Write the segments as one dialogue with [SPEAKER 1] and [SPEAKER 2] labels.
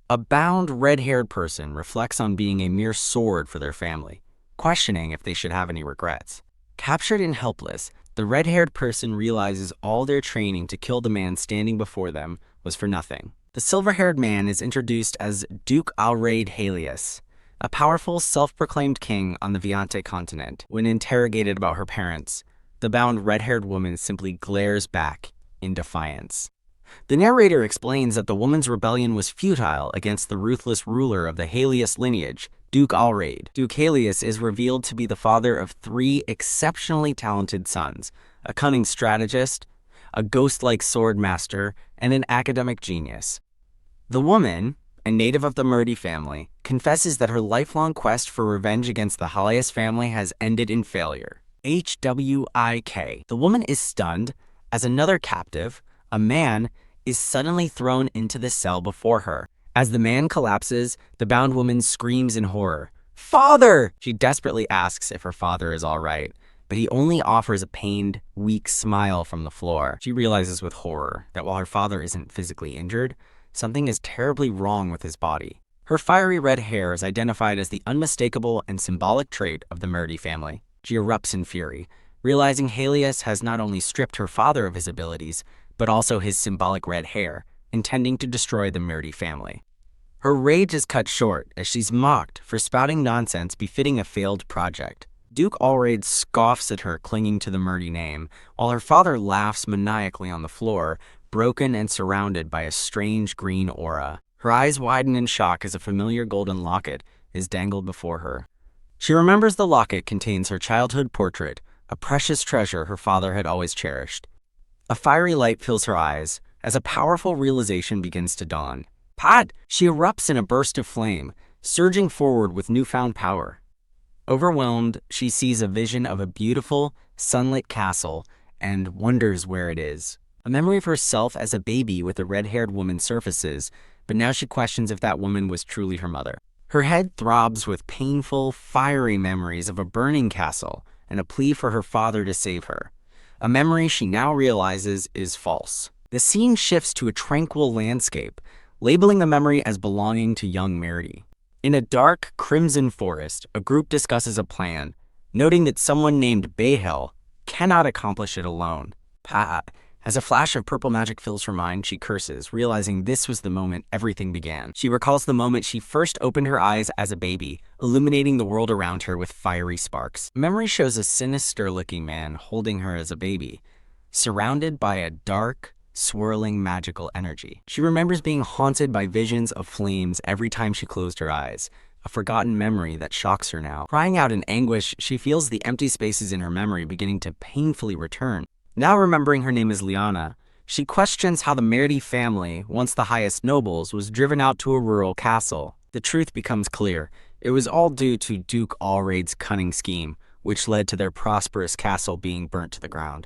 [SPEAKER 1] A bound, red-haired person reflects on being a mere sword for their family, questioning if they should have any regrets. Captured in Helpless, the red-haired person realizes all their training to kill the man standing before them was for nothing. The silver-haired man is introduced as Duke Halas, a powerful, self-proclaimed king on the Viante continent. When interrogated about her parents, the bound red-haired woman simply glares back in defiance. The narrator explains that the woman's rebellion was futile against the ruthless ruler of the Halas lineage, Duke Alraid. Duke Halas is revealed to be the father of 3 exceptionally talented sons, a cunning strategist, a ghost-like sword master, and an academic genius. The woman, a native of the Murdy family, confesses that her lifelong quest for revenge against the Halas family has ended in failure. HWIK. The woman is stunned as another captive, a man, is suddenly thrown into the cell before her. As the man collapses, the bound woman screams in horror. "Father!" She desperately asks if her father is all right, but he only offers a pained, weak smile from the floor. She realizes with horror that while her father isn't physically injured, something is terribly wrong with his body. Her fiery red hair is identified as the unmistakable and symbolic trait of the Murdy family. She erupts in fury, realizing Halas has not only stripped her father of his abilities, but also his symbolic red hair, intending to destroy the Murdy family. Her rage is cut short as she's mocked for spouting nonsense befitting a failed project. Duke Alraid scoffs at her clinging to the Murdy name, while her father laughs maniacally on the floor, broken and surrounded by a strange green aura. Her eyes widen in shock as a familiar golden locket is dangled before her. She remembers the locket contains her childhood portrait, a precious treasure her father had always cherished. A fiery light fills her eyes as a powerful realization begins to dawn. Pat! She erupts in a burst of flame, surging forward with newfound power. Overwhelmed, she sees a vision of a beautiful, sunlit castle and wonders where it is. A memory of herself as a baby with a red-haired woman surfaces, but now she questions if that woman was truly her mother. Her head throbs with painful, fiery memories of a burning castle and a plea for her father to save her. A memory she now realizes is false. The scene shifts to a tranquil landscape, labeling the memory as belonging to young Murdy. In a dark, crimson forest, a group discusses a plan, noting that someone named Behel cannot accomplish it alone. Pat. As a flash of purple magic fills her mind, she curses, realizing this was the moment everything began. She recalls the moment she first opened her eyes as a baby, illuminating the world around her with fiery sparks. Memory shows a sinister-looking man holding her as a baby, surrounded by a dark, swirling magical energy. She remembers being haunted by visions of flames every time she closed her eyes, a forgotten memory that shocks her now. Crying out in anguish, she feels the empty spaces in her memory beginning to painfully return. Now remembering her name is Liana, she questions how the Murdy family, once the highest nobles, was driven out to a rural castle. The truth becomes clear. It was all due to Duke Alraid's cunning scheme, which led to their prosperous castle being burnt to the ground.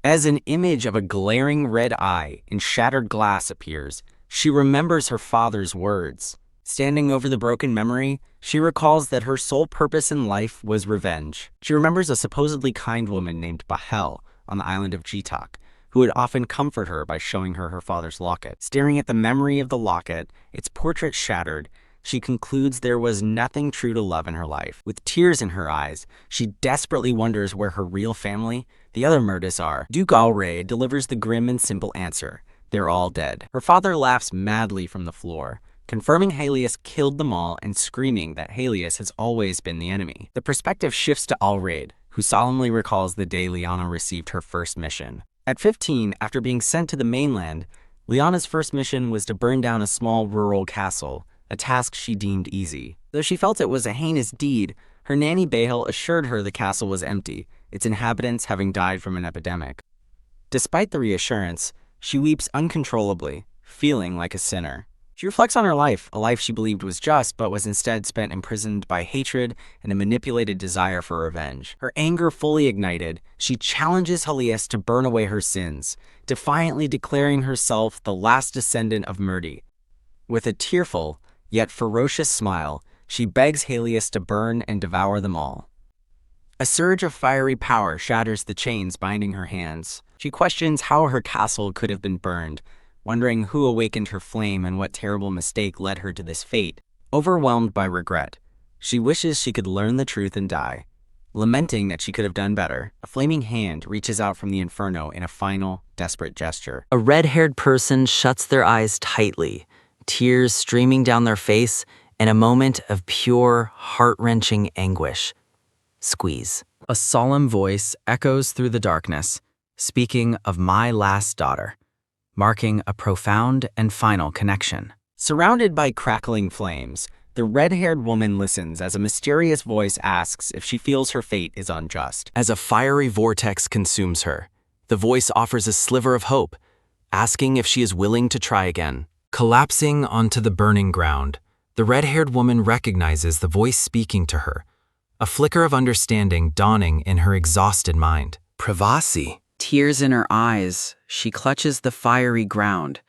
[SPEAKER 1] As an image of a glaring red eye in shattered glass appears, she remembers her father's words. Standing over the broken memory, she recalls that her sole purpose in life was revenge. She remembers a supposedly kind woman named Bahel on the island of Jitak, who would often comfort her by showing her her father's locket. Staring at the memory of the locket, its portrait shattered, she concludes there was nothing true to love in her life. With tears in her eyes, she desperately wonders where her real family, the other Murdis, are. Duke Alraid delivers the grim and simple answer. They're all dead. Her father laughs madly from the floor, confirming Halas killed them all and screaming that Halas has always been the enemy. The perspective shifts to Alraid, who solemnly recalls the day Liana received her first mission. At 15, after being sent to the mainland, Liana's first mission was to burn down a small rural castle, a task she deemed easy. Though she felt it was a heinous deed, her nanny Behel assured her the castle was empty, its inhabitants having died from an epidemic. Despite the reassurance, she weeps uncontrollably, feeling like a sinner. She reflects on her life, a life she believed was just, but was instead spent imprisoned by hatred and a manipulated desire for revenge. Her anger fully ignited, she challenges Halas to burn away her sins, defiantly declaring herself the last descendant of Murdy. With a tearful, yet ferocious smile, she begs Halas to burn and devour them all. A surge of fiery power shatters the chains binding her hands. She questions how her castle could have been burned, wondering who awakened her flame and what terrible mistake led her to this fate. Overwhelmed by regret, she wishes she could learn the truth and die. Lamenting that she could have done better, a flaming hand reaches out from the inferno in a final, desperate gesture.
[SPEAKER 2] A red-haired person shuts their eyes tightly, tears streaming down their face in a moment of pure, heart-wrenching anguish. Squeeze. A solemn voice echoes through the darkness, speaking of my last daughter, marking a profound and final connection.
[SPEAKER 1] Surrounded by crackling flames, the red-haired woman listens as a mysterious voice asks if she feels her fate is unjust.
[SPEAKER 3] As a fiery vortex consumes her, the voice offers a sliver of hope, asking if she is willing to try again. Collapsing onto the burning ground, the red-haired woman recognizes the voice speaking to her, a flicker of understanding dawning in her exhausted mind. Pravasi.
[SPEAKER 2] Tears in her eyes, she clutches the fiery ground,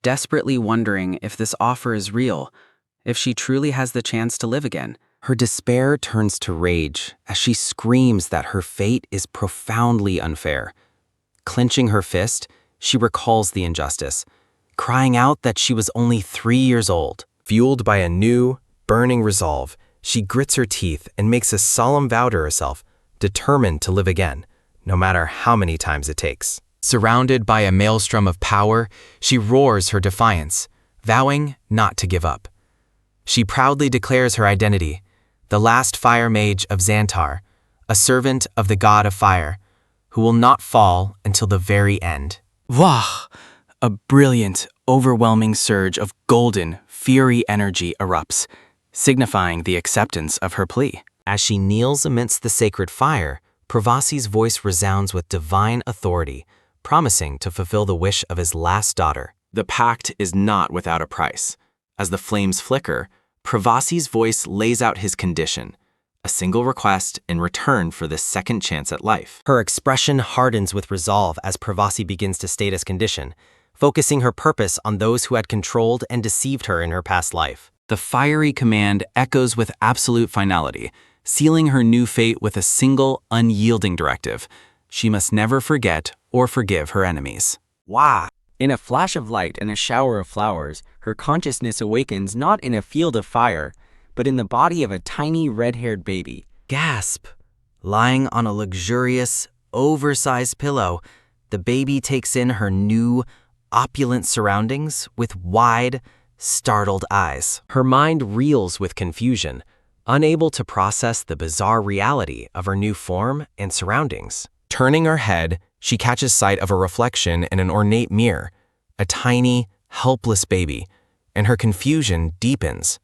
[SPEAKER 2] desperately wondering if this offer is real, if she truly has the chance to live again.
[SPEAKER 3] Her despair turns to rage as she screams that her fate is profoundly unfair. Clenching her fist, she recalls the injustice, crying out that she was only 3 years old. Fueled by a new, burning resolve, she grits her teeth and makes a solemn vow to herself, determined to live again, no matter how many times it takes. Surrounded by a maelstrom of power, she roars her defiance, vowing not to give up. She proudly declares her identity, the last fire mage of Xantar, a servant of the god of fire, who will not fall until the very end.
[SPEAKER 4] Wah! A brilliant, overwhelming surge of golden, fury energy erupts, signifying the acceptance of her plea.
[SPEAKER 3] As she kneels amidst the sacred fire, Pravasi's voice resounds with divine authority, promising to fulfill the wish of his last daughter. The pact is not without a price. As the flames flicker, Pravasi's voice lays out his condition, a single request in return for this second chance at life. Her expression hardens with resolve as Pravasi begins to state his condition, focusing her purpose on those who had controlled and deceived her in her past life.
[SPEAKER 4] The fiery command echoes with absolute finality, sealing her new fate with a single, unyielding directive. She must never forget or forgive her enemies.
[SPEAKER 1] Wah! In a flash of light and a shower of flowers, her consciousness awakens not in a field of fire, but in the body of a tiny red-haired baby.
[SPEAKER 2] Gasp! Lying on a luxurious, oversized pillow, the baby takes in her new, opulent surroundings with wide, startled eyes.
[SPEAKER 3] Her mind reels with confusion, unable to process the bizarre reality of her new form and surroundings. Turning her head, she catches sight of a reflection in an ornate mirror, a tiny, helpless baby, and her confusion deepens.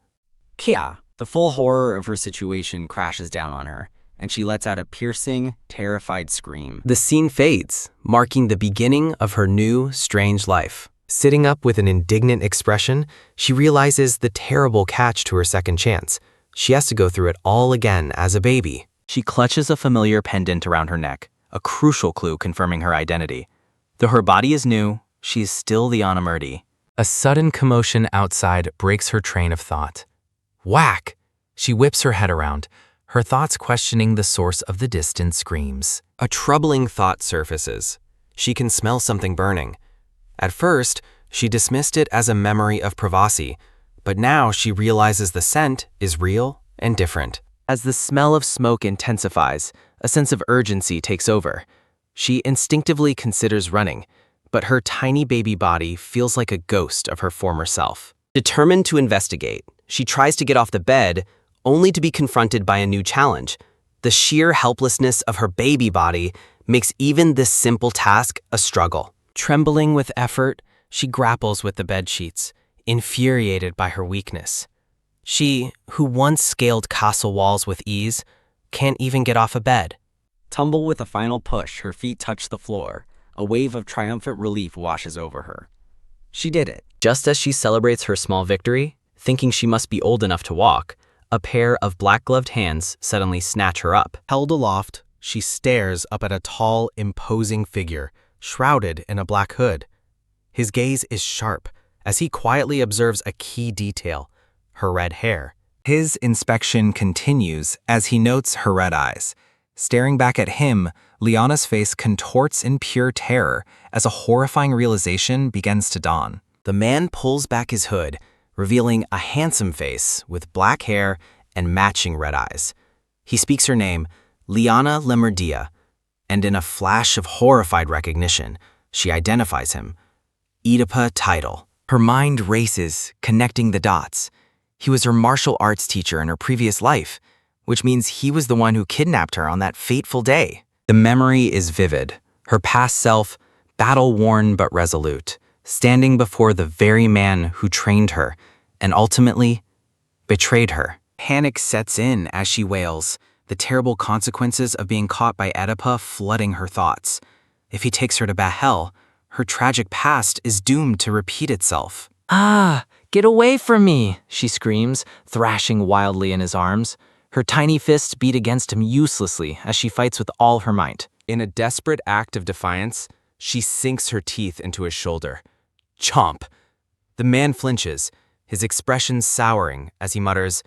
[SPEAKER 1] Kia! The full horror of her situation crashes down on her, and she lets out a piercing, terrified scream.
[SPEAKER 3] The scene fades, marking the beginning of her new, strange life. Sitting up with an indignant expression, she realizes the terrible catch to her second chance. She has to go through it all again as a baby.
[SPEAKER 4] She clutches a familiar pendant around her neck, a crucial clue confirming her identity. Though her body is new, she is still Liana Murdy.
[SPEAKER 3] A sudden commotion outside breaks her train of thought. Whack! She whips her head around, her thoughts questioning the source of the distant screams. A troubling thought surfaces. She can smell something burning. At first, she dismissed it as a memory of Pravasi, but now she realizes the scent is real and different.
[SPEAKER 2] As the smell of smoke intensifies, a sense of urgency takes over. She instinctively considers running, but her tiny baby body feels like a ghost of her former self.
[SPEAKER 3] Determined to investigate, she tries to get off the bed, only to be confronted by a new challenge. The sheer helplessness of her baby body makes even this simple task a struggle.
[SPEAKER 2] Trembling with effort, she grapples with the bed sheets, infuriated by her weakness. She, who once scaled castle walls with ease, can't even get off a bed.
[SPEAKER 1] Tumble with a final push, her feet touch the floor. A wave of triumphant relief washes over her. She did it.
[SPEAKER 2] Just as she celebrates her small victory, thinking she must be old enough to walk, a pair of black-gloved hands suddenly snatch her up.
[SPEAKER 3] Held aloft, she stares up at a tall, imposing figure, shrouded in a black hood. His gaze is sharp as he quietly observes a key detail, her red hair. His inspection continues as he notes her red eyes, staring back at him Liana's face contorts in pure terror as a horrifying realization begins to dawn. The man pulls back his hood, revealing a handsome face with black hair and matching red eyes. He speaks her name, Liana Lemerdia, and in a flash of horrified recognition, she identifies him. Oedipa title. Her mind races, connecting the dots. He was her martial arts teacher in her previous life, which means he was the one who kidnapped her on that fateful day. The memory is vivid, her past self, battle-worn but resolute, standing before the very man who trained her and ultimately betrayed her. Panic sets in as she wails, the terrible consequences of being caught by Oedipa flooding her thoughts. If he takes her to Bahel, her tragic past is doomed to repeat itself.
[SPEAKER 2] Ah, get away from me, she screams, thrashing wildly in his arms. Her tiny fists beat against him uselessly as she fights with all her might.
[SPEAKER 3] In a desperate act of defiance, she sinks her teeth into his shoulder. Chomp! The man flinches, his expression souring as he mutters,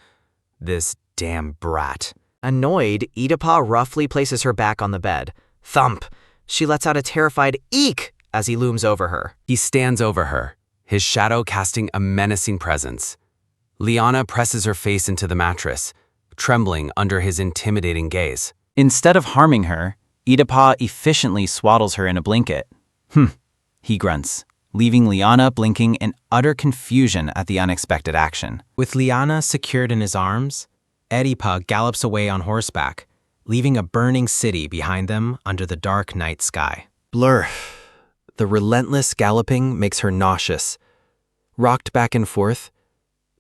[SPEAKER 3] "This damn brat."
[SPEAKER 2] Annoyed, Oedipa roughly places her back on the bed. Thump! She lets out a terrified eek as he looms over her.
[SPEAKER 3] He stands over her, his shadow casting a menacing presence. Liana presses her face into the mattress, trembling under his intimidating gaze.
[SPEAKER 4] Instead of harming her, Oedipa efficiently swaddles her in a blanket. He grunts, leaving Liana blinking in utter confusion at the unexpected action.
[SPEAKER 1] With Liana secured in his arms, Oedipa gallops away on horseback, leaving a burning city behind them under the dark night sky.
[SPEAKER 3] Blur. The relentless galloping makes her nauseous. Rocked back and forth,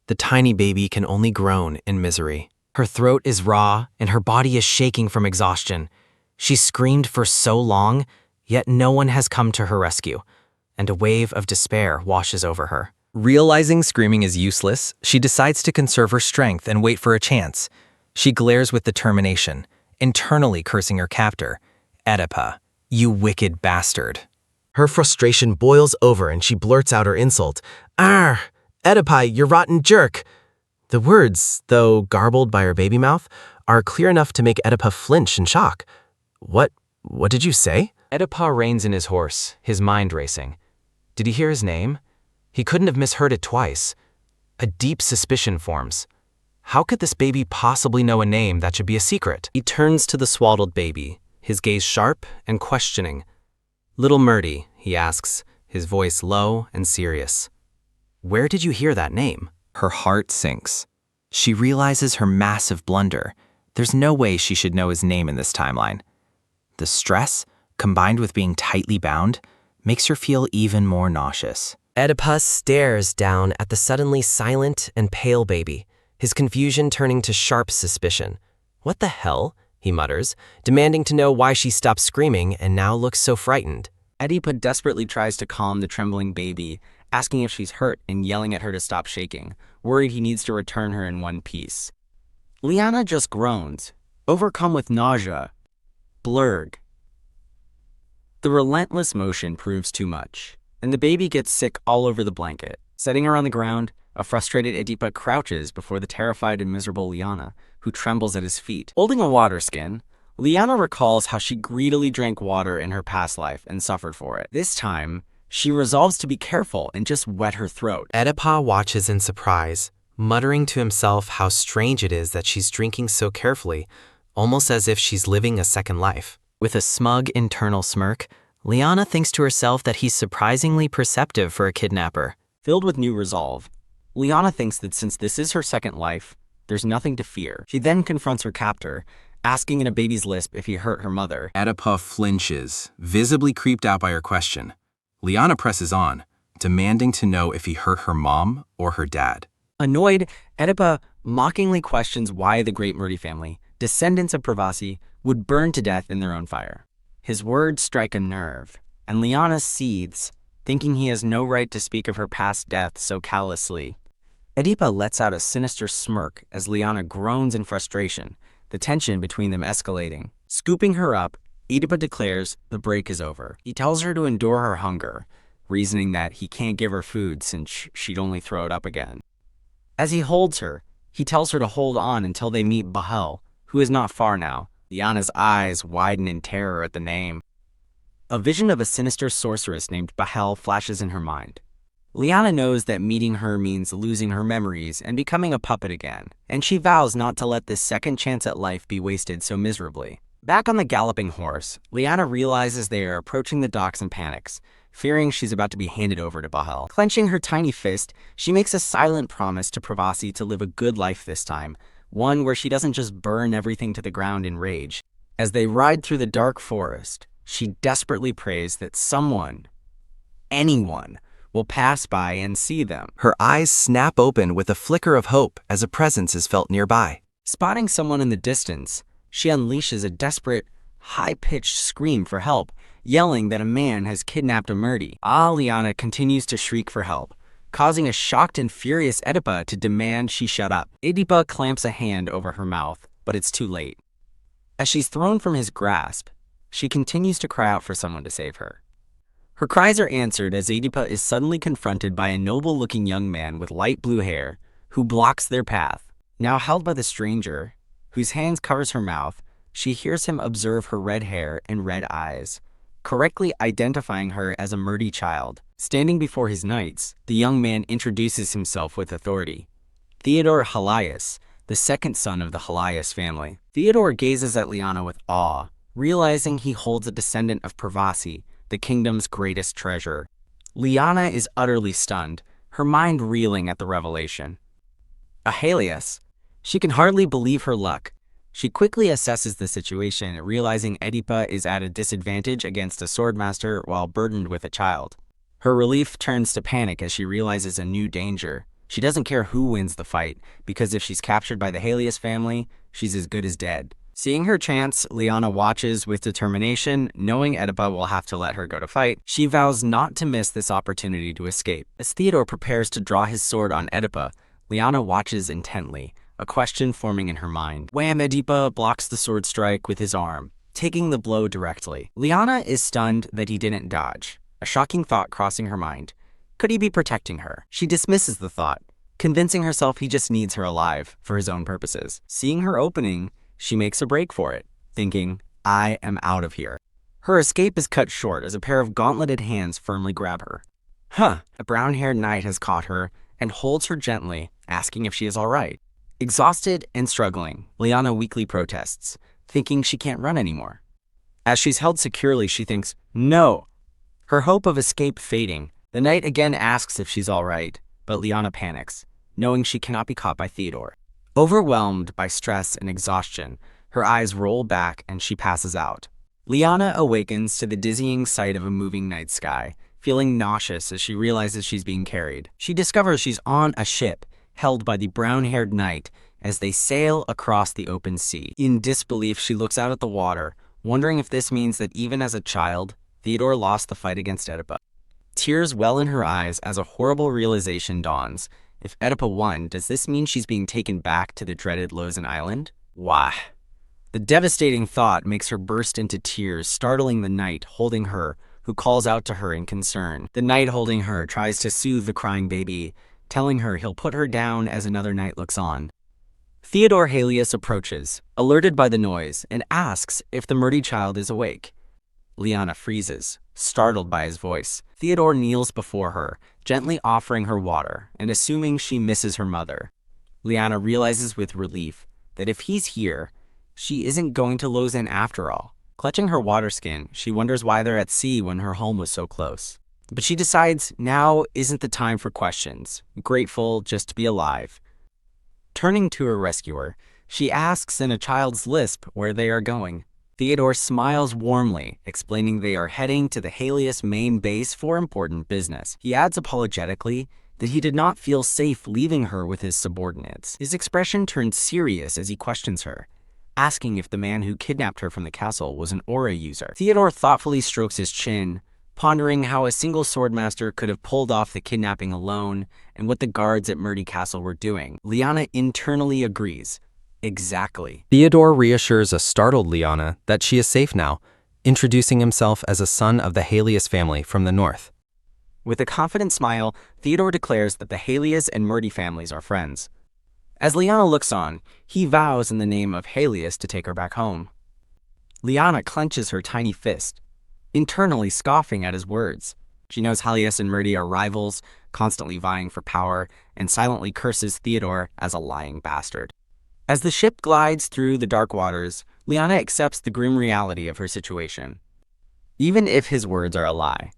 [SPEAKER 3] the tiny baby can only groan in misery.
[SPEAKER 1] Her throat is raw and her body is shaking from exhaustion. She screamed for so long, yet no one has come to her rescue, and a wave of despair washes over her.
[SPEAKER 3] Realizing screaming is useless, she decides to conserve her strength and wait for a chance. She glares with determination, internally cursing her captor. Oedipa, you wicked bastard.
[SPEAKER 5] Her frustration boils over and she blurts out her insult. Arr! Oedipa, you rotten jerk! The words, though garbled by her baby mouth, are clear enough to make Oedipa flinch in shock. What did you say?
[SPEAKER 1] Oedipa reins in his horse, his mind racing. Did he hear his name? He couldn't have misheard it twice. A deep suspicion forms. How could this baby possibly know a name that should be a secret? He turns to the swaddled baby, his gaze sharp and questioning. "Little Murdy," he asks, his voice low and serious. "Where did you hear that name?"
[SPEAKER 3] Her heart sinks. She realizes her massive blunder. There's no way she should know his name in this timeline. The stress, combined with being tightly bound, makes her feel even more nauseous.
[SPEAKER 5] Oedipus stares down at the suddenly silent and pale baby, his confusion turning to sharp suspicion. "What the hell?" he mutters, demanding to know why she stopped screaming and now looks so frightened.
[SPEAKER 1] Oedipa desperately tries to calm the trembling baby, asking if she's hurt and yelling at her to stop shaking, worried he needs to return her in one piece. Liana just groans, overcome with nausea. Blurg. The relentless motion proves too much, and the baby gets sick all over the blanket. Setting her on the ground, a frustrated Oedipa crouches before the terrified and miserable Liana, who trembles at his feet. Holding a water skin, Liana recalls how she greedily drank water in her past life and suffered for it. This time, she resolves to be careful and just wet her throat.
[SPEAKER 5] Oedipa watches in surprise, muttering to himself how strange it is that she's drinking so carefully, almost as if she's living a second life.
[SPEAKER 2] With a smug internal smirk, Liana thinks to herself that he's surprisingly perceptive for a kidnapper.
[SPEAKER 1] Filled with new resolve, Liana thinks that since this is her second life, there's nothing to fear. She then confronts her captor, asking in a baby's lisp if he hurt her mother.
[SPEAKER 3] Oedipa flinches, visibly creeped out by her question. Liana presses on, demanding to know if he hurt her mom or her dad.
[SPEAKER 1] Annoyed, Oedipa mockingly questions why the great Murdy family, descendants of Pravasi, would burn to death in their own fire. His words strike a nerve, and Liana seethes, thinking he has no right to speak of her past death so callously. Oedipa lets out a sinister smirk as Liana groans in frustration, the tension between them escalating. Scooping her up, Oedipa declares the break is over. He tells her to endure her hunger, reasoning that he can't give her food since she'd only throw it up again. As he holds her, he tells her to hold on until they meet Bahel, who is not far now, Liana's eyes widen in terror at the name. A vision of a sinister sorceress named Bahel flashes in her mind. Liana knows that meeting her means losing her memories and becoming a puppet again, and she vows not to let this second chance at life be wasted so miserably. Back on the galloping horse, Liana realizes they are approaching the docks and panics, fearing she's about to be handed over to Bahel. Clenching her tiny fist, she makes a silent promise to Pravasi to live a good life this time, one where she doesn't just burn everything to the ground in rage. As they ride through the dark forest, she desperately prays that someone, anyone, will pass by and see them.
[SPEAKER 3] Her eyes snap open with a flicker of hope as a presence is felt nearby.
[SPEAKER 1] Spotting someone in the distance, she unleashes a desperate, high-pitched scream for help, yelling that a man has kidnapped Amurti. Liana continues to shriek for help, causing a shocked and furious Oedipa to demand she shut up. Oedipa clamps a hand over her mouth, but it's too late. As she's thrown from his grasp, she continues to cry out for someone to save her. Her cries are answered as Oedipa is suddenly confronted by a noble-looking young man with light blue hair who blocks their path. Now held by the stranger, whose hands covers her mouth, she hears him observe her red hair and red eyes, correctly identifying her as a Murti child. Standing before his knights, the young man introduces himself with authority. Theodore Halas, the second son of the Halas family. Theodore gazes at Liana with awe, realizing he holds a descendant of Pravasi, the kingdom's greatest treasure. Liana is utterly stunned, her mind reeling at the revelation. A Halas? She can hardly believe her luck. She quickly assesses the situation, realizing Oedipa is at a disadvantage against a swordmaster while burdened with a child. Her relief turns to panic as she realizes a new danger. She doesn't care who wins the fight, because if she's captured by the Halas family, she's as good as dead. Seeing her chance, Liana watches with determination, knowing Oedipa will have to let her go to fight. She vows not to miss this opportunity to escape. As Theodore prepares to draw his sword on Oedipa, Liana watches intently, a question forming in her mind. Wham! Oedipa blocks the sword strike with his arm, taking the blow directly. Liana is stunned that he didn't dodge, a shocking thought crossing her mind. Could he be protecting her? She dismisses the thought, convincing herself he just needs her alive for his own purposes. Seeing her opening, she makes a break for it, thinking, I am out of here. Her escape is cut short as a pair of gauntleted hands firmly grab her. A brown-haired knight has caught her and holds her gently, asking if she is all right. Exhausted and struggling, Liana weakly protests, thinking she can't run anymore. As she's held securely, she thinks, no. Her hope of escape fading, the knight again asks if she's all right, but Liana panics, knowing she cannot be caught by Theodore. Overwhelmed by stress and exhaustion, her eyes roll back and she passes out. Liana awakens to the dizzying sight of a moving night sky, feeling nauseous as she realizes she's being carried. She discovers she's on a ship, held by the brown-haired knight, as they sail across the open sea. In disbelief, she looks out at the water, wondering if this means that even as a child, Theodore lost the fight against Oedipa. Tears well in her eyes as a horrible realization dawns. If Oedipa won, does this mean she's being taken back to the dreaded Lozan Island? Why? The devastating thought makes her burst into tears, startling the knight holding her, who calls out to her in concern. The knight holding her tries to soothe the crying baby, telling her he'll put her down as another knight looks on. Theodore Halas approaches, alerted by the noise, and asks if the Murti child is awake. Liana freezes, startled by his voice. Theodore kneels before her, gently offering her water and assuming she misses her mother. Liana realizes with relief that if he's here, she isn't going to Lozan after all. Clutching her water skin, she wonders why they're at sea when her home was so close. But she decides now isn't the time for questions, grateful just to be alive. Turning to her rescuer, she asks in a child's lisp where they are going. Theodore smiles warmly, explaining they are heading to the Halas main base for important business. He adds apologetically that he did not feel safe leaving her with his subordinates. His expression turns serious as he questions her, asking if the man who kidnapped her from the castle was an aura user. Theodore thoughtfully strokes his chin, pondering how a single swordmaster could have pulled off the kidnapping alone and what the guards at Murti Castle were doing. Liana internally agrees. Exactly.
[SPEAKER 3] Theodore reassures a startled Liana that she is safe now, introducing himself as a son of the Halas family from the north.
[SPEAKER 1] With a confident smile, Theodore declares that the Halas and Murti families are friends. As Liana looks on, he vows in the name of Halas to take her back home. Liana clenches her tiny fist, internally scoffing at his words. She knows Halas and Murdy are rivals, constantly vying for power, and silently curses Theodore as a lying bastard. As the ship glides through the dark waters, Liana accepts the grim reality of her situation. Even if his words are a lie,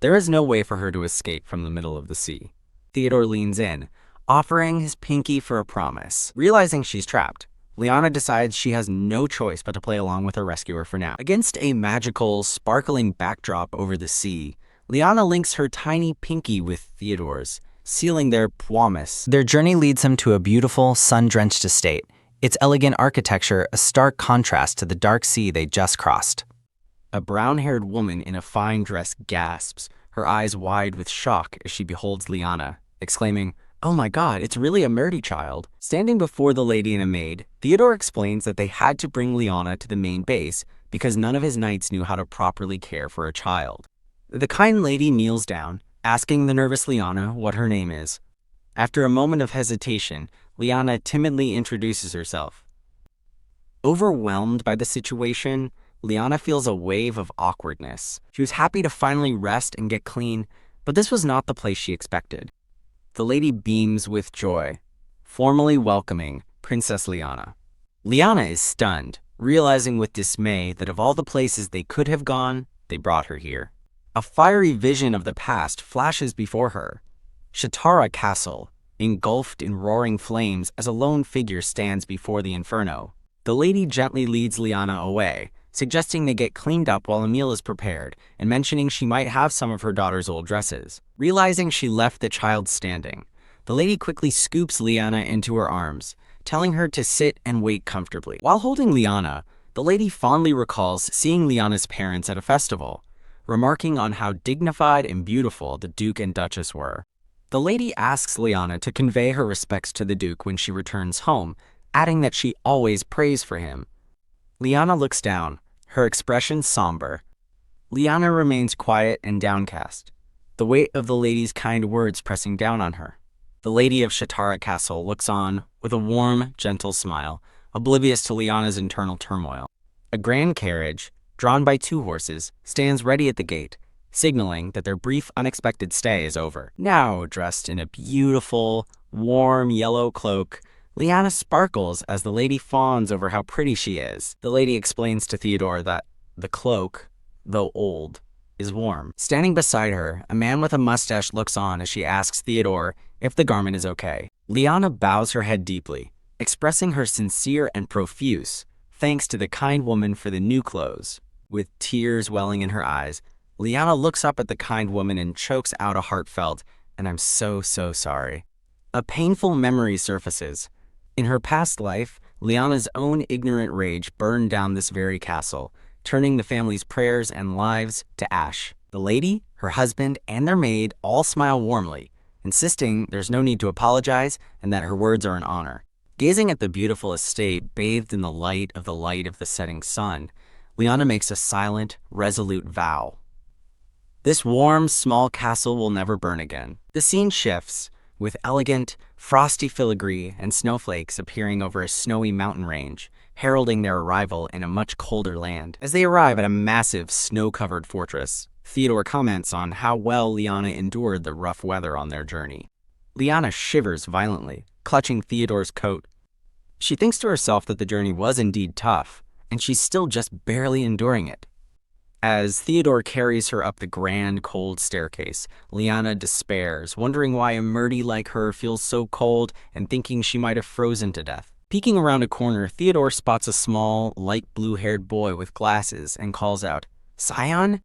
[SPEAKER 1] there is no way for her to escape from the middle of the sea. Theodore leans in, offering his pinky for a promise. Realizing she's trapped, Liana decides she has no choice but to play along with her rescuer for now. Against a magical, sparkling backdrop over the sea, Liana links her tiny pinky with Theodore's, sealing their promise.
[SPEAKER 4] Their journey leads them to a beautiful, sun-drenched estate, its elegant architecture a stark contrast to the dark sea they just crossed.
[SPEAKER 1] A brown-haired woman in a fine dress gasps, her eyes wide with shock as she beholds Liana, exclaiming, "Oh my god, it's really a Murdy child." Standing before the lady and a maid, Theodore explains that they had to bring Liana to the main base because none of his knights knew how to properly care for a child. The kind lady kneels down, asking the nervous Liana what her name is. After a moment of hesitation, Liana timidly introduces herself. Overwhelmed by the situation, Liana feels a wave of awkwardness. She was happy to finally rest and get clean, but this was not the place she expected. The lady beams with joy, formally welcoming Princess Liana. Liana is stunned, realizing with dismay that of all the places they could have gone, they brought her here. A fiery vision of the past flashes before her. Shatara Castle, engulfed in roaring flames as a lone figure stands before the inferno. The lady gently leads Liana away, suggesting they get cleaned up while a meal is prepared, and mentioning she might have some of her daughter's old dresses. Realizing she left the child standing, the lady quickly scoops Liana into her arms, telling her to sit and wait comfortably. While holding Liana, the lady fondly recalls seeing Liana's parents at a festival, remarking on how dignified and beautiful the Duke and Duchess were. The lady asks Liana to convey her respects to the Duke when she returns home, adding that she always prays for him. Liana looks down, her expression somber. Liana remains quiet and downcast, the weight of the lady's kind words pressing down on her. The lady of Shatara Castle looks on with a warm, gentle smile, oblivious to Liana's internal turmoil. A grand carriage, drawn by 2 horses, stands ready at the gate, signaling that their brief, unexpected stay is over. Now, dressed in a beautiful, warm yellow cloak, Liana sparkles as the lady fawns over how pretty she is. The lady explains to Theodore that the cloak, though old, is warm. Standing beside her, a man with a mustache looks on as she asks Theodore if the garment is okay. Liana bows her head deeply, expressing her sincere and profuse thanks to the kind woman for the new clothes. With tears welling in her eyes, Liana looks up at the kind woman and chokes out a heartfelt, "And I'm so sorry." A painful memory surfaces. In her past life, Liana's own ignorant rage burned down this very castle, turning the family's prayers and lives to ash. The lady, her husband, and their maid all smile warmly, insisting there's no need to apologize and that her words are an honor. Gazing at the beautiful estate bathed in the light of the setting sun, Liana makes a silent, resolute vow. This warm, small castle will never burn again. The scene shifts, with elegant, frosty filigree and snowflakes appearing over a snowy mountain range, heralding their arrival in a much colder land. As they arrive at a massive, snow-covered fortress, Theodore comments on how well Liana endured the rough weather on their journey. Liana shivers violently, clutching Theodore's coat. She thinks to herself that the journey was indeed tough, and she's still just barely enduring it. As Theodore carries her up the grand, cold staircase, Liana despairs, wondering why a Murdy like her feels so cold and thinking she might have frozen to death. Peeking around a corner, Theodore spots a small, light blue-haired boy with glasses and calls out, "Scion?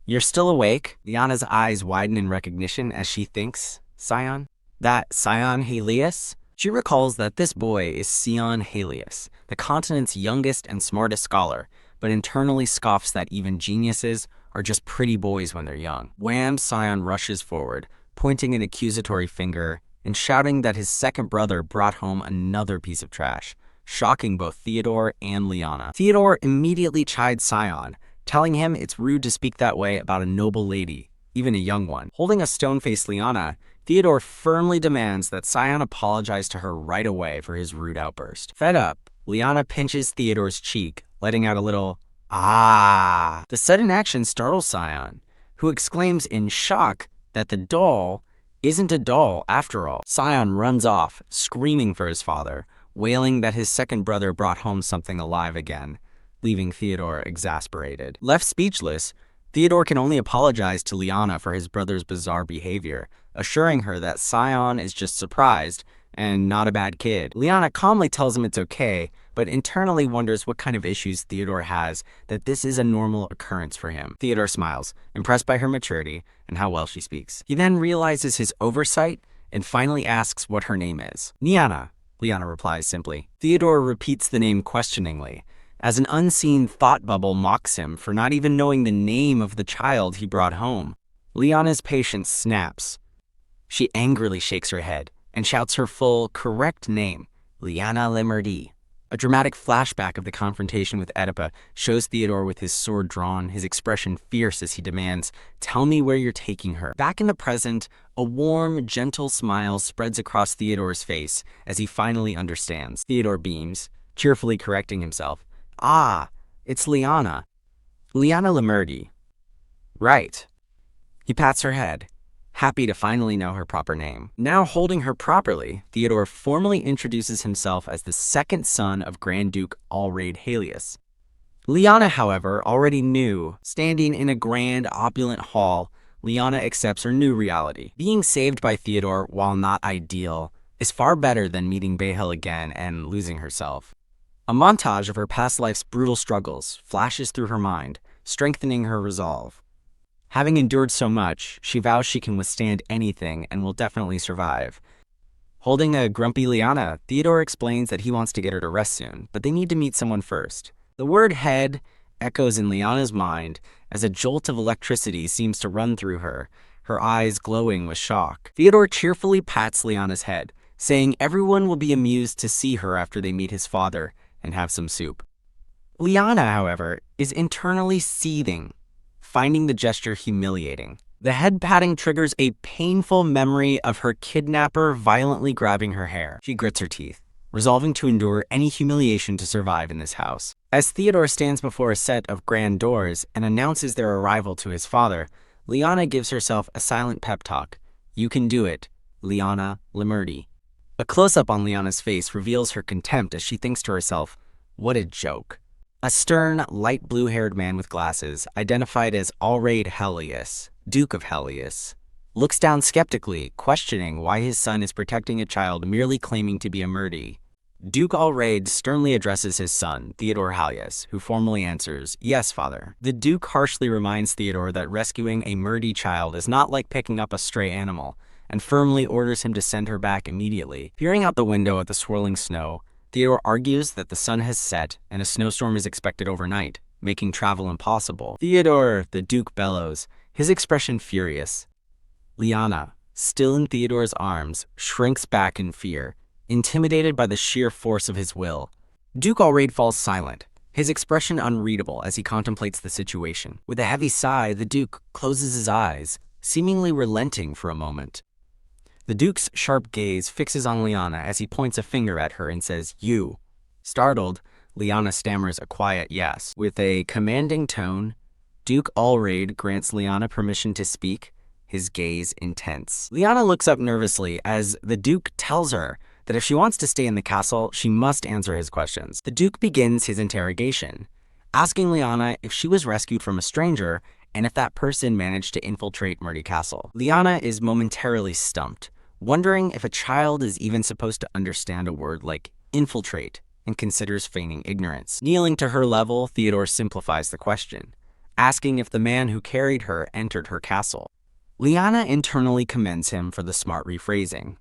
[SPEAKER 1] You're still awake?" Liana's eyes widen in recognition as she thinks, "Scion? That Scion Halas?" She recalls that this boy is Scion Halas, the continent's youngest and smartest scholar, but internally scoffs that even geniuses are just pretty boys when they're young. Wham! Scion rushes forward, pointing an accusatory finger and shouting that his second brother brought home another piece of trash, shocking both Theodore and Liana. Theodore immediately chides Scion, telling him it's rude to speak that way about a noble lady, even a young one. Holding a stone-faced Liana, Theodore firmly demands that Scion apologize to her right away for his rude outburst. Fed up, Liana pinches Theodore's cheek, letting out a little Ah! The sudden action startles Sion, who exclaims in shock that the doll isn't a doll after all. Sion runs off, screaming for his father, wailing that his second brother brought home something alive again, leaving Theodore exasperated. Left speechless, Theodore can only apologize to Liana for his brother's bizarre behavior, assuring her that Sion is just surprised and not a bad kid. Liana calmly tells him it's okay, but internally wonders what kind of issues Theodore has that this is a normal occurrence for him. Theodore smiles, impressed by her maturity and how well she speaks. He then realizes his oversight and finally asks what her name is. Liana, Liana replies simply. Theodore repeats the name questioningly, as an unseen thought bubble mocks him for not even knowing the name of the child he brought home. Liana's patience snaps. She angrily shakes her head and shouts her full, correct name, Liana Lemerdi. A dramatic flashback of the confrontation with Oedipa shows Theodore with his sword drawn, his expression fierce as he demands, "Tell me where you're taking her." Back in the present, a warm, gentle smile spreads across Theodore's face as he finally understands. Theodore beams, cheerfully correcting himself. Ah, it's Liana. Liana Lemerdi. Right. He pats her head, happy to finally know her proper name. Now holding her properly, Theodore formally introduces himself as the second son of Grand Duke Halas. Liana, however, already knew. Standing in a grand, opulent hall, Liana accepts her new reality. Being saved by Theodore, while not ideal, is far better than meeting Behel again and losing herself. A montage of her past life's brutal struggles flashes through her mind, strengthening her resolve. Having endured so much, she vows she can withstand anything and will definitely survive. Holding a grumpy Liana, Theodore explains that he wants to get her to rest soon, but they need to meet someone first. The word head echoes in Liana's mind as a jolt of electricity seems to run through her, her eyes glowing with shock. Theodore cheerfully pats Liana's head, saying everyone will be amused to see her after they meet his father and have some soup. Liana, however, is internally seething, finding the gesture humiliating. The head patting triggers a painful memory of her kidnapper violently grabbing her hair. She grits her teeth, resolving to endure any humiliation to survive in this house. As Theodore stands before a set of grand doors and announces their arrival to his father, Liana gives herself a silent pep talk. You can do it, Liana Lemerdi. A close-up on Liana's face reveals her contempt as she thinks to herself, what a joke. A stern, light blue-haired man with glasses, identified as Halas, Duke of Halas, looks down skeptically, questioning why his son is protecting a child merely claiming to be a Merdi. Duke Alraid sternly addresses his son, Theodore Halas, who formally answers, yes, father. The Duke harshly reminds Theodore that rescuing a Merdi child is not like picking up a stray animal, and firmly orders him to send her back immediately. Peering out the window at the swirling snow, Theodore argues that the sun has set and a snowstorm is expected overnight, making travel impossible. Theodore, the Duke bellows, his expression furious. Liana, still in Theodore's arms, shrinks back in fear, intimidated by the sheer force of his will. Duke Alraid falls silent, his expression unreadable as he contemplates the situation. With a heavy sigh, the Duke closes his eyes, seemingly relenting for a moment. The Duke's sharp gaze fixes on Liana as he points a finger at her and says, you. Startled, Liana stammers a quiet yes. With a commanding tone, Duke Alraid grants Liana permission to speak, his gaze intense. Liana looks up nervously as the Duke tells her that if she wants to stay in the castle, she must answer his questions. The Duke begins his interrogation, asking Liana if she was rescued from a stranger and if that person managed to infiltrate Merdi Castle. Liana is momentarily stumped, wondering if a child is even supposed to understand a word like infiltrate, and considers feigning ignorance. Kneeling to her level, Theodore simplifies the question, asking if the man who carried her entered her castle. Liana internally commends him for the smart rephrasing.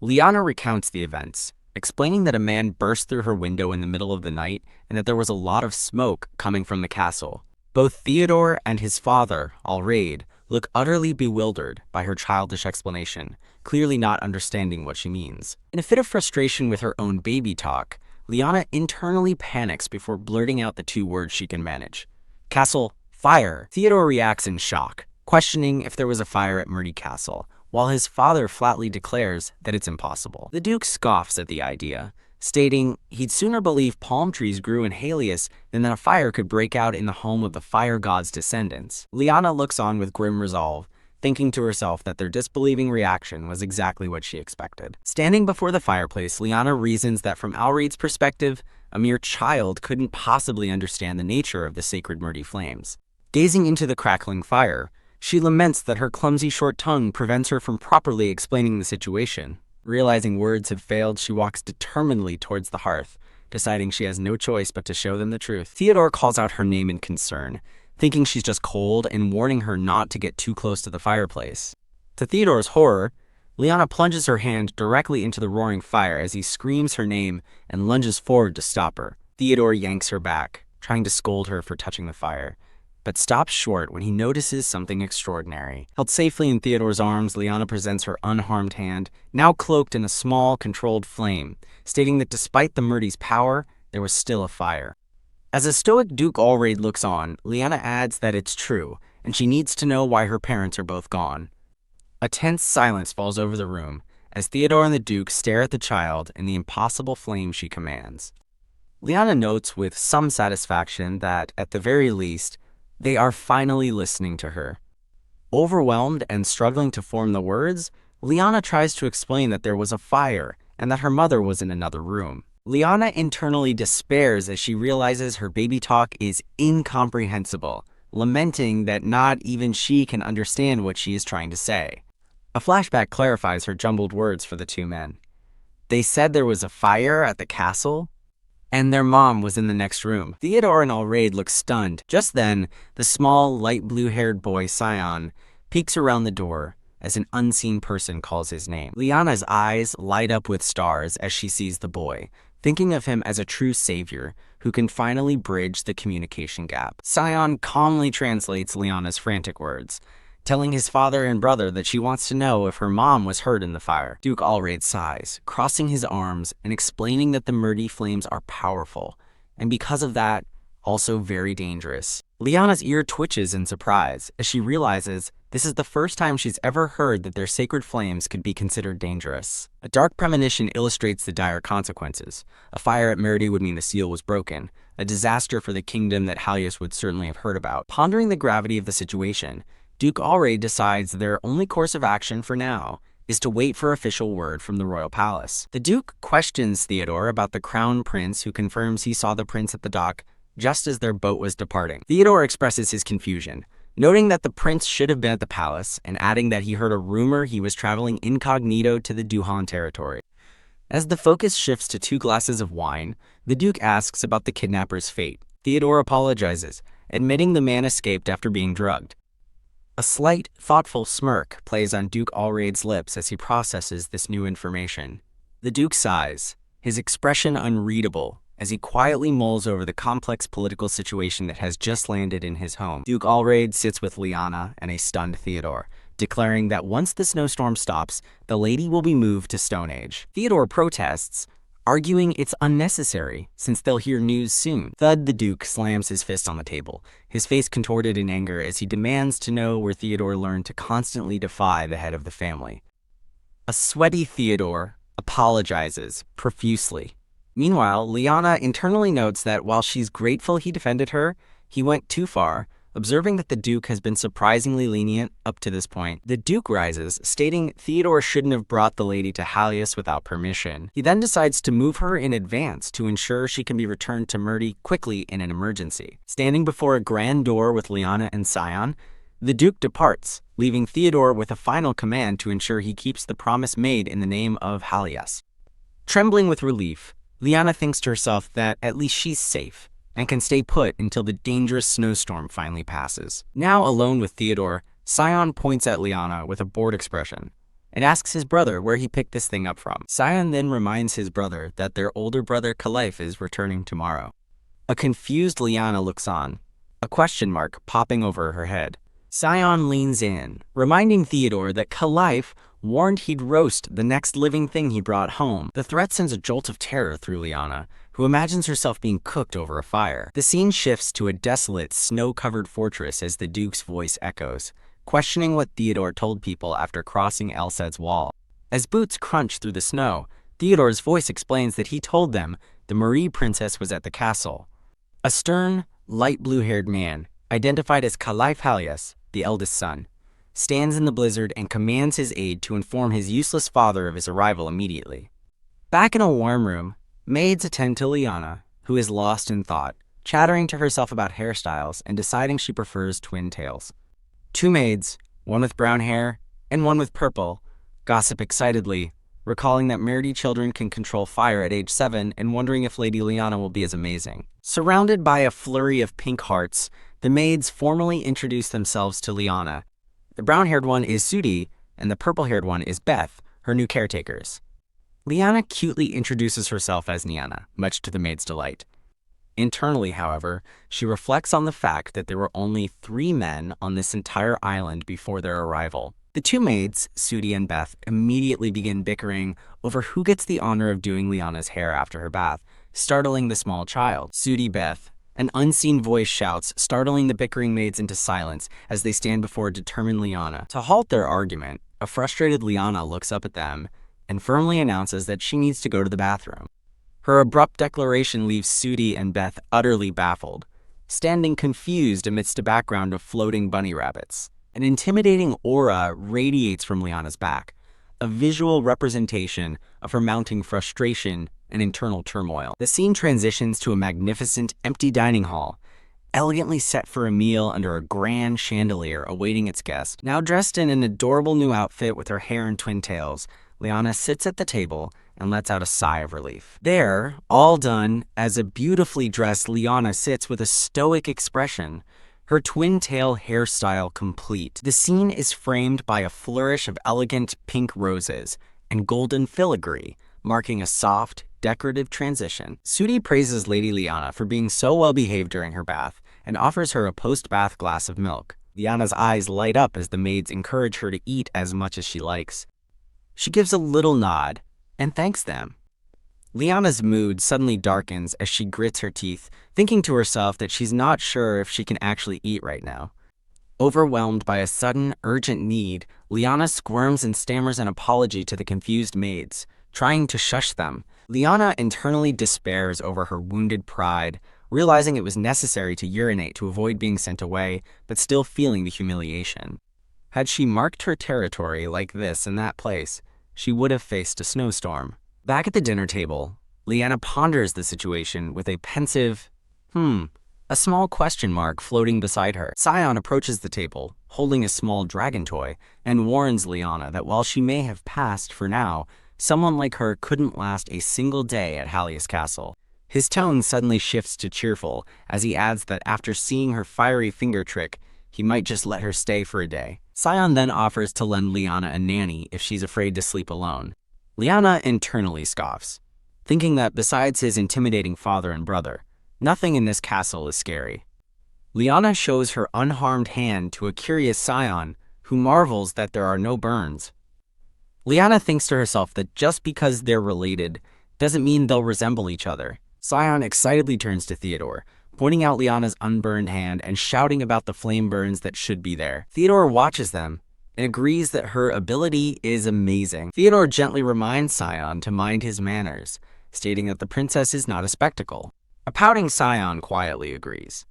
[SPEAKER 1] Liana recounts the events, explaining that a man burst through her window in the middle of the night and that there was a lot of smoke coming from the castle. Both Theodore and his father, Alraid, look utterly bewildered by her childish explanation, clearly not understanding what she means. In a fit of frustration with her own baby talk, Liana internally panics before blurting out the two words she can manage. Castle, fire. Theodore reacts in shock, questioning if there was a fire at Merdi Castle, while his father flatly declares that it's impossible. The Duke scoffs at the idea, stating he'd sooner believe palm trees grew in Helios than that a fire could break out in the home of the fire god's descendants. Liana looks on with grim resolve, thinking to herself that their disbelieving reaction was exactly what she expected. Standing before the fireplace, Liana reasons that from Alreid's perspective, a mere child couldn't possibly understand the nature of the sacred murdy flames. Gazing into the crackling fire, she laments that her clumsy short tongue prevents her from properly explaining the situation. Realizing words have failed, she walks determinedly towards the hearth, deciding she has no choice but to show them the truth. Theodore calls out her name in concern, thinking she's just cold and warning her not to get too close to the fireplace. To Theodore's horror, Liana plunges her hand directly into the roaring fire as he screams her name and lunges forward to stop her. Theodore yanks her back, trying to scold her for touching the fire, but stops short when he notices something extraordinary. Held safely in Theodore's arms, Liana presents her unharmed hand, now cloaked in a small, controlled flame, stating that despite the murdy's power, there was still a fire. As a stoic Duke Alreid looks on, Liana adds that it's true, and she needs to know why her parents are both gone. A tense silence falls over the room, as Theodore and the Duke stare at the child and the impossible flame she commands. Liana notes with some satisfaction that, at the very least, they are finally listening to her. Overwhelmed and struggling to form the words, Liana tries to explain that there was a fire and that her mother was in another room. Liana internally despairs as she realizes her baby talk is incomprehensible, lamenting that not even she can understand what she is trying to say. A flashback clarifies her jumbled words for the two men. They said there was a fire at the castle, and their mom was in the next room. Theodore and Alreid look stunned. Just then, the small, light blue-haired boy, Sion, peeks around the door as an unseen person calls his name. Liana's eyes light up with stars as she sees the boy, thinking of him as a true savior who can finally bridge the communication gap. Sion calmly translates Liana's frantic words, telling his father and brother that she wants to know if her mom was hurt in the fire. Duke Alreid sighs, crossing his arms and explaining that the murdy flames are powerful, and because of that, also very dangerous. Liana's ear twitches in surprise as she realizes this is the first time she's ever heard that their sacred flames could be considered dangerous. A dark premonition illustrates the dire consequences. A fire at Merida would mean the seal was broken, a disaster for the kingdom that Halios would certainly have heard about. Pondering the gravity of the situation, Duke Alreid decides their only course of action for now is to wait for official word from the royal palace. The Duke questions Theodore about the crown prince, who confirms he saw the prince at the dock just as their boat was departing. Theodore expresses his confusion, noting that the prince should have been at the palace and adding that he heard a rumor he was traveling incognito to the Duhan territory. As the focus shifts to 2 glasses of wine, the Duke asks about the kidnapper's fate. Theodore apologizes, admitting the man escaped after being drugged. A slight, thoughtful smirk plays on Duke Alreid's lips as he processes this new information. The Duke sighs, his expression unreadable, as he quietly mulls over the complex political situation that has just landed in his home. Duke Alreid sits with Liana and a stunned Theodore, declaring that once the snowstorm stops, the lady will be moved to Stone Age. Theodore protests, arguing it's unnecessary since they'll hear news soon. Thud, the Duke slams his fist on the table, his face contorted in anger as he demands to know where Theodore learned to constantly defy the head of the family. A sweaty Theodore apologizes profusely. Meanwhile, Liana internally notes that while she's grateful he defended her, he went too far, observing that the Duke has been surprisingly lenient up to this point. The Duke rises, stating Theodore shouldn't have brought the lady to Halios without permission. He then decides to move her in advance to ensure she can be returned to Merida quickly in an emergency. Standing before a grand door with Liana and Sion, the Duke departs, leaving Theodore with a final command to ensure he keeps the promise made in the name of Halios. Trembling with relief, Liana thinks to herself that at least she's safe and can stay put until the dangerous snowstorm finally passes. Now alone with Theodore, Sion points at Liana with a bored expression and asks his brother where he picked this thing up from. Sion then reminds his brother that their older brother Kalaif is returning tomorrow. A confused Liana looks on, a question mark popping over her head. Sion leans in, reminding Theodore that Kalaif warned he'd roast the next living thing he brought home. The threat sends a jolt of terror through Liana, who imagines herself being cooked over a fire. The scene shifts to a desolate, snow-covered fortress as the Duke's voice echoes, questioning what Theodore told people after crossing Elsed's wall. As boots crunch through the snow, Theodore's voice explains that he told them the Marie princess was at the castle. A stern, light blue-haired man, identified as Caliph Halas, the eldest son, stands in the blizzard and commands his aide to inform his useless father of his arrival immediately. Back in a warm room, maids attend to Liana, who is lost in thought, chattering to herself about hairstyles and deciding she prefers twin tails. Two maids, one with brown hair and one with purple, gossip excitedly, recalling that Merity children can control fire at age 7 and wondering if Lady Liana will be as amazing. Surrounded by a flurry of pink hearts, the maids formally introduce themselves to Liana. The brown-haired one is Sudi, and the purple-haired one is Beth, her new caretakers. Liana cutely introduces herself as Liana, much to the maid's delight. Internally, however, she reflects on the fact that there were only 3 men on this entire island before their arrival. The two maids, Sudi and Beth, immediately begin bickering over who gets the honor of doing Liana's hair after her bath, startling the small child. Sudi, Beth. An unseen voice shouts, startling the bickering maids into silence as they stand before determined Liana. To halt their argument, a frustrated Liana looks up at them and firmly announces that she needs to go to the bathroom. Her abrupt declaration leaves Sudi and Beth utterly baffled, standing confused amidst a background of floating bunny rabbits. An intimidating aura radiates from Liana's back, a visual representation of her mounting frustration and internal turmoil. The scene transitions to a magnificent, empty dining hall, elegantly set for a meal under a grand chandelier awaiting its guest. Now dressed in an adorable new outfit with her hair in twin tails, Liana sits at the table and lets out a sigh of relief. There, all done, as a beautifully dressed Liana sits with a stoic expression, her twin-tail hairstyle complete. The scene is framed by a flourish of elegant pink roses and golden filigree, marking a soft, decorative transition. Sudi praises Lady Liana for being so well behaved during her bath and offers her a post-bath glass of milk. Liana's eyes light up as the maids encourage her to eat as much as she likes. She gives a little nod and thanks them. Liana's mood suddenly darkens as she grits her teeth, thinking to herself that she's not sure if she can actually eat right now. Overwhelmed by a sudden, urgent need, Liana squirms and stammers an apology to the confused maids, trying to shush them. Liana internally despairs over her wounded pride, realizing it was necessary to urinate to avoid being sent away, but still feeling the humiliation. Had she marked her territory like this in that place, she would have faced a snowstorm. Back at the dinner table, Liana ponders the situation with a pensive, a small question mark floating beside her. Sion approaches the table, holding a small dragon toy, and warns Liana that while she may have passed for now, someone like her couldn't last a single day at Halas Castle. His tone suddenly shifts to cheerful as he adds that after seeing her fiery finger trick, he might just let her stay for a day. Sion then offers to lend Liana a nanny if she's afraid to sleep alone. Liana internally scoffs, thinking that besides his intimidating father and brother, nothing in this castle is scary. Liana shows her unharmed hand to a curious Sion, who marvels that there are no burns. Liana thinks to herself that just because they're related doesn't mean they'll resemble each other. Sion excitedly turns to Theodore, pointing out Liana's unburned hand and shouting about the flame burns that should be there. Theodore watches them and agrees that her ability is amazing. Theodore gently reminds Sion to mind his manners, stating that the princess is not a spectacle. A pouting Sion quietly agrees.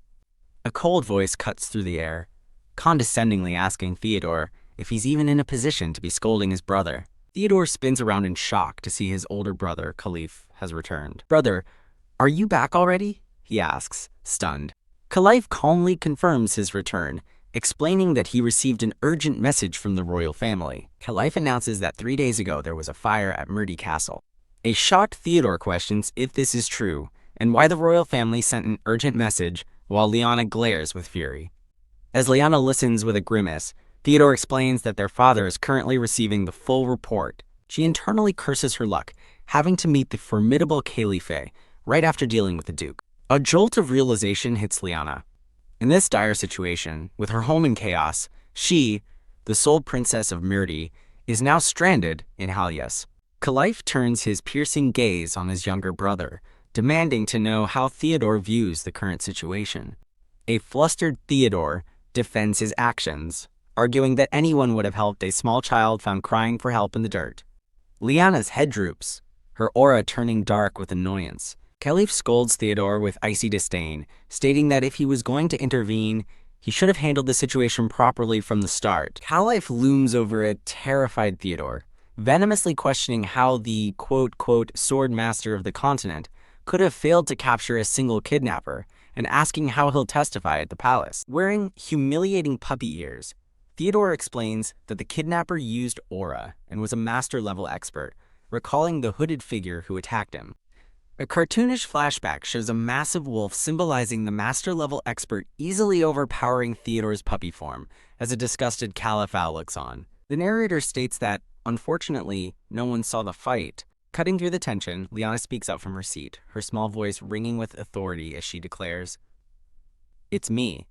[SPEAKER 1] A cold voice cuts through the air, condescendingly asking Theodore if he's even in a position to be scolding his brother. Theodore spins around in shock to see his older brother, Caliph, has returned. "Brother, are you back already?" he asks, stunned. Caliph calmly confirms his return, explaining that he received an urgent message from the royal family. Caliph announces that 3 days ago there was a fire at Merity Castle. A shocked Theodore questions if this is true, and why the royal family sent an urgent message, while Liana glares with fury. As Liana listens with a grimace, Theodore explains that their father is currently receiving the full report. She internally curses her luck, having to meet the formidable Caliph right after dealing with the Duke. A jolt of realization hits Liana. In this dire situation, with her home in chaos, she, the sole princess of Merity, is now stranded in Halas. Caliph turns his piercing gaze on his younger brother, demanding to know how Theodore views the current situation. A flustered Theodore defends his actions, arguing that anyone would have helped a small child found crying for help in the dirt. Liana's head droops, her aura turning dark with annoyance. Caliph scolds Theodore with icy disdain, stating that if he was going to intervene, he should have handled the situation properly from the start. Caliph looms over a terrified Theodore, venomously questioning how the quote-quote sword master of the continent could have failed to capture a single kidnapper, and asking how he'll testify at the palace. Wearing humiliating puppy ears, Theodore explains that the kidnapper used aura and was a master-level expert, recalling the hooded figure who attacked him. A cartoonish flashback shows a massive wolf symbolizing the master-level expert easily overpowering Theodore's puppy form, as a disgusted Caliph looks on. The narrator states that, unfortunately, no one saw the fight. Cutting through the tension, Liana speaks up from her seat, her small voice ringing with authority as she declares, "It's me.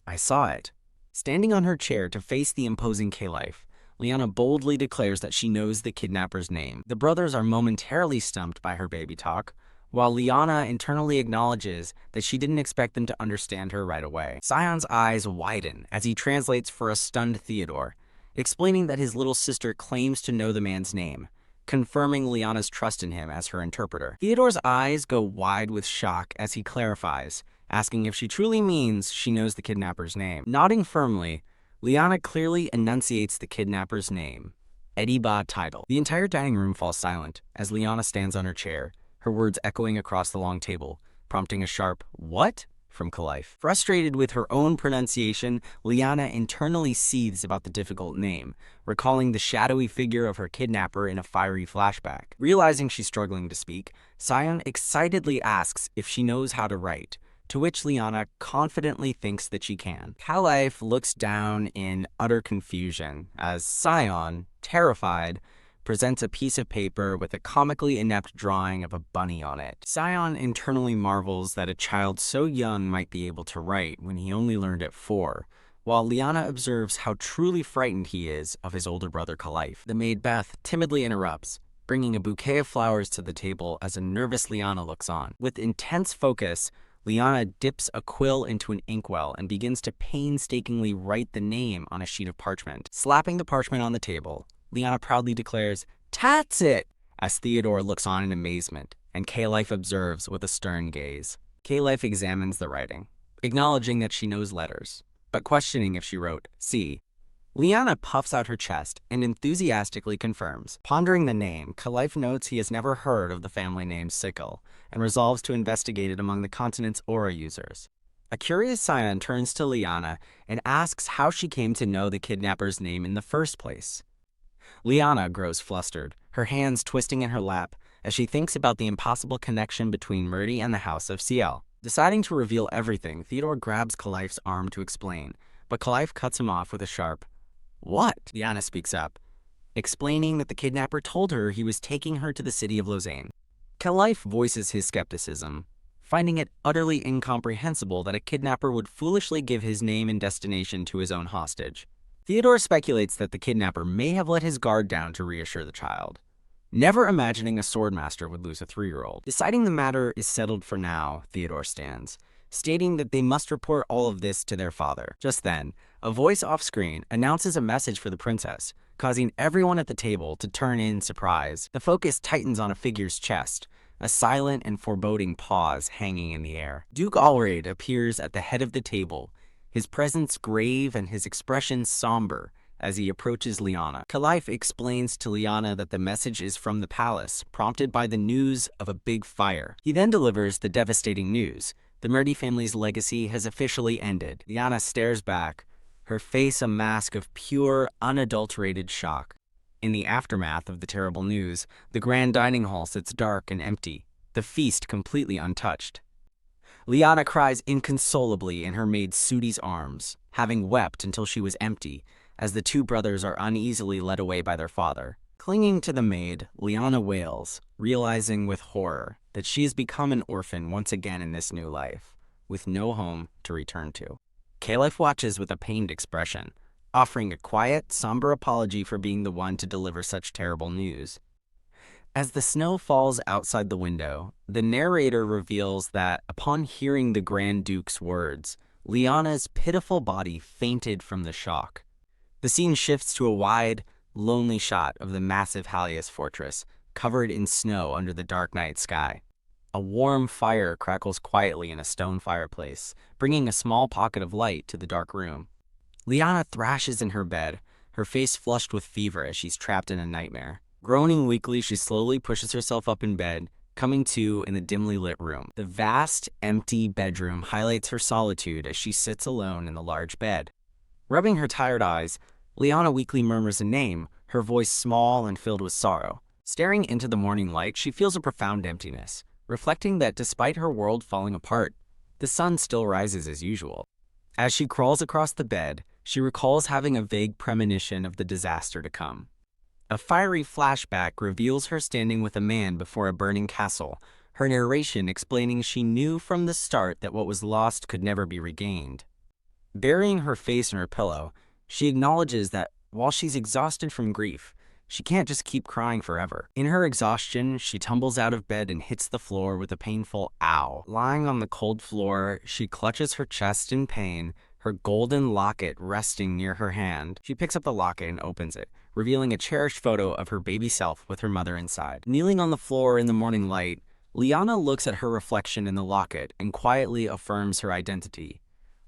[SPEAKER 1] I saw it." Standing on her chair to face the imposing Caliph, Liana boldly declares that she knows the kidnapper's name. The brothers are momentarily stumped by her baby talk, while Liana internally acknowledges that she didn't expect them to understand her right away. Sion's eyes widen as he translates for a stunned Theodore, explaining that his little sister claims to know the man's name, confirming Liana's trust in him as her interpreter. Theodore's eyes go wide with shock as he clarifies, asking if she truly means she knows the kidnapper's name. Nodding firmly, Liana clearly enunciates the kidnapper's name, Ediba Tidal. The entire dining room falls silent as Liana stands on her chair, her words echoing across the long table, prompting a sharp, "What?" from Caliph. Frustrated with her own pronunciation, Liana internally seethes about the difficult name, recalling the shadowy figure of her kidnapper in a fiery flashback. Realizing she's struggling to speak, Sion excitedly asks if she knows how to write, to which Liana confidently thinks that she can. Caliph looks down in utter confusion as Sion, terrified, presents a piece of paper with a comically inept drawing of a bunny on it. Sion internally marvels that a child so young might be able to write when he only learned at 4, while Liana observes how truly frightened he is of his older brother Caliph. The maid Beth timidly interrupts, bringing a bouquet of flowers to the table as a nervous Liana looks on. With intense focus, Liana dips a quill into an inkwell and begins to painstakingly write the name on a sheet of parchment. Slapping the parchment on the table, Liana proudly declares, "That's it!" as Theodore looks on in amazement, and Caliph observes with a stern gaze. Caliph examines the writing, acknowledging that she knows letters, but questioning if she wrote C. Liana puffs out her chest and enthusiastically confirms. Pondering the name, Caliph notes he has never heard of the family name Sickle, and resolves to investigate it among the continent's aura users. A curious Sion turns to Liana and asks how she came to know the kidnapper's name in the first place. Liana grows flustered, her hands twisting in her lap as she thinks about the impossible connection between Murdy and the House of Ciel. Deciding to reveal everything, Theodore grabs Caliph's arm to explain, but Caliph cuts him off with a sharp, "What?" Liana speaks up, explaining that the kidnapper told her he was taking her to the city of Lausanne. Caliph voices his skepticism, finding it utterly incomprehensible that a kidnapper would foolishly give his name and destination to his own hostage. Theodore speculates that the kidnapper may have let his guard down to reassure the child, never imagining a swordmaster would lose a 3-year-old. Deciding the matter is settled for now, Theodore stands, stating that they must report all of this to their father. Just then, a voice off-screen announces a message for the princess, causing everyone at the table to turn in surprise. The focus tightens on a figure's chest, a silent and foreboding pause hanging in the air. Duke Alraid appears at the head of the table, his presence grave and his expression somber as he approaches Liana. Caliph explains to Liana that the message is from the palace, prompted by the news of a big fire. He then delivers the devastating news. The Murdy family's legacy has officially ended. Liana stares back, her face a mask of pure, unadulterated shock. In the aftermath of the terrible news, the grand dining hall sits dark and empty, the feast completely untouched. Liana cries inconsolably in her maid Sudi's arms, having wept until she was empty, as the two brothers are uneasily led away by their father. Clinging to the maid, Liana wails, realizing with horror that she has become an orphan once again in this new life, with no home to return to. Caliph watches with a pained expression, offering a quiet, somber apology for being the one to deliver such terrible news. As the snow falls outside the window, the narrator reveals that, upon hearing the Grand Duke's words, Liana's pitiful body fainted from the shock. The scene shifts to a wide, lonely shot of the massive Halas fortress, covered in snow under the dark night sky. A warm fire crackles quietly in a stone fireplace, bringing a small pocket of light to the dark room. Liana thrashes in her bed, her face flushed with fever as she's trapped in a nightmare. Groaning weakly, she slowly pushes herself up in bed, coming to in the dimly lit room. The vast, empty bedroom highlights her solitude as she sits alone in the large bed. Rubbing her tired eyes, Liana weakly murmurs a name, her voice small and filled with sorrow. Staring into the morning light, she feels a profound emptiness, reflecting that despite her world falling apart, the sun still rises as usual. As she crawls across the bed, she recalls having a vague premonition of the disaster to come. A fiery flashback reveals her standing with a man before a burning castle, her narration explaining she knew from the start that what was lost could never be regained. Burying her face in her pillow, she acknowledges that while she's exhausted from grief, she can't just keep crying forever. In her exhaustion, she tumbles out of bed and hits the floor with a painful ow. Lying on the cold floor, she clutches her chest in pain, her golden locket resting near her hand. She picks up the locket and opens it, revealing a cherished photo of her baby self with her mother inside. Kneeling on the floor in the morning light, Liana looks at her reflection in the locket and quietly affirms her identity.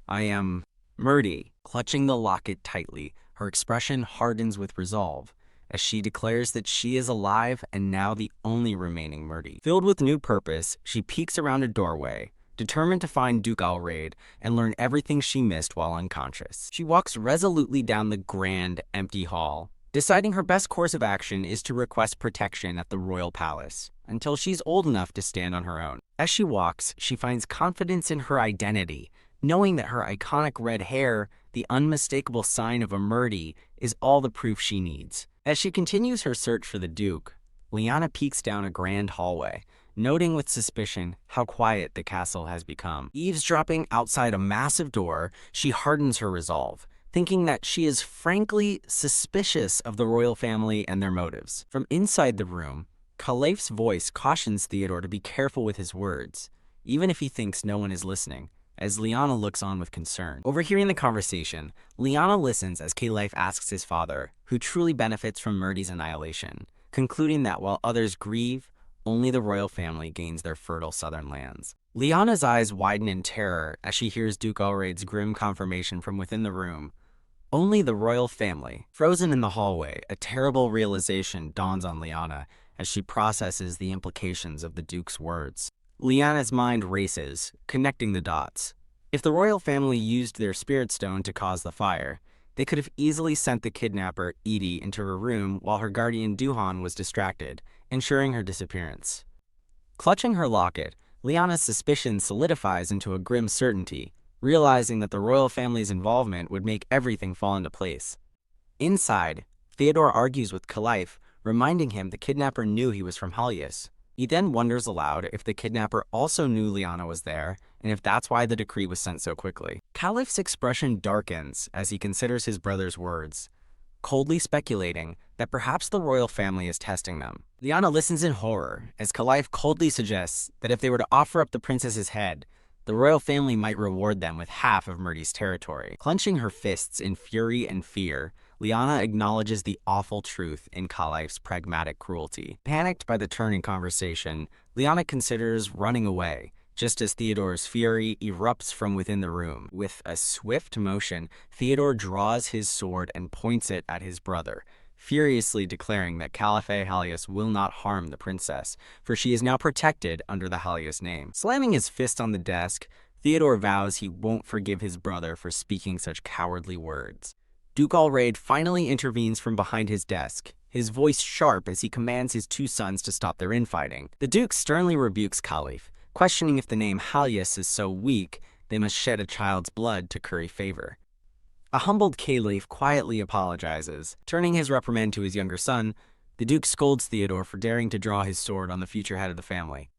[SPEAKER 1] I am Murdy. Clutching the locket tightly, her expression hardens with resolve, as she declares that she is alive and now the only remaining Murdy. Filled with new purpose, she peeks around a doorway, determined to find Duke Halas and learn everything she missed while unconscious. She walks resolutely down the grand, empty hall, deciding her best course of action is to request protection at the royal palace, until she's old enough to stand on her own. As she walks, she finds confidence in her identity, knowing that her iconic red hair, the unmistakable sign of a Murdy, is all the proof she needs. As she continues her search for the Duke, Liana peeks down a grand hallway, noting with suspicion how quiet the castle has become. Eavesdropping outside a massive door, she hardens her resolve, thinking that she is frankly suspicious of the royal family and their motives. From inside the room, Khalif's voice cautions Theodore to be careful with his words, even if he thinks no one is listening, as Liana looks on with concern. Overhearing the conversation, Liana listens as Khalif asks his father, who truly benefits from Murdy's annihilation, concluding that while others grieve, only the royal family gains their fertile southern lands. Liana's eyes widen in terror as she hears Duke Halas's grim confirmation from within the room. Only the royal family. Frozen in the hallway, a terrible realization dawns on Liana as she processes the implications of the Duke's words. Liana's mind races, connecting the dots. If the royal family used their spirit stone to cause the fire, they could have easily sent the kidnapper, Edie, into her room while her guardian Duhan was distracted, ensuring her disappearance. Clutching her locket, Liana's suspicion solidifies into a grim certainty, realizing that the royal family's involvement would make everything fall into place. Inside, Theodore argues with Khalif, reminding him the kidnapper knew he was from Halas. He then wonders aloud if the kidnapper also knew Liana was there, and if that's why the decree was sent so quickly. Khalif's expression darkens as he considers his brother's words, coldly speculating that perhaps the royal family is testing them. Liana listens in horror as Khalif coldly suggests that if they were to offer up the princess's head, the royal family might reward them with half of Murdy's territory. Clenching her fists in fury and fear, Liana acknowledges the awful truth in Khalif's pragmatic cruelty. Panicked by the turn in conversation, Liana considers running away, just as Theodore's fury erupts from within the room. With a swift motion, Theodore draws his sword and points it at his brother, furiously declaring that Caliphate Halas will not harm the princess, for she is now protected under the Halas name. Slamming his fist on the desk, Theodore vows he won't forgive his brother for speaking such cowardly words. Duke Halas finally intervenes from behind his desk, his voice sharp as he commands his two sons to stop their infighting. The Duke sternly rebukes Khalif, questioning if the name Halas is so weak they must shed a child's blood to curry favor. A humbled Khalif quietly apologizes. Turning his reprimand to his younger son, the Duke scolds Theodore for daring to draw his sword on the future head of the family.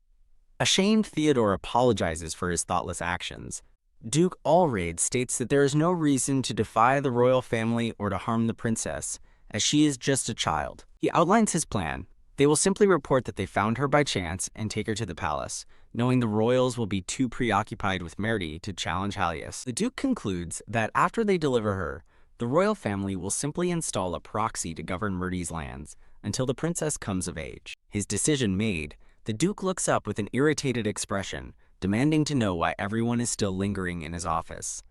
[SPEAKER 1] Ashamed, Theodore apologizes for his thoughtless actions. Duke Halas states that there is no reason to defy the royal family or to harm the princess, as she is just a child. He outlines his plan. They will simply report that they found her by chance and take her to the palace, knowing the royals will be too preoccupied with Murdy to challenge Halas. The Duke concludes that after they deliver her, the royal family will simply install a proxy to govern Murdy's lands, until the princess comes of age. His decision made, the Duke looks up with an irritated expression, demanding to know why everyone is still lingering in his office.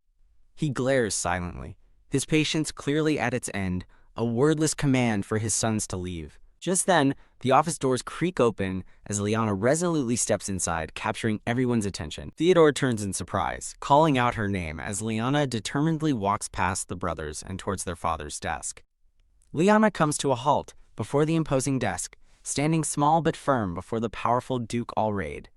[SPEAKER 1] He glares silently, his patience clearly at its end, a wordless command for his sons to leave. Just then, the office doors creak open as Liana resolutely steps inside, capturing everyone's attention. Theodore turns in surprise, calling out her name as Liana determinedly walks past the brothers and towards their father's desk. Liana comes to a halt before the imposing desk, standing small but firm before the powerful Duke Allraid.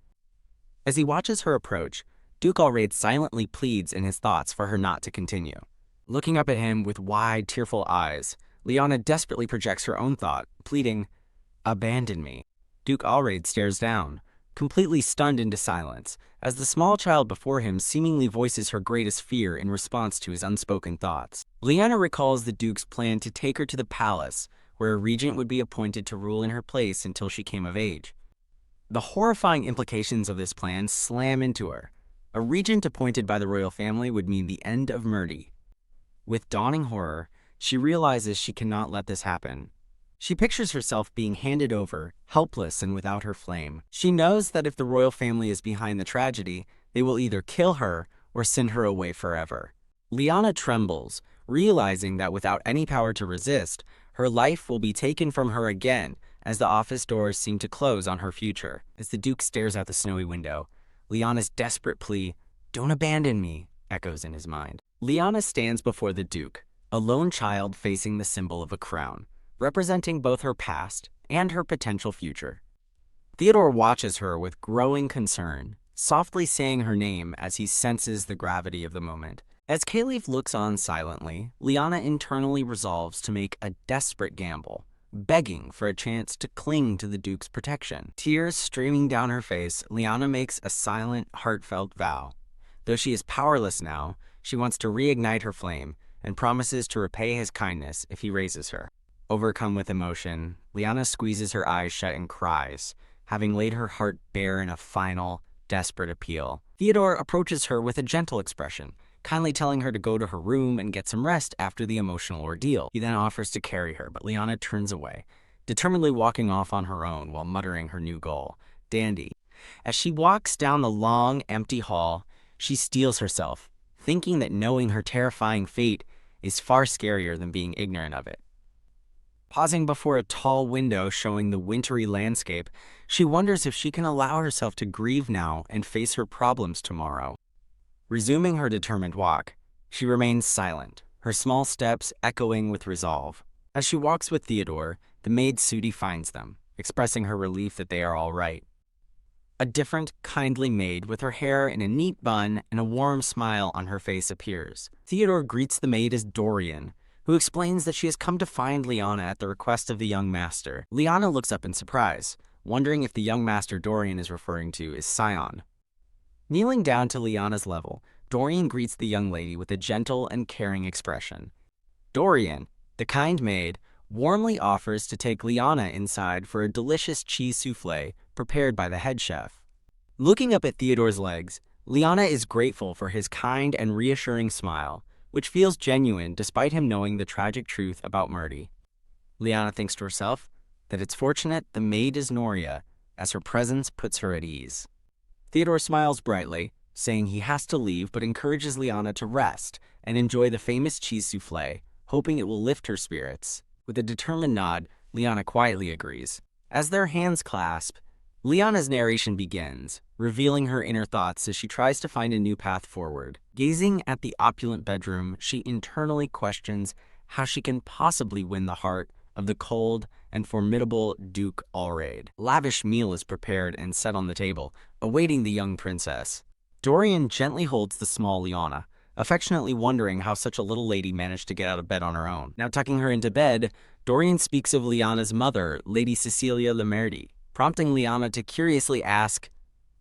[SPEAKER 1] As he watches her approach, Duke Allraid silently pleads in his thoughts for her not to continue. Looking up at him with wide, tearful eyes, Liana desperately projects her own thought, pleading, "Abandon me." Duke Allraid stares down, completely stunned into silence, as the small child before him seemingly voices her greatest fear in response to his unspoken thoughts. Liana recalls the Duke's plan to take her to the palace, where a regent would be appointed to rule in her place until she came of age. The horrifying implications of this plan slam into her. A regent appointed by the royal family would mean the end of Murdy. With dawning horror, she realizes she cannot let this happen. She pictures herself being handed over, helpless and without her flame. She knows that if the royal family is behind the tragedy, they will either kill her or send her away forever. Liana trembles, realizing that without any power to resist, her life will be taken from her again as the office doors seem to close on her future. As the Duke stares out the snowy window, Liana's desperate plea, "Don't abandon me," echoes in his mind. Liana stands before the Duke, a lone child facing the symbol of a crown, representing both her past and her potential future. Theodore watches her with growing concern, softly saying her name as he senses the gravity of the moment. As Kaleef looks on silently, Liana internally resolves to make a desperate gamble, begging for a chance to cling to the Duke's protection. Tears streaming down her face, Liana makes a silent, heartfelt vow. Though she is powerless now, she wants to reignite her flame and promises to repay his kindness if he raises her. Overcome with emotion, Liana squeezes her eyes shut and cries, having laid her heart bare in a final, desperate appeal. Theodore approaches her with a gentle expression, kindly telling her to go to her room and get some rest after the emotional ordeal. He then offers to carry her, but Liana turns away, determinedly walking off on her own while muttering her new goal, Dandy. As she walks down the long, empty hall, she steels herself, thinking that knowing her terrifying fate is far scarier than being ignorant of it. Pausing before a tall window showing the wintry landscape, she wonders if she can allow herself to grieve now and face her problems tomorrow. Resuming her determined walk, she remains silent, her small steps echoing with resolve. As she walks with Theodore, the maid Sudi finds them, expressing her relief that they are all right. A different, kindly maid with her hair in a neat bun and a warm smile on her face appears. Theodore greets the maid as Dorian, who explains that she has come to find Liana at the request of the young master. Liana looks up in surprise, wondering if the young master Dorian is referring to is Sion. Kneeling down to Liana's level, Dorian greets the young lady with a gentle and caring expression. Dorian, the kind maid, warmly offers to take Liana inside for a delicious cheese souffle prepared by the head chef. Looking up at Theodore's legs, Liana is grateful for his kind and reassuring smile, which feels genuine despite him knowing the tragic truth about Murdy. Liana thinks to herself that it's fortunate the maid is Noria, as her presence puts her at ease. Theodore smiles brightly, saying he has to leave but encourages Liana to rest and enjoy the famous cheese souffle, hoping it will lift her spirits. With a determined nod, Liana quietly agrees. As their hands clasp, Liana's narration begins, revealing her inner thoughts as she tries to find a new path forward. Gazing at the opulent bedroom, she internally questions how she can possibly win the heart of the cold and formidable Duke Allraid. A lavish meal is prepared and set on the table, awaiting the young princess. Dorian gently holds the small Liana, affectionately wondering how such a little lady managed to get out of bed on her own. Now tucking her into bed, Dorian speaks of Liana's mother, Lady Cecilia Lemerdi, prompting Liana to curiously ask,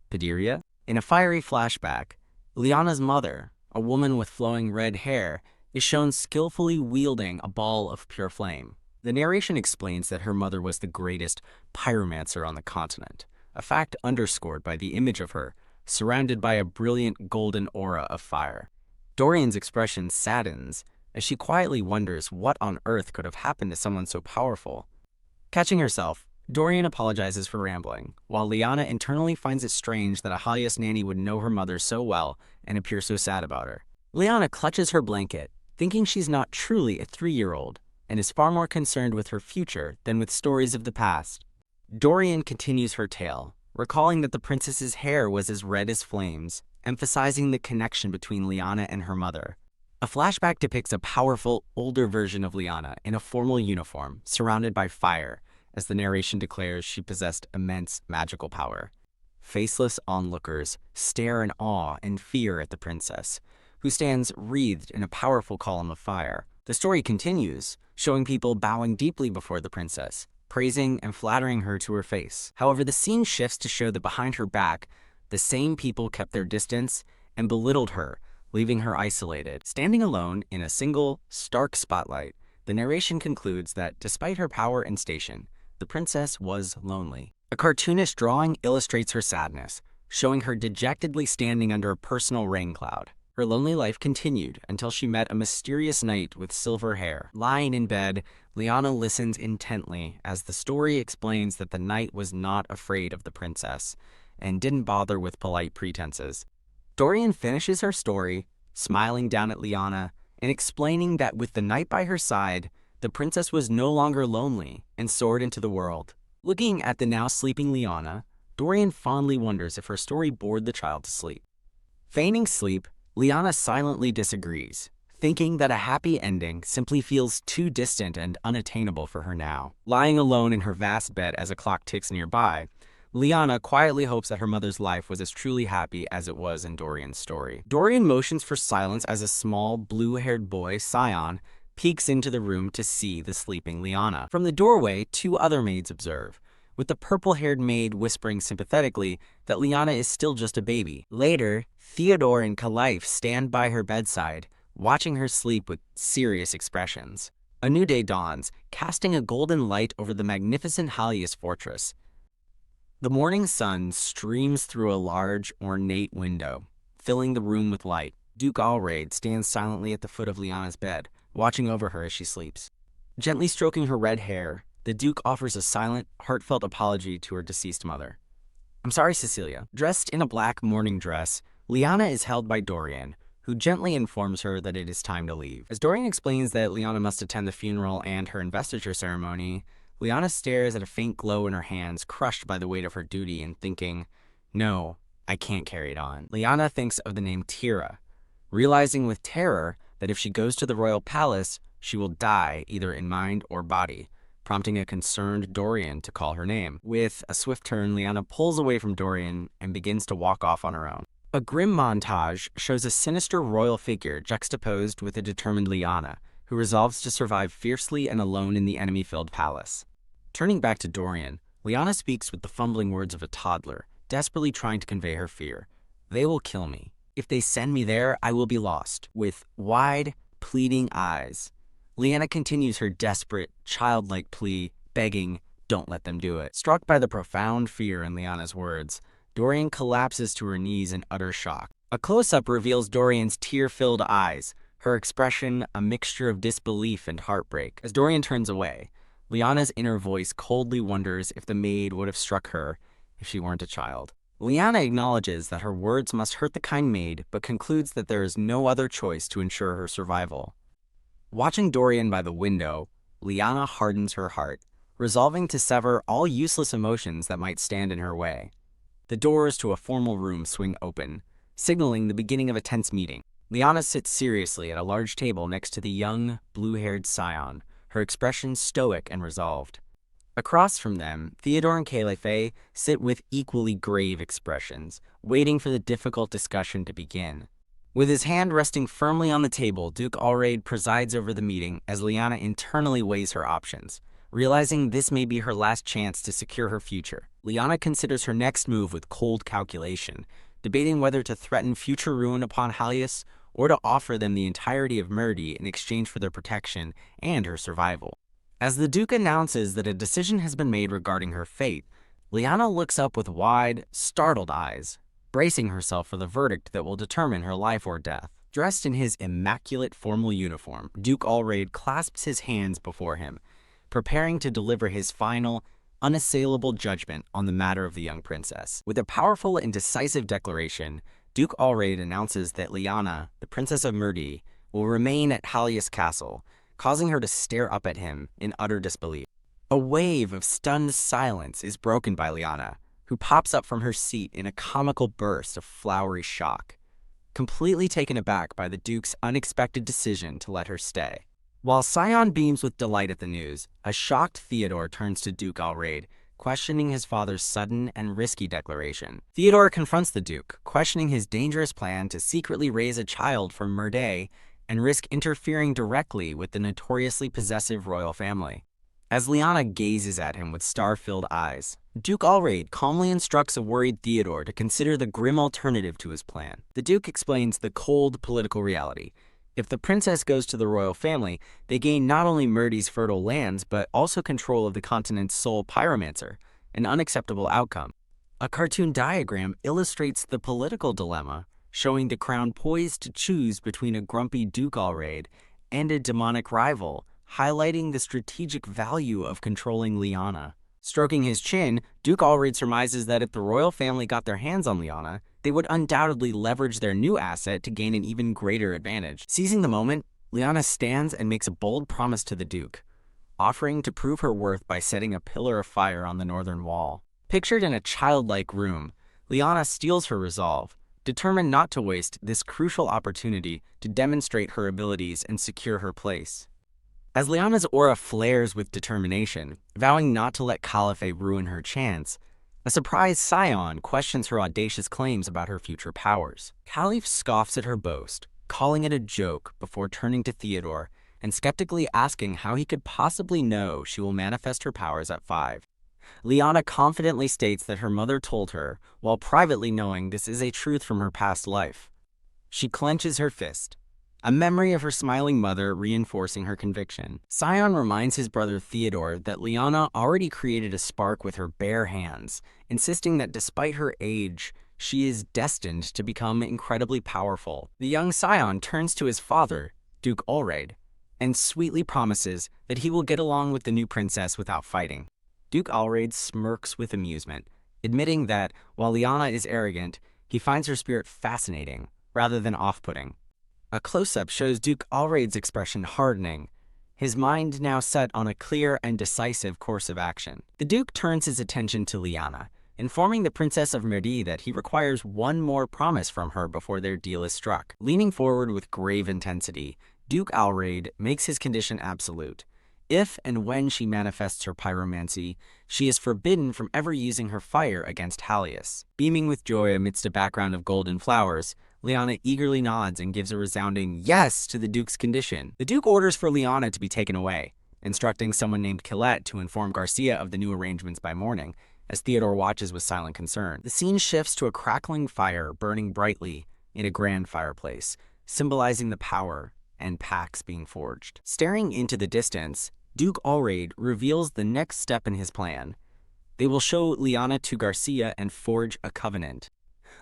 [SPEAKER 1] "Padiria?" In a fiery flashback, Liana's mother, a woman with flowing red hair, is shown skillfully wielding a ball of pure flame. The narration explains that her mother was the greatest pyromancer on the continent, a fact underscored by the image of her, surrounded by a brilliant golden aura of fire. Dorian's expression saddens as she quietly wonders what on earth could have happened to someone so powerful. Catching herself, Dorian apologizes for rambling, while Liana internally finds it strange that a Halas nanny would know her mother so well and appear so sad about her. Liana clutches her blanket, thinking she's not truly a 3-year-old, and is far more concerned with her future than with stories of the past. Dorian continues her tale, recalling that the princess's hair was as red as flames, emphasizing the connection between Liana and her mother. A flashback depicts a powerful, older version of Liana in a formal uniform, surrounded by fire, as the narration declares she possessed immense magical power. Faceless onlookers stare in awe and fear at the princess, who stands wreathed in a powerful column of fire. The story continues, showing people bowing deeply before the princess, praising and flattering her to her face. However, the scene shifts to show that behind her back, the same people kept their distance and belittled her, leaving her isolated. Standing alone in a single, stark spotlight, the narration concludes that despite her power and station, the princess was lonely. A cartoonish drawing illustrates her sadness, showing her dejectedly standing under a personal rain cloud. Her lonely life continued until she met a mysterious knight with silver hair. Lying in bed, Liana listens intently as the story explains that the knight was not afraid of the princess and didn't bother with polite pretenses. Dorian finishes her story, smiling down at Liana and explaining that with the knight by her side, the princess was no longer lonely and soared into the world. Looking at the now sleeping Liana, Dorian fondly wonders if her story bored the child to sleep. Feigning sleep, Liana silently disagrees, thinking that a happy ending simply feels too distant and unattainable for her now. Lying alone in her vast bed as a clock ticks nearby, Liana quietly hopes that her mother's life was as truly happy as it was in Dorian's story. Dorian motions for silence as a small, blue-haired boy, Scion, peeks into the room to see the sleeping Liana. From the doorway, 2 other maids observe, with the purple-haired maid whispering sympathetically that Liana is still just a baby. Later, Theodore and Kalife stand by her bedside, watching her sleep with serious expressions. A new day dawns, casting a golden light over the magnificent Halas fortress. The morning sun streams through a large, ornate window, filling the room with light. Duke Allraid stands silently at the foot of Liana's bed, watching over her as she sleeps. Gently stroking her red hair, the Duke offers a silent, heartfelt apology to her deceased mother. "I'm sorry, Cecilia." Dressed in a black morning dress, Liana is held by Dorian, who gently informs her that it is time to leave. As Dorian explains that Liana must attend the funeral and her investiture ceremony, Liana stares at a faint glow in her hands, crushed by the weight of her duty and thinking, "No, I can't carry it on." Liana thinks of the name Tira, realizing with terror that if she goes to the royal palace, she will die either in mind or body, prompting a concerned Dorian to call her name. With a swift turn, Liana pulls away from Dorian and begins to walk off on her own. A grim montage shows a sinister royal figure juxtaposed with a determined Liana, who resolves to survive fiercely and alone in the enemy-filled palace. Turning back to Dorian, Liana speaks with the fumbling words of a toddler, desperately trying to convey her fear. "They will kill me. If they send me there, I will be lost." With wide, pleading eyes, Liana continues her desperate, childlike plea, begging, "Don't let them do it." Struck by the profound fear in Liana's words, Dorian collapses to her knees in utter shock. A close-up reveals Dorian's tear-filled eyes, her expression a mixture of disbelief and heartbreak. As Dorian turns away, Liana's inner voice coldly wonders if the maid would have struck her if she weren't a child. Liana acknowledges that her words must hurt the kind maid, but concludes that there is no other choice to ensure her survival. Watching Dorian by the window, Liana hardens her heart, resolving to sever all useless emotions that might stand in her way. The doors to a formal room swing open, signaling the beginning of a tense meeting. Liana sits seriously at a large table next to the young, blue-haired Scion, her expression stoic and resolved. Across from them, Theodore and Kalife sit with equally grave expressions, waiting for the difficult discussion to begin. With his hand resting firmly on the table, Duke Allraid presides over the meeting as Liana internally weighs her options. Realizing this may be her last chance to secure her future, Liana considers her next move with cold calculation, debating whether to threaten future ruin upon Halas or to offer them the entirety of Murdi in exchange for their protection and her survival. As the Duke announces that a decision has been made regarding her fate, Liana looks up with wide, startled eyes, bracing herself for the verdict that will determine her life or death. Dressed in his immaculate formal uniform, Duke Allraid clasps his hands before him, preparing to deliver his final, unassailable judgment on the matter of the young princess. With a powerful and decisive declaration, Duke Alraid announces that Liana, the Princess of Merdi, will remain at Halias Castle, causing her to stare up at him in utter disbelief. A wave of stunned silence is broken by Liana, who pops up from her seat in a comical burst of flowery shock, completely taken aback by the Duke's unexpected decision to let her stay. While Sion beams with delight at the news, a shocked Theodore turns to Duke Alraid, questioning his father's sudden and risky declaration. Theodore confronts the Duke, questioning his dangerous plan to secretly raise a child from Merde and risk interfering directly with the notoriously possessive royal family. As Liana gazes at him with star-filled eyes, Duke Alraid calmly instructs a worried Theodore to consider the grim alternative to his plan. The Duke explains the cold political reality. If the princess goes to the royal family, they gain not only Merdi's fertile lands, but also control of the continent's sole pyromancer, an unacceptable outcome. A cartoon diagram illustrates the political dilemma, showing the crown poised to choose between a grumpy Duke Alraid and a demonic rival, highlighting the strategic value of controlling Liana. Stroking his chin, Duke Alraid surmises that if the royal family got their hands on Liana, they would undoubtedly leverage their new asset to gain an even greater advantage. Seizing the moment, Liana stands and makes a bold promise to the Duke, offering to prove her worth by setting a pillar of fire on the northern wall. Pictured in a childlike room, Liana steels her resolve, determined not to waste this crucial opportunity to demonstrate her abilities and secure her place. As Liana's aura flares with determination, vowing not to let Caliphate ruin her chance, a surprised Sion questions her audacious claims about her future powers. Caliph scoffs at her boast, calling it a joke before turning to Theodore and skeptically asking how he could possibly know she will manifest her powers at 5. Liana confidently states that her mother told her, while privately knowing this is a truth from her past life. She clenches her fist, a memory of her smiling mother reinforcing her conviction. Sion reminds his brother Theodore that Liana already created a spark with her bare hands, insisting that despite her age, she is destined to become incredibly powerful. The young Sion turns to his father, Duke Alraid, and sweetly promises that he will get along with the new princess without fighting. Duke Alraid smirks with amusement, admitting that while Liana is arrogant, he finds her spirit fascinating rather than off-putting. A close-up shows Duke Alraid's expression hardening, his mind now set on a clear and decisive course of action. The Duke turns his attention to Liana, informing the Princess of Merdi that he requires one more promise from her before their deal is struck. Leaning forward with grave intensity, Duke Alraid makes his condition absolute. If and when she manifests her pyromancy, she is forbidden from ever using her fire against Halias. Beaming with joy amidst a background of golden flowers, Liana eagerly nods and gives a resounding yes to the Duke's condition. The Duke orders for Liana to be taken away, instructing someone named Colette to inform Garcia of the new arrangements by morning, as Theodore watches with silent concern. The scene shifts to a crackling fire burning brightly in a grand fireplace, symbolizing the power and pacts being forged. Staring into the distance, Duke Alraid reveals the next step in his plan. They will show Liana to Garcia and forge a covenant.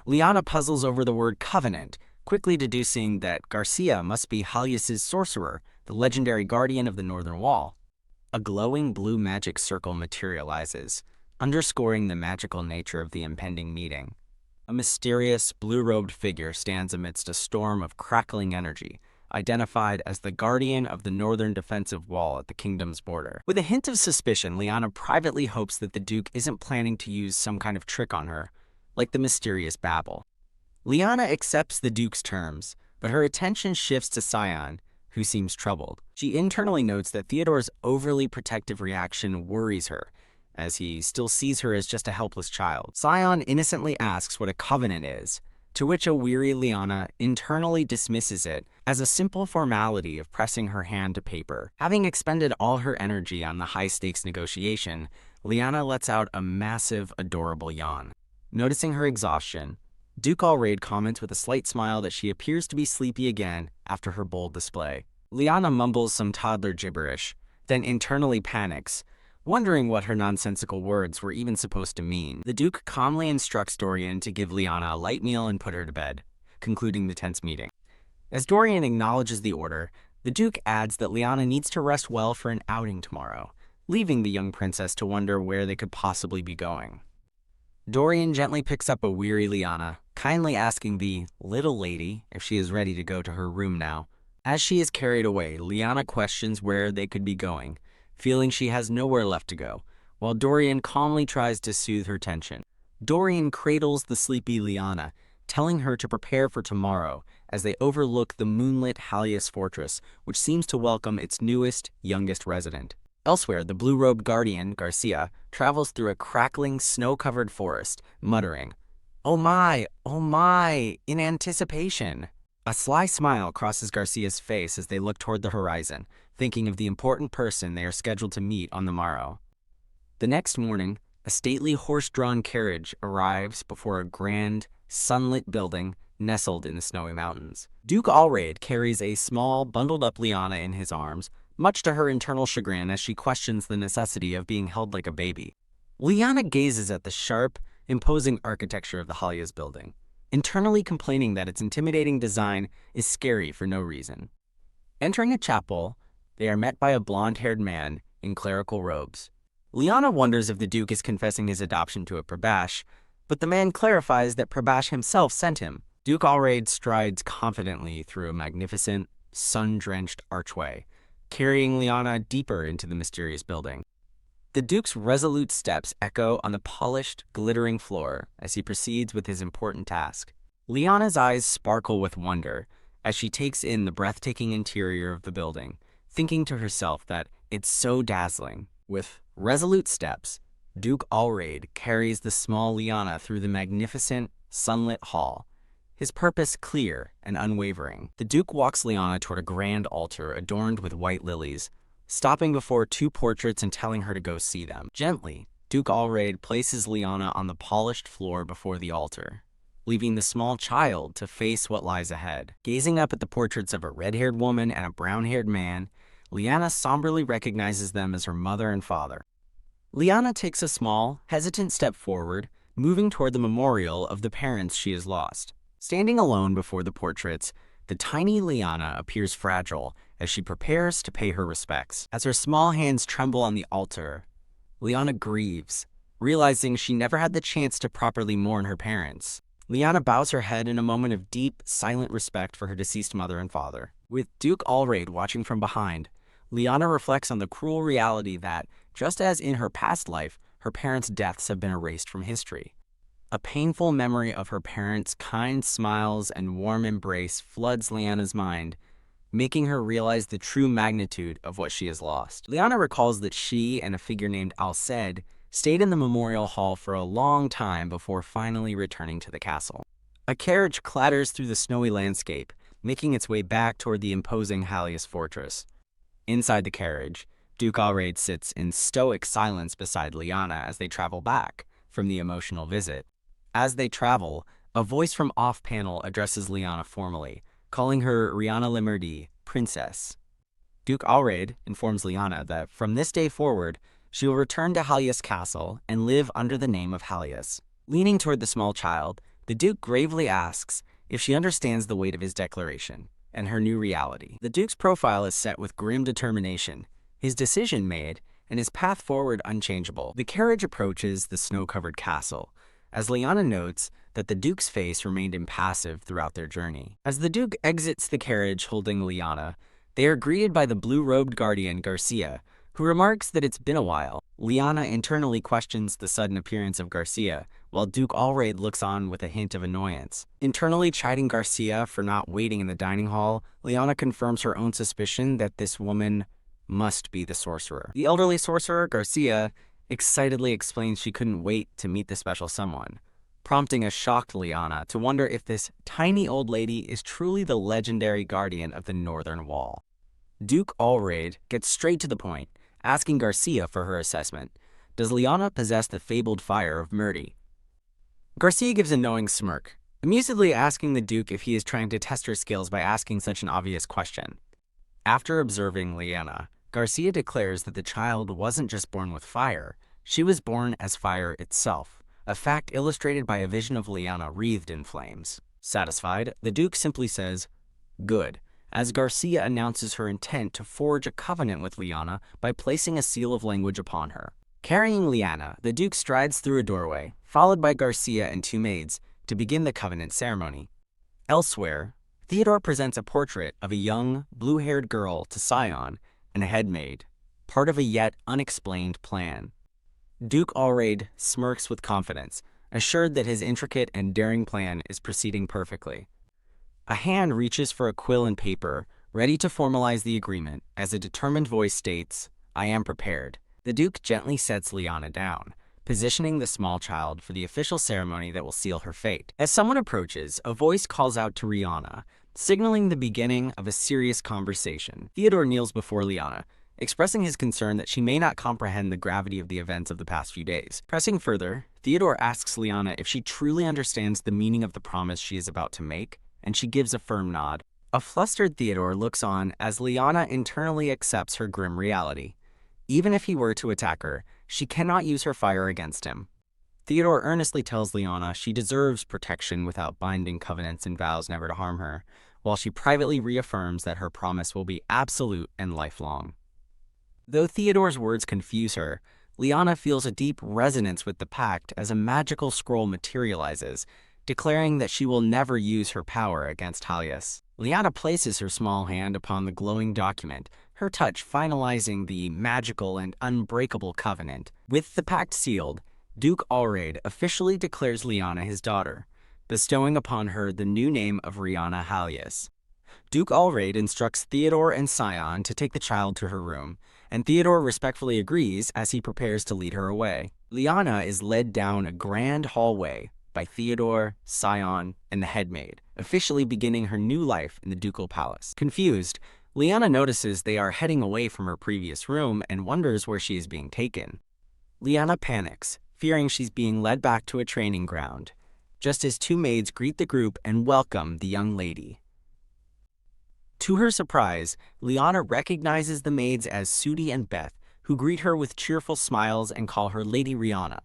[SPEAKER 1] Liana puzzles over the word covenant, quickly deducing that Garcia must be Halias' sorcerer, the legendary guardian of the northern wall. A glowing blue magic circle materializes, underscoring the magical nature of the impending meeting. A mysterious, blue-robed figure stands amidst a storm of crackling energy, identified as the guardian of the northern defensive wall at the kingdom's border. With a hint of suspicion, Liana privately hopes that the Duke isn't planning to use some kind of trick on her, like the mysterious Babel. Liana accepts the Duke's terms, but her attention shifts to Sion, who seems troubled. She internally notes that Theodore's overly protective reaction worries her, as he still sees her as just a helpless child. Sion innocently asks what a covenant is, to which a weary Liana internally dismisses it as a simple formality of pressing her hand to paper. Having expended all her energy on the high-stakes negotiation, Liana lets out a massive, adorable yawn. Noticing her exhaustion, Duke Alraid comments with a slight smile that she appears to be sleepy again after her bold display. Liana mumbles some toddler gibberish, then internally panics, wondering what her nonsensical words were even supposed to mean. The Duke calmly instructs Dorian to give Liana a light meal and put her to bed, concluding the tense meeting. As Dorian acknowledges the order, the Duke adds that Liana needs to rest well for an outing tomorrow, leaving the young princess to wonder where they could possibly be going. Dorian gently picks up a weary Liana, kindly asking the little lady if she is ready to go to her room now. As she is carried away, Liana questions where they could be going, feeling she has nowhere left to go, while Dorian calmly tries to soothe her tension. Dorian cradles the sleepy Liana, telling her to prepare for tomorrow as they overlook the moonlit Halas fortress, which seems to welcome its newest, youngest resident. Elsewhere, the blue-robed guardian, Garcia, travels through a crackling, snow-covered forest, muttering, oh my, in anticipation." A sly smile crosses Garcia's face as they look toward the horizon, thinking of the important person they are scheduled to meet on the morrow. The next morning, a stately horse-drawn carriage arrives before a grand, sunlit building nestled in the snowy mountains. Duke Alraid carries a small, bundled-up Liana in his arms, much to her internal chagrin as she questions the necessity of being held like a baby. Liana gazes at the sharp, imposing architecture of the Halas building, internally complaining that its intimidating design is scary for no reason. Entering a chapel, they are met by a blonde-haired man in clerical robes. Liana wonders if the Duke is confessing his adoption to a Prabash, but the man clarifies that Prabash himself sent him. Duke Alraid strides confidently through a magnificent, sun-drenched archway, carrying Liana deeper into the mysterious building. The Duke's resolute steps echo on the polished, glittering floor as he proceeds with his important task. Liana's eyes sparkle with wonder as she takes in the breathtaking interior of the building, thinking to herself that it's so dazzling. With resolute steps, Duke Alraid carries the small Liana through the magnificent, sunlit hall, his purpose clear and unwavering. The Duke walks Liana toward a grand altar adorned with white lilies, stopping before two portraits and telling her to go see them. Gently, Duke Alraid places Liana on the polished floor before the altar, leaving the small child to face what lies ahead. Gazing up at the portraits of a red-haired woman and a brown-haired man, Liana somberly recognizes them as her mother and father. Liana takes a small, hesitant step forward, moving toward the memorial of the parents she has lost. Standing alone before the portraits, the tiny Liana appears fragile as she prepares to pay her respects. As her small hands tremble on the altar, Liana grieves, realizing she never had the chance to properly mourn her parents. Liana bows her head in a moment of deep, silent respect for her deceased mother and father. With Duke Alraid watching from behind, Liana reflects on the cruel reality that, just as in her past life, her parents' deaths have been erased from history. A painful memory of her parents' kind smiles and warm embrace floods Liana's mind, making her realize the true magnitude of what she has lost. Liana recalls that she and a figure named Alced stayed in the memorial hall for a long time before finally returning to the castle. A carriage clatters through the snowy landscape, making its way back toward the imposing Halas fortress. Inside the carriage, Duke Alraid sits in stoic silence beside Liana as they travel back from the emotional visit. As they travel, a voice from off-panel addresses Liana formally, calling her Rihanna Lemerdi, princess. Duke Alraid informs Liana that from this day forward, she will return to Halas Castle and live under the name of Halas. Leaning toward the small child, the Duke gravely asks if she understands the weight of his declaration and her new reality. The Duke's profile is set with grim determination, his decision made, and his path forward unchangeable. The carriage approaches the snow-covered castle, as Liana notes that the Duke's face remained impassive throughout their journey. As the Duke exits the carriage holding Liana, they are greeted by the blue-robed guardian Garcia, who remarks that it's been a while. Liana internally questions the sudden appearance of Garcia, while Duke Alraid looks on with a hint of annoyance. Internally chiding Garcia for not waiting in the dining hall, Liana confirms her own suspicion that this woman must be the sorcerer. The elderly sorcerer, Garcia, excitedly explains she couldn't wait to meet the special someone, prompting a shocked Liana to wonder if this tiny old lady is truly the legendary guardian of the Northern Wall. Duke Alraid gets straight to the point, asking Garcia for her assessment. Does Liana possess the fabled fire of Murti? Garcia gives a knowing smirk, amusedly asking the Duke if he is trying to test her skills by asking such an obvious question. After observing Liana, Garcia declares that the child wasn't just born with fire, she was born as fire itself, a fact illustrated by a vision of Liana wreathed in flames. Satisfied, the Duke simply says, "Good," as Garcia announces her intent to forge a covenant with Liana by placing a seal of language upon her. Carrying Liana, the Duke strides through a doorway, followed by Garcia and two maids, to begin the covenant ceremony. Elsewhere, Theodore presents a portrait of a young, blue-haired girl to Sion and a headmaid, part of a yet unexplained plan. Duke Allraid smirks with confidence, assured that his intricate and daring plan is proceeding perfectly. A hand reaches for a quill and paper, ready to formalize the agreement, as a determined voice states, "I am prepared." The Duke gently sets Liana down, positioning the small child for the official ceremony that will seal her fate. As someone approaches, a voice calls out to Rihanna, signaling the beginning of a serious conversation. Theodore kneels before Liana, expressing his concern that she may not comprehend the gravity of the events of the past few days. Pressing further, Theodore asks Liana if she truly understands the meaning of the promise she is about to make, and she gives a firm nod. A flustered Theodore looks on as Liana internally accepts her grim reality. Even if he were to attack her, she cannot use her fire against him. Theodore earnestly tells Liana she deserves protection without binding covenants and vows never to harm her, while she privately reaffirms that her promise will be absolute and lifelong. Though Theodore's words confuse her, Liana feels a deep resonance with the pact as a magical scroll materializes, declaring that she will never use her power against Halas. Liana places her small hand upon the glowing document, her touch finalizing the magical and unbreakable covenant. With the pact sealed, Duke Allraid officially declares Liana his daughter, bestowing upon her the new name of Rihanna Halas. Duke Allraid instructs Theodore and Sion to take the child to her room, and Theodore respectfully agrees as he prepares to lead her away. Liana is led down a grand hallway by Theodore, Sion, and the headmaid, officially beginning her new life in the ducal palace. Confused, Liana notices they are heading away from her previous room and wonders where she is being taken. Liana panics, fearing she's being led back to a training ground, just as two maids greet the group and welcome the young lady. To her surprise, Liana recognizes the maids as Sudi and Beth, who greet her with cheerful smiles and call her Lady Rihanna.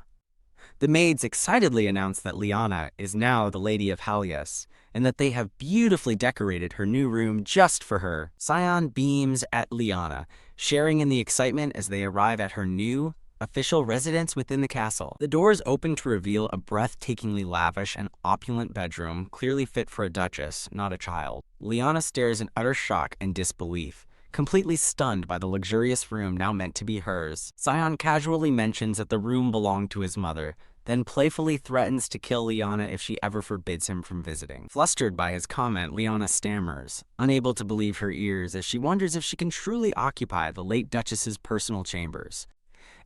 [SPEAKER 1] The maids excitedly announce that Liana is now the Lady of Halas, and that they have beautifully decorated her new room just for her. Sion beams at Liana, sharing in the excitement as they arrive at her new, official residence within the castle. The doors open to reveal a breathtakingly lavish and opulent bedroom, clearly fit for a duchess, not a child. Liana stares in utter shock and disbelief, completely stunned by the luxurious room now meant to be hers. Sion casually mentions that the room belonged to his mother, then playfully threatens to kill Liana if she ever forbids him from visiting. Flustered by his comment, Liana stammers, unable to believe her ears as she wonders if she can truly occupy the late Duchess's personal chambers.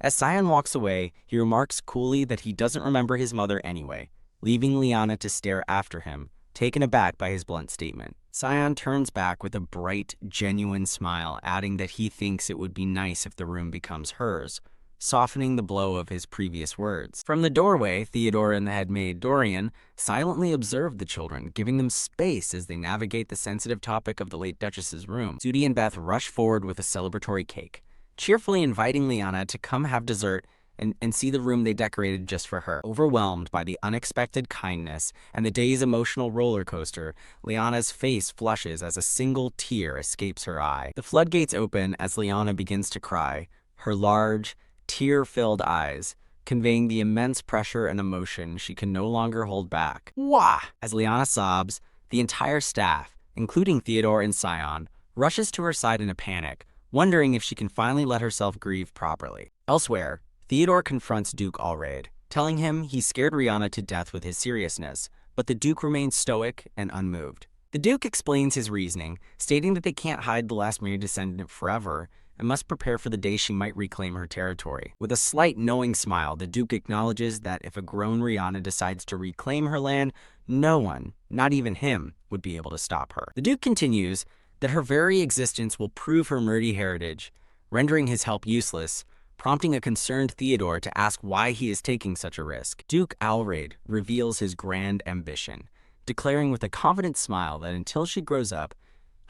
[SPEAKER 1] As Sion walks away, he remarks coolly that he doesn't remember his mother anyway, leaving Liana to stare after him, taken aback by his blunt statement. Sion turns back with a bright, genuine smile, adding that he thinks it would be nice if the room becomes hers, softening the blow of his previous words. From the doorway, Theodore and the headmaid Dorian silently observe the children, giving them space as they navigate the sensitive topic of the late Duchess's room. Sudi and Beth rush forward with a celebratory cake, cheerfully inviting Liana to come have dessert and see the room they decorated just for her. Overwhelmed by the unexpected kindness and the day's emotional roller coaster, Liana's face flushes as a single tear escapes her eye. The floodgates open as Liana begins to cry, her large, tear-filled eyes conveying the immense pressure and emotion she can no longer hold back. Wah! As Liana sobs, the entire staff, including Theodore and Sion, rushes to her side in a panic, wondering if she can finally let herself grieve properly. Elsewhere, Theodore confronts Duke Allraid, telling him he scared Rihanna to death with his seriousness, but the Duke remains stoic and unmoved. The Duke explains his reasoning, stating that they can't hide the last married descendant forever and must prepare for the day she might reclaim her territory. With a slight knowing smile, the Duke acknowledges that if a grown Rihanna decides to reclaim her land, no one, not even him, would be able to stop her. The Duke continues that her very existence will prove her Murdy heritage, rendering his help useless, prompting a concerned Theodore to ask why he is taking such a risk. Duke Allraid reveals his grand ambition, declaring with a confident smile that until she grows up,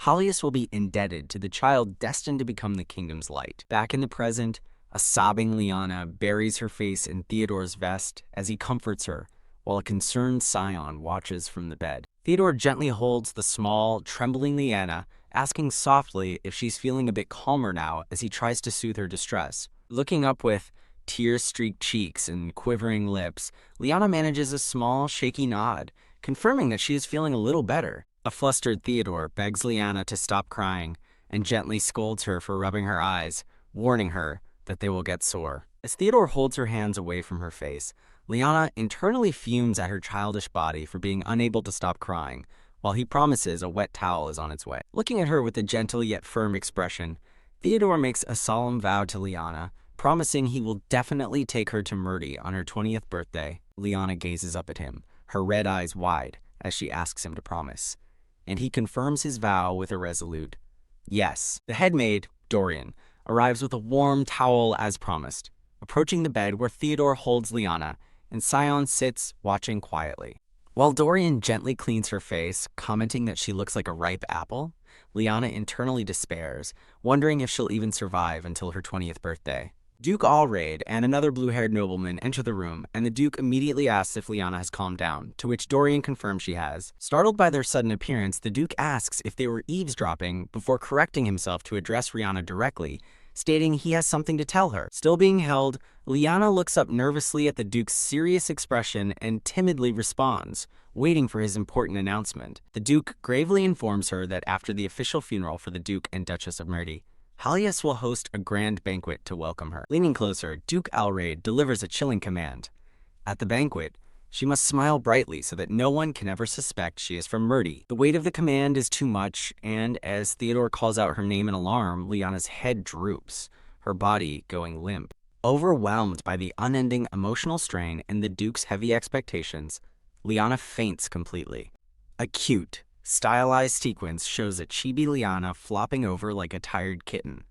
[SPEAKER 1] Halas will be indebted to the child destined to become the kingdom's light. Back in the present, a sobbing Liana buries her face in Theodore's vest as he comforts her, while a concerned Sion watches from the bed. Theodore gently holds the small, trembling Liana asking softly if she's feeling a bit calmer now as he tries to soothe her distress. Looking up with tear-streaked cheeks and quivering lips, Liana manages a small, shaky nod, confirming that she is feeling a little better. A flustered Theodore begs Liana to stop crying and gently scolds her for rubbing her eyes, warning her that they will get sore. As Theodore holds her hands away from her face, Liana internally fumes at her childish body for being unable to stop crying, while he promises a wet towel is on its way. Looking at her with a gentle yet firm expression, Theodore makes a solemn vow to Liana, promising he will definitely take her to Murdy on her 20th birthday. Liana gazes up at him, her red eyes wide, as she asks him to promise. And he confirms his vow with a resolute yes. The head maid, Dorian, arrives with a warm towel as promised, approaching the bed where Theodore holds Liana, and Sion sits watching quietly. While Dorian gently cleans her face, commenting that she looks like a ripe apple, Liana internally despairs, wondering if she'll even survive until her 20th birthday. Duke Allraid and another blue-haired nobleman enter the room, and the Duke immediately asks if Liana has calmed down, to which Dorian confirms she has. Startled by their sudden appearance, the Duke asks if they were eavesdropping before correcting himself to address Liana directly, stating he has something to tell her. Still being held, Liana looks up nervously at the Duke's serious expression and timidly responds, waiting for his important announcement. The Duke gravely informs her that after the official funeral for the Duke and Duchess of Murdy, Halas will host a grand banquet to welcome her. Leaning closer, Duke Allraid delivers a chilling command. At the banquet, she must smile brightly so that no one can ever suspect she is from Murdy. The weight of the command is too much, and as Theodore calls out her name in alarm, Liana's head droops, her body going limp. Overwhelmed by the unending emotional strain and the Duke's heavy expectations, Liana faints completely. A cute, stylized sequence shows a chibi Liana flopping over like a tired kitten,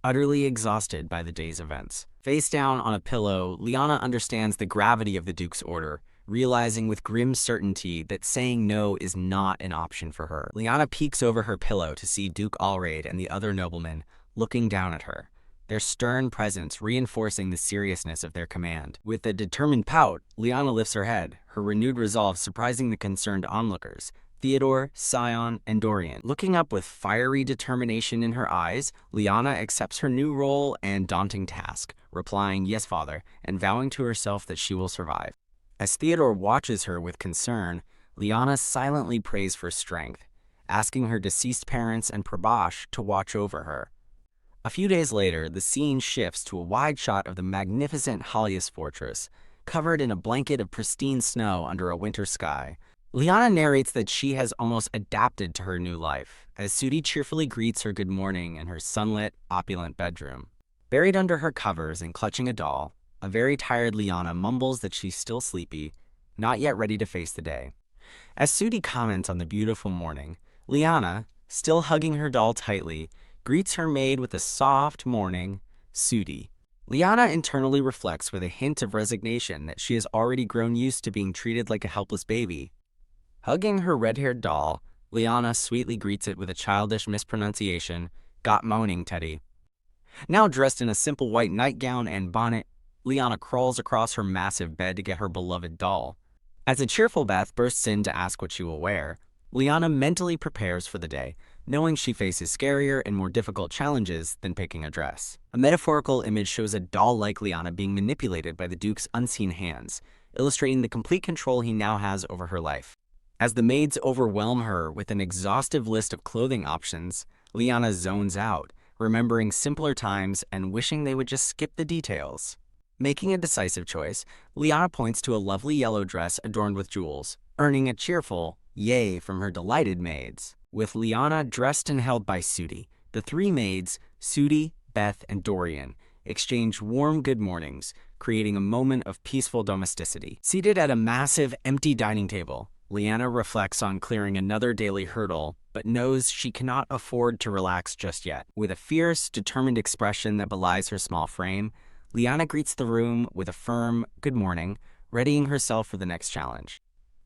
[SPEAKER 1] utterly exhausted by the day's events. Face down on a pillow, Liana understands the gravity of the Duke's order, realizing with grim certainty that saying no is not an option for her. Liana peeks over her pillow to see Duke Allraid and the other noblemen looking down at her, their stern presence reinforcing the seriousness of their command. With a determined pout, Liana lifts her head, her renewed resolve surprising the concerned onlookers, Theodore, Sion, and Dorian. Looking up with fiery determination in her eyes, Liana accepts her new role and daunting task, replying, "Yes, father," and vowing to herself that she will survive. As Theodore watches her with concern, Liana silently prays for strength, asking her deceased parents and Prabash to watch over her. A few days later, the scene shifts to a wide shot of the magnificent Halas fortress, covered in a blanket of pristine snow under a winter sky. Liana narrates that she has almost adapted to her new life, as Sudi cheerfully greets her good morning in her sunlit, opulent bedroom. Buried under her covers and clutching a doll, a very tired Liana mumbles that she's still sleepy, not yet ready to face the day. As Sudi comments on the beautiful morning, Liana, still hugging her doll tightly, greets her maid with a soft morning, Sudi. Liana internally reflects with a hint of resignation that she has already grown used to being treated like a helpless baby. Hugging her red-haired doll, Liana sweetly greets it with a childish mispronunciation, "Got moaning, Teddy." Now dressed in a simple white nightgown and bonnet, Liana crawls across her massive bed to get her beloved doll. As a cheerful Beth bursts in to ask what she will wear, Liana mentally prepares for the day, knowing she faces scarier and more difficult challenges than picking a dress. A metaphorical image shows a doll-like Liana being manipulated by the Duke's unseen hands, illustrating the complete control he now has over her life. As the maids overwhelm her with an exhaustive list of clothing options, Liana zones out, remembering simpler times and wishing they would just skip the details. Making a decisive choice, Liana points to a lovely yellow dress adorned with jewels, earning a cheerful yay from her delighted maids. With Liana dressed and held by Sudi, the three maids, Sudi, Beth, and Dorian, exchange warm good mornings, creating a moment of peaceful domesticity. Seated at a massive, empty dining table, Liana reflects on clearing another daily hurdle, but knows she cannot afford to relax just yet. With a fierce, determined expression that belies her small frame, Liana greets the room with a firm "good morning," readying herself for the next challenge.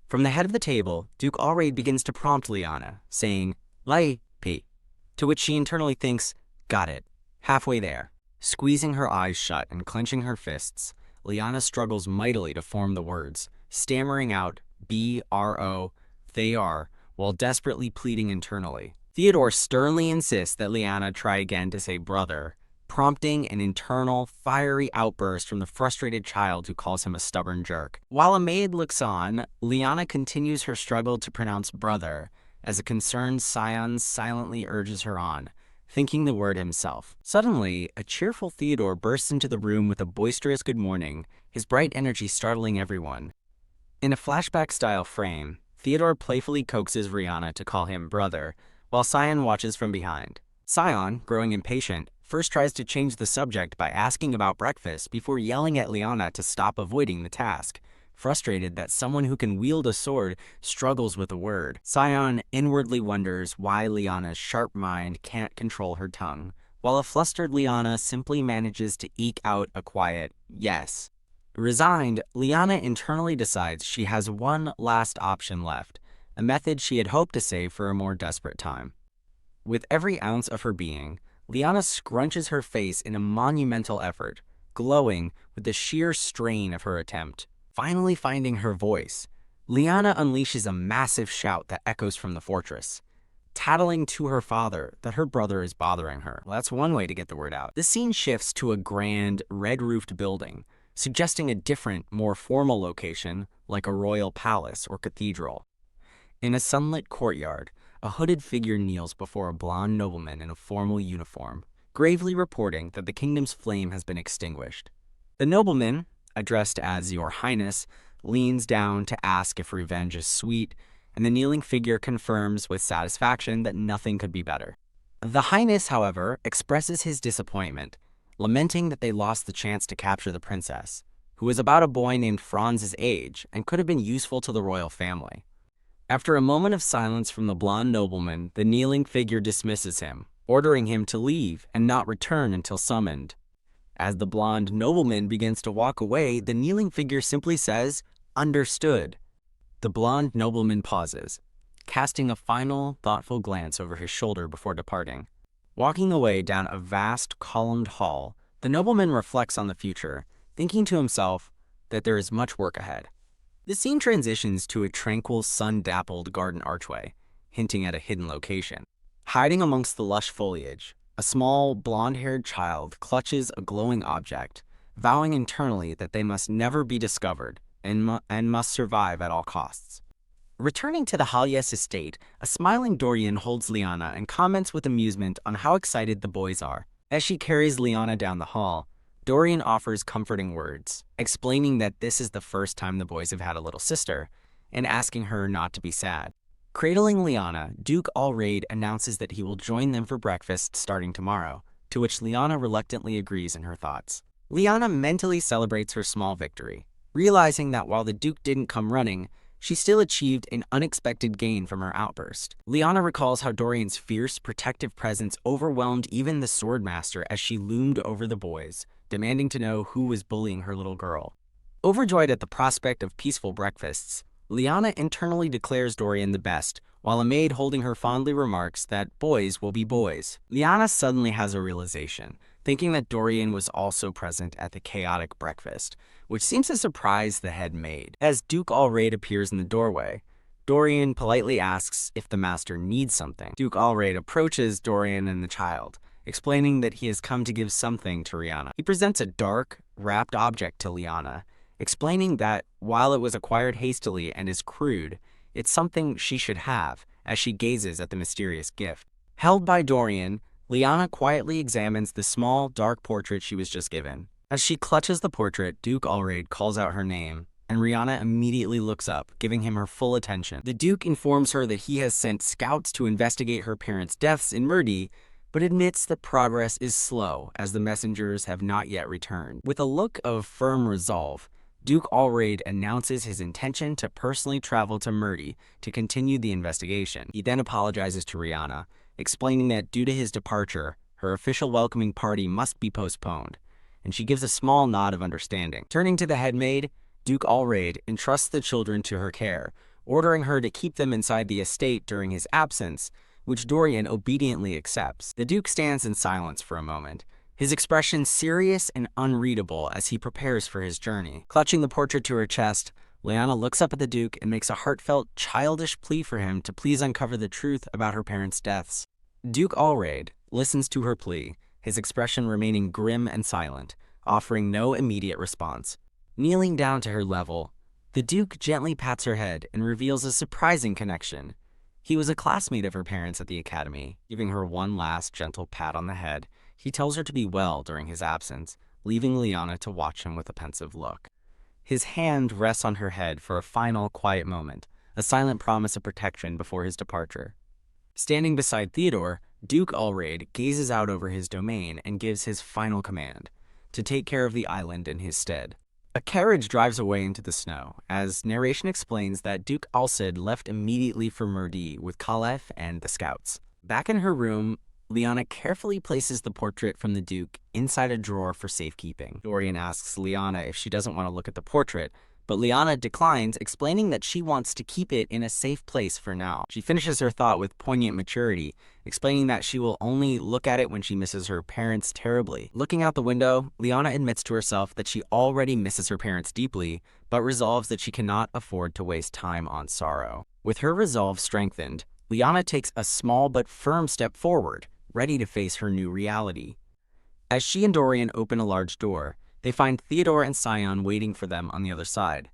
[SPEAKER 1] From the head of the table, Duke Allraid begins to prompt Liana, saying, "Lai, P," to which she internally thinks, "Got it, halfway there." Squeezing her eyes shut and clenching her fists, Liana struggles mightily to form the words, stammering out, "B-R-O, they are," while desperately pleading internally. Theodore sternly insists that Liana try again to say brother, prompting an internal, fiery outburst from the frustrated child who calls him a stubborn jerk. While a maid looks on, Liana continues her struggle to pronounce brother, as a concerned scion silently urges her on, thinking the word himself. Suddenly, a cheerful Theodore bursts into the room with a boisterous good morning, his bright energy startling everyone. In a flashback-style frame, Theodore playfully coaxes Rihanna to call him brother, while Scion watches from behind. Scion, growing impatient, first tries to change the subject by asking about breakfast before yelling at Liana to stop avoiding the task, frustrated that someone who can wield a sword struggles with a word. Scion inwardly wonders why Liana's sharp mind can't control her tongue, while a flustered Liana simply manages to eke out a quiet yes. Resigned, Liana internally decides she has one last option left, a method she had hoped to save for a more desperate time. With every ounce of her being, Liana scrunches her face in a monumental effort, glowing with the sheer strain of her attempt. Finally finding her voice, Liana unleashes a massive shout that echoes from the fortress, tattling to her father that her brother is bothering her. Well, that's one way to get the word out. The scene shifts to a grand, red-roofed building, suggesting a different, more formal location, like a royal palace or cathedral. In a sunlit courtyard, a hooded figure kneels before a blonde nobleman in a formal uniform, gravely reporting that the kingdom's flame has been extinguished. The nobleman, addressed as Your Highness, leans down to ask if revenge is sweet, and the kneeling figure confirms with satisfaction that nothing could be better. The Highness, however, expresses his disappointment, lamenting that they lost the chance to capture the princess, who was about a boy named Franz's age and could have been useful to the royal family. After a moment of silence from the blonde nobleman, the kneeling figure dismisses him, ordering him to leave and not return until summoned. As the blonde nobleman begins to walk away, the kneeling figure simply says, "Understood." The blonde nobleman pauses, casting a final, thoughtful glance over his shoulder before departing. Walking away down a vast, columned hall, the nobleman reflects on the future, thinking to himself that there is much work ahead. The scene transitions to a tranquil, sun-dappled garden archway, hinting at a hidden location. Hiding amongst the lush foliage, a small, blonde-haired child clutches a glowing object, vowing internally that they must never be discovered and must survive at all costs. Returning to the Halas estate, a smiling Dorian holds Liana and comments with amusement on how excited the boys are. As she carries Liana down the hall, Dorian offers comforting words, explaining that this is the first time the boys have had a little sister, and asking her not to be sad. Cradling Liana, Duke Alraid announces that he will join them for breakfast starting tomorrow, to which Liana reluctantly agrees in her thoughts. Liana mentally celebrates her small victory, realizing that while the Duke didn't come running, she still achieved an unexpected gain from her outburst. Liana recalls how Dorian's fierce, protective presence overwhelmed even the swordmaster as she loomed over the boys, demanding to know who was bullying her little girl. Overjoyed at the prospect of peaceful breakfasts, Liana internally declares Dorian the best, while a maid holding her fondly remarks that boys will be boys. Liana suddenly has a realization, thinking that Dorian was also present at the chaotic breakfast, which seems to surprise the head maid. As Duke Alraid appears in the doorway, Dorian politely asks if the master needs something. Duke Alraid approaches Dorian and the child, explaining that he has come to give something to Rihanna. He presents a dark, wrapped object to Liana, explaining that while it was acquired hastily and is crude, it's something she should have as she gazes at the mysterious gift. Held by Dorian, Liana quietly examines the small, dark portrait she was just given. As she clutches the portrait, Duke Alraid calls out her name, and Rihanna immediately looks up, giving him her full attention. The Duke informs her that he has sent scouts to investigate her parents' deaths in Murdi, but admits that progress is slow as the messengers have not yet returned. With a look of firm resolve, Duke Alraid announces his intention to personally travel to Murdi to continue the investigation. He then apologizes to Rihanna, explaining that due to his departure, her official welcoming party must be postponed, and she gives a small nod of understanding. Turning to the headmaid, Duke Alraid entrusts the children to her care, ordering her to keep them inside the estate during his absence, which Dorian obediently accepts. The Duke stands in silence for a moment, his expression serious and unreadable as he prepares for his journey. Clutching the portrait to her chest, Liana looks up at the Duke and makes a heartfelt, childish plea for him to please uncover the truth about her parents' deaths. Duke Allraid listens to her plea, his expression remaining grim and silent, offering no immediate response. Kneeling down to her level, the Duke gently pats her head and reveals a surprising connection. He was a classmate of her parents at the academy. Giving her one last gentle pat on the head, he tells her to be well during his absence, leaving Liana to watch him with a pensive look. His hand rests on her head for a final quiet moment, a silent promise of protection before his departure. Standing beside Theodore, Duke Allraid gazes out over his domain and gives his final command, to take care of the island in his stead. A carriage drives away into the snow, as narration explains that Duke Alcid left immediately for Murdi with Khalef and the scouts. Back in her room, Liana carefully places the portrait from the Duke inside a drawer for safekeeping. Dorian asks Liana if she doesn't want to look at the portrait, but Liana declines, explaining that she wants to keep it in a safe place for now. She finishes her thought with poignant maturity, explaining that she will only look at it when she misses her parents terribly. Looking out the window, Liana admits to herself that she already misses her parents deeply, but resolves that she cannot afford to waste time on sorrow. With her resolve strengthened, Liana takes a small but firm step forward, ready to face her new reality. As she and Dorian open a large door, they find Theodore and Sion waiting for them on the other side.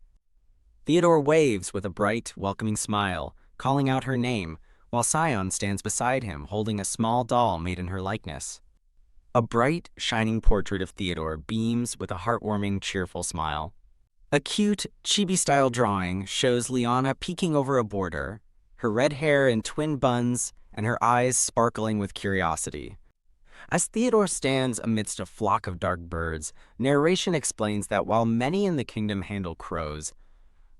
[SPEAKER 1] Theodore waves with a bright, welcoming smile, calling out her name, while Sion stands beside him holding a small doll made in her likeness. A bright, shining portrait of Theodore beams with a heartwarming, cheerful smile. A cute, chibi-style drawing shows Liana peeking over a border, her red hair in twin buns and her eyes sparkling with curiosity. As Theodore stands amidst a flock of dark birds, narration explains that while many in the kingdom handle crows,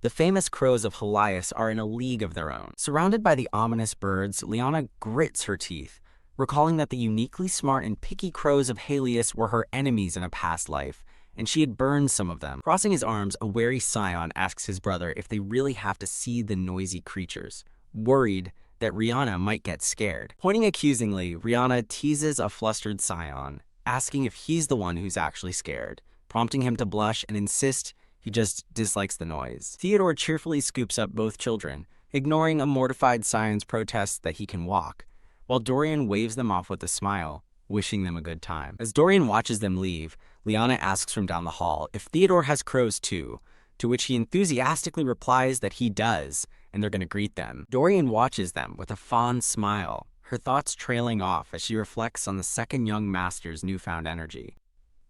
[SPEAKER 1] the famous crows of Halas are in a league of their own. Surrounded by the ominous birds, Liana grits her teeth, recalling that the uniquely smart and picky crows of Halios were her enemies in a past life, and she had burned some of them. Crossing his arms, a wary Sion asks his brother if they really have to see the noisy creatures, worried that Rihanna might get scared. Pointing accusingly, Rihanna teases a flustered Sion, asking if he's the one who's actually scared, prompting him to blush and insist he just dislikes the noise. Theodore cheerfully scoops up both children, ignoring a mortified Sion's protest that he can walk, while Dorian waves them off with a smile, wishing them a good time. As Dorian watches them leave, Liana asks from down the hall if Theodore has crows too, to which he enthusiastically replies that he does, and they're going to greet them. Dorian watches them with a fond smile, her thoughts trailing off as she reflects on the second young master's newfound energy.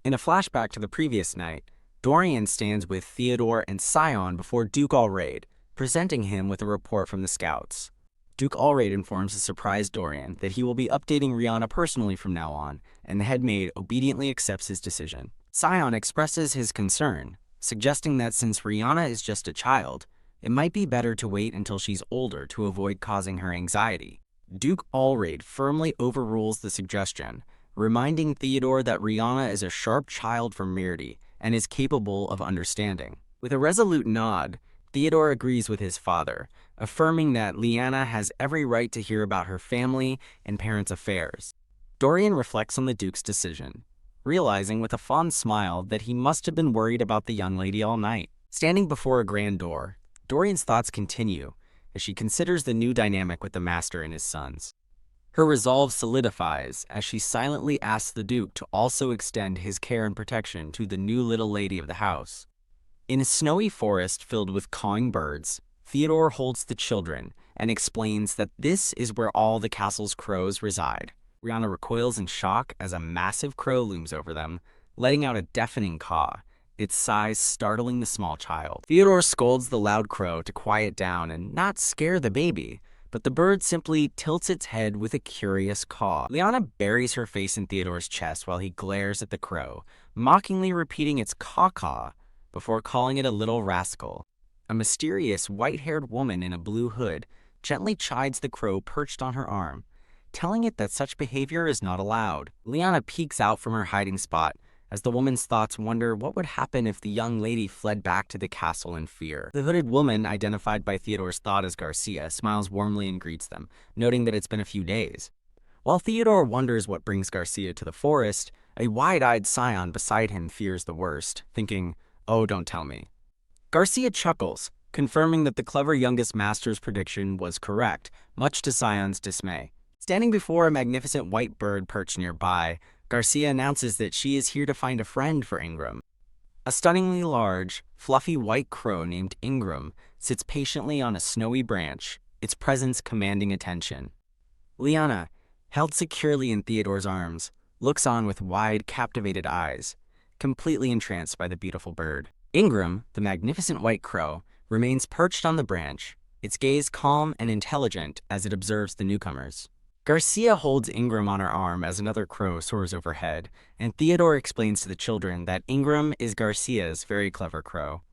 [SPEAKER 1] In a flashback to the previous night, Dorian stands with Theodore and Sion before Duke Allraid, presenting him with a report from the scouts. Duke Allraid informs the surprised Dorian that he will be updating Rihanna personally from now on, and the head maid obediently accepts his decision. Sion expresses his concern, suggesting that since Rihanna is just a child, it might be better to wait until she's older to avoid causing her anxiety. Duke Allraid firmly overrules the suggestion, reminding Theodore that Rihanna is a sharp child from Mirdi and is capable of understanding. With a resolute nod, Theodore agrees with his father, affirming that Liana has every right to hear about her family and parents' affairs. Dorian reflects on the Duke's decision, realizing with a fond smile that he must have been worried about the young lady all night. Standing before a grand door, Dorian's thoughts continue as she considers the new dynamic with the master and his sons. Her resolve solidifies as she silently asks the Duke to also extend his care and protection to the new little lady of the house. In a snowy forest filled with cawing birds, Theodore holds the children and explains that this is where all the castle's crows reside. Rihanna recoils in shock as a massive crow looms over them, letting out a deafening caw, its size startling the small child. Theodore scolds the loud crow to quiet down and not scare the baby, but the bird simply tilts its head with a curious caw. Liana buries her face in Theodore's chest while he glares at the crow, mockingly repeating its caw-caw before calling it a little rascal. A mysterious white-haired woman in a blue hood gently chides the crow perched on her arm, telling it that such behavior is not allowed. Liana peeks out from her hiding spot as the woman's thoughts wonder what would happen if the young lady fled back to the castle in fear. The hooded woman, identified by Theodore's thought as Garcia, smiles warmly and greets them, noting that it's been a few days. While Theodore wonders what brings Garcia to the forest, a wide-eyed Sion beside him fears the worst, thinking, "Oh, don't tell me." Garcia chuckles, confirming that the clever youngest master's prediction was correct, much to Sion's dismay. Standing before a magnificent white bird perched nearby, Garcia announces that she is here to find a friend for Ingram. A stunningly large, fluffy white crow named Ingram sits patiently on a snowy branch, its presence commanding attention. Liana, held securely in Theodore's arms, looks on with wide, captivated eyes, completely entranced by the beautiful bird. Ingram, the magnificent white crow, remains perched on the branch, its gaze calm and intelligent as it observes the newcomers. Garcia holds Ingram on her arm as another crow soars overhead, and Theodore explains to the children that Ingram is Garcia's very clever crow.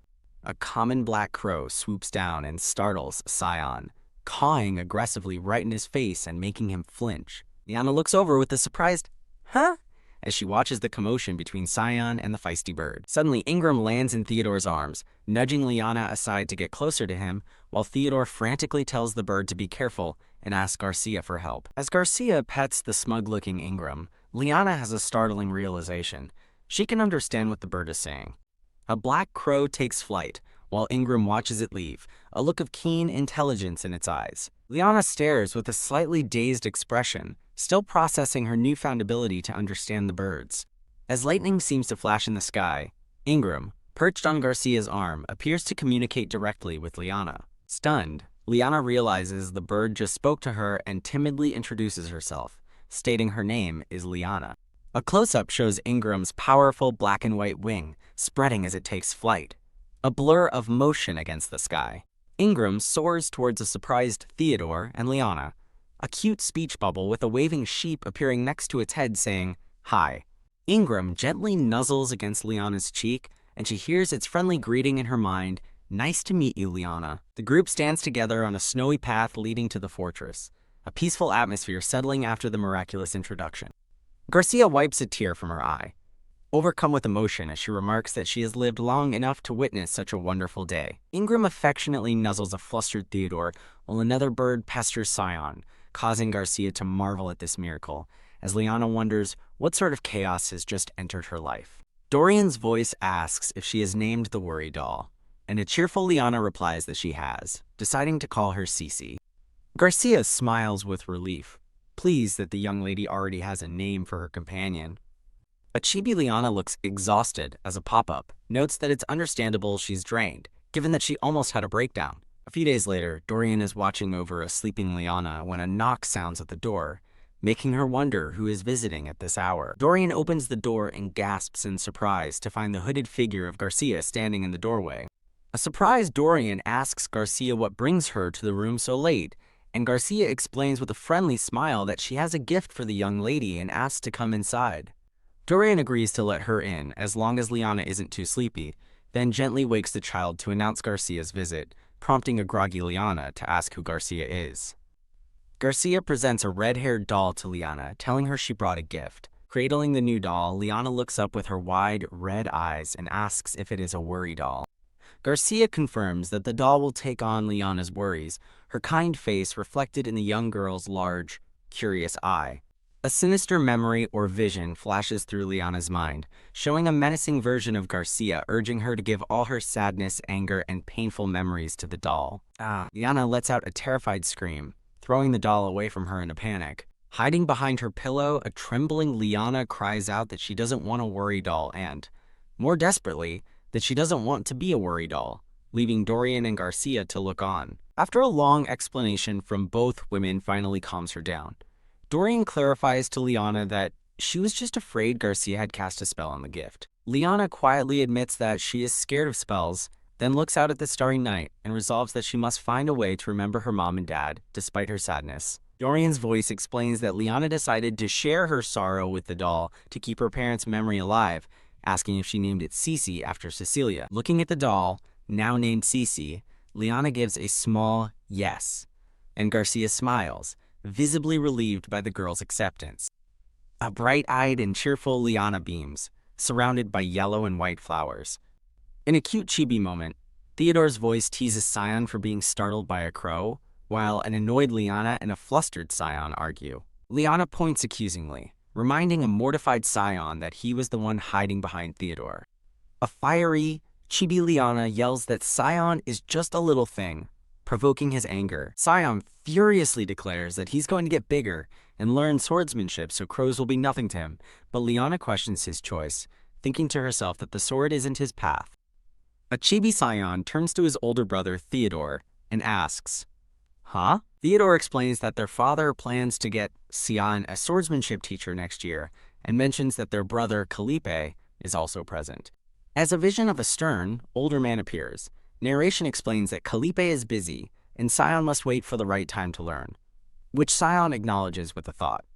[SPEAKER 1] A common black crow swoops down and startles Sion, cawing aggressively right in his face and making him flinch. Liana looks over with a surprised, "Huh?" as she watches the commotion between Sion and the feisty bird. Suddenly, Ingram lands in Theodore's arms, nudging Liana aside to get closer to him, while Theodore frantically tells the bird to be careful and asks Garcia for help. As Garcia pets the smug-looking Ingram, Liana has a startling realization. She can understand what the bird is saying. A black crow takes flight, while Ingram watches it leave, a look of keen intelligence in its eyes. Liana stares with a slightly dazed expression, still processing her newfound ability to understand the birds. As lightning seems to flash in the sky, Ingram, perched on Garcia's arm, appears to communicate directly with Liana. Stunned, Liana realizes the bird just spoke to her and timidly introduces herself, stating her name is Liana. A close-up shows Ingram's powerful black and white wing, spreading as it takes flight, a blur of motion against the sky. Ingram soars towards a surprised Theodore and Liana, a cute speech bubble with a waving sheep appearing next to its head saying, "Hi." Ingram gently nuzzles against Liana's cheek, and she hears its friendly greeting in her mind, "Nice to meet you, Liana." The group stands together on a snowy path leading to the fortress, a peaceful atmosphere settling after the miraculous introduction. Garcia wipes a tear from her eye, overcome with emotion as she remarks that she has lived long enough to witness such a wonderful day. Ingram affectionately nuzzles a flustered Theodore, while another bird pesters Sion, causing Garcia to marvel at this miracle, as Liana wonders what sort of chaos has just entered her life. Dorian's voice asks if she has named the worry doll, and a cheerful Liana replies that she has, deciding to call her Cece. Garcia smiles with relief, pleased that the young lady already has a name for her companion. A chibi Liana looks exhausted as a pop-up notes that it's understandable she's drained, given that she almost had a breakdown. A few days later, Dorian is watching over a sleeping Liana when a knock sounds at the door, making her wonder who is visiting at this hour. Dorian opens the door and gasps in surprise to find the hooded figure of Garcia standing in the doorway. A surprised Dorian asks Garcia what brings her to the room so late, and Garcia explains with a friendly smile that she has a gift for the young lady and asks to come inside. Dorian agrees to let her in as long as Liana isn't too sleepy, then gently wakes the child to announce Garcia's visit, prompting a groggy Liana to ask who Garcia is. Garcia presents a red-haired doll to Liana, telling her she brought a gift. Cradling the new doll, Liana looks up with her wide, red eyes and asks if it is a worry doll. Garcia confirms that the doll will take on Liana's worries, her kind face reflected in the young girl's large, curious eye. A sinister memory or vision flashes through Liana's mind, showing a menacing version of Garcia urging her to give all her sadness, anger, and painful memories to the doll. Liana lets out a terrified scream, throwing the doll away from her in a panic. Hiding behind her pillow, a trembling Liana cries out that she doesn't want a worry doll and, more desperately, that she doesn't want to be a worry doll, leaving Dorian and Garcia to look on. After a long explanation from both women finally calms her down, Dorian clarifies to Liana that she was just afraid Garcia had cast a spell on the gift. Liana quietly admits that she is scared of spells, then looks out at the starry night and resolves that she must find a way to remember her mom and dad, despite her sadness. Dorian's voice explains that Liana decided to share her sorrow with the doll to keep her parents' memory alive, asking if she named it Cece after Cecilia. Looking at the doll, now named Cece, Liana gives a small yes, and Garcia smiles, visibly relieved by the girl's acceptance. A bright-eyed and cheerful Liana beams, surrounded by yellow and white flowers. In a cute chibi moment, Theodore's voice teases Sion for being startled by a crow, while an annoyed Liana and a flustered Sion argue. Liana points accusingly, reminding a mortified Sion that he was the one hiding behind Theodore. A fiery, Chibi Liana yells that Sion is just a little thing, provoking his anger. Sion furiously declares that he's going to get bigger and learn swordsmanship so crows will be nothing to him, but Liana questions his choice, thinking to herself that the sword isn't his path. A Chibi Sion turns to his older brother Theodore and asks, "Huh?" Theodore explains that their father plans to get Sion a swordsmanship teacher next year and mentions that their brother Calipe is also present. As a vision of a stern, older man appears, narration explains that Calipe is busy and Sion must wait for the right time to learn, which Sion acknowledges with a thought.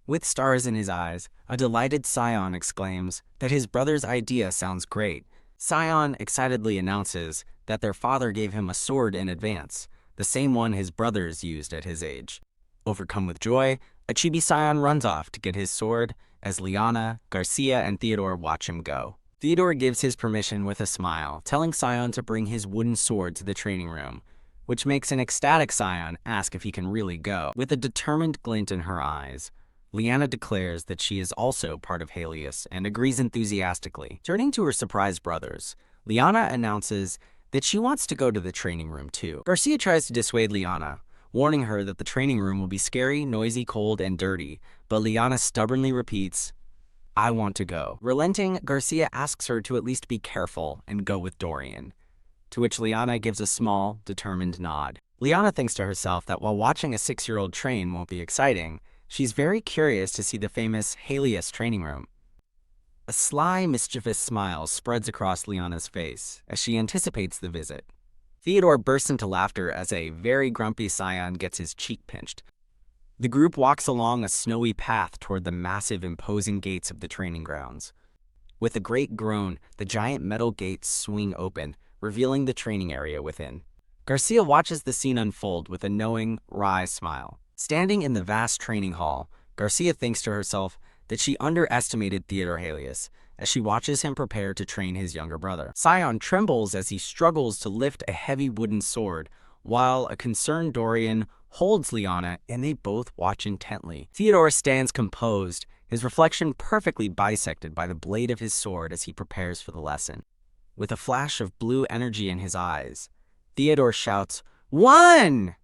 [SPEAKER 1] With stars in his eyes, a delighted Sion exclaims that his brother's idea sounds great. Sion excitedly announces that their father gave him a sword in advance, the same one his brothers used at his age. Overcome with joy, a Chibi Sion runs off to get his sword as Liana, Garcia, and Theodore watch him go. Theodore gives his permission with a smile, telling Sion to bring his wooden sword to the training room, which makes an ecstatic Sion ask if he can really go. With a determined glint in her eyes, Liana declares that she is also part of Halas and agrees enthusiastically. Turning to her surprised brothers, Liana announces that she wants to go to the training room too. Garcia tries to dissuade Liana, warning her that the training room will be scary, noisy, cold, and dirty, but Liana stubbornly repeats, "I want to go." Relenting, Garcia asks her to at least be careful and go with Dorian, to which Liana gives a small, determined nod. Liana thinks to herself that while watching a 6-year-old train won't be exciting, she's very curious to see the famous Halas training room. A sly, mischievous smile spreads across Liana's face as she anticipates the visit. Theodore bursts into laughter as a very grumpy Sion gets his cheek pinched. The group walks along a snowy path toward the massive, imposing gates of the training grounds. With a great groan, the giant metal gates swing open, revealing the training area within. Garcia watches the scene unfold with a knowing, wry smile. Standing in the vast training hall, Garcia thinks to herself that she underestimated Theodore Halas as she watches him prepare to train his younger brother. Sion trembles as he struggles to lift a heavy wooden sword, while a concerned Dorian holds Liana and they both watch intently. Theodore stands composed, his reflection perfectly bisected by the blade of his sword as he prepares for the lesson. With a flash of blue energy in his eyes, Theodore shouts, "One!"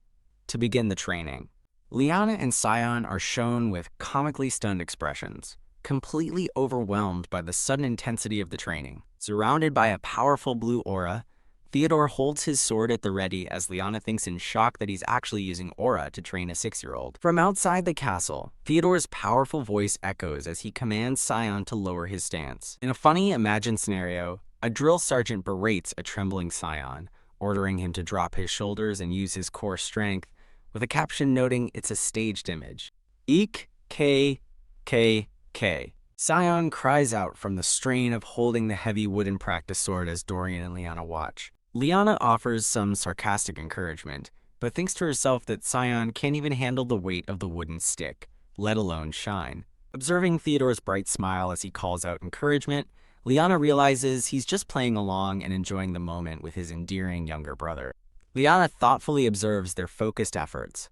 [SPEAKER 1] to begin the training. Liana and Sion are shown with comically stunned expressions, completely overwhelmed by the sudden intensity of the training. Surrounded by a powerful blue aura, Theodore holds his sword at the ready as Liana thinks in shock that he's actually using aura to train a 6-year-old. From outside the castle, Theodore's powerful voice echoes as he commands Sion to lower his stance. In a funny, imagined scenario, a drill sergeant berates a trembling Sion, ordering him to drop his shoulders and use his core strength, with a caption noting it's a staged image. Eek, K, K, K. Sion cries out from the strain of holding the heavy wooden practice sword as Dorian and Liana watch. Liana offers some sarcastic encouragement, but thinks to herself that Sion can't even handle the weight of the wooden stick, let alone shine. Observing Theodore's bright smile as he calls out encouragement, Liana realizes he's just playing along and enjoying the moment with his endearing younger brother. Liana thoughtfully observes their focused efforts,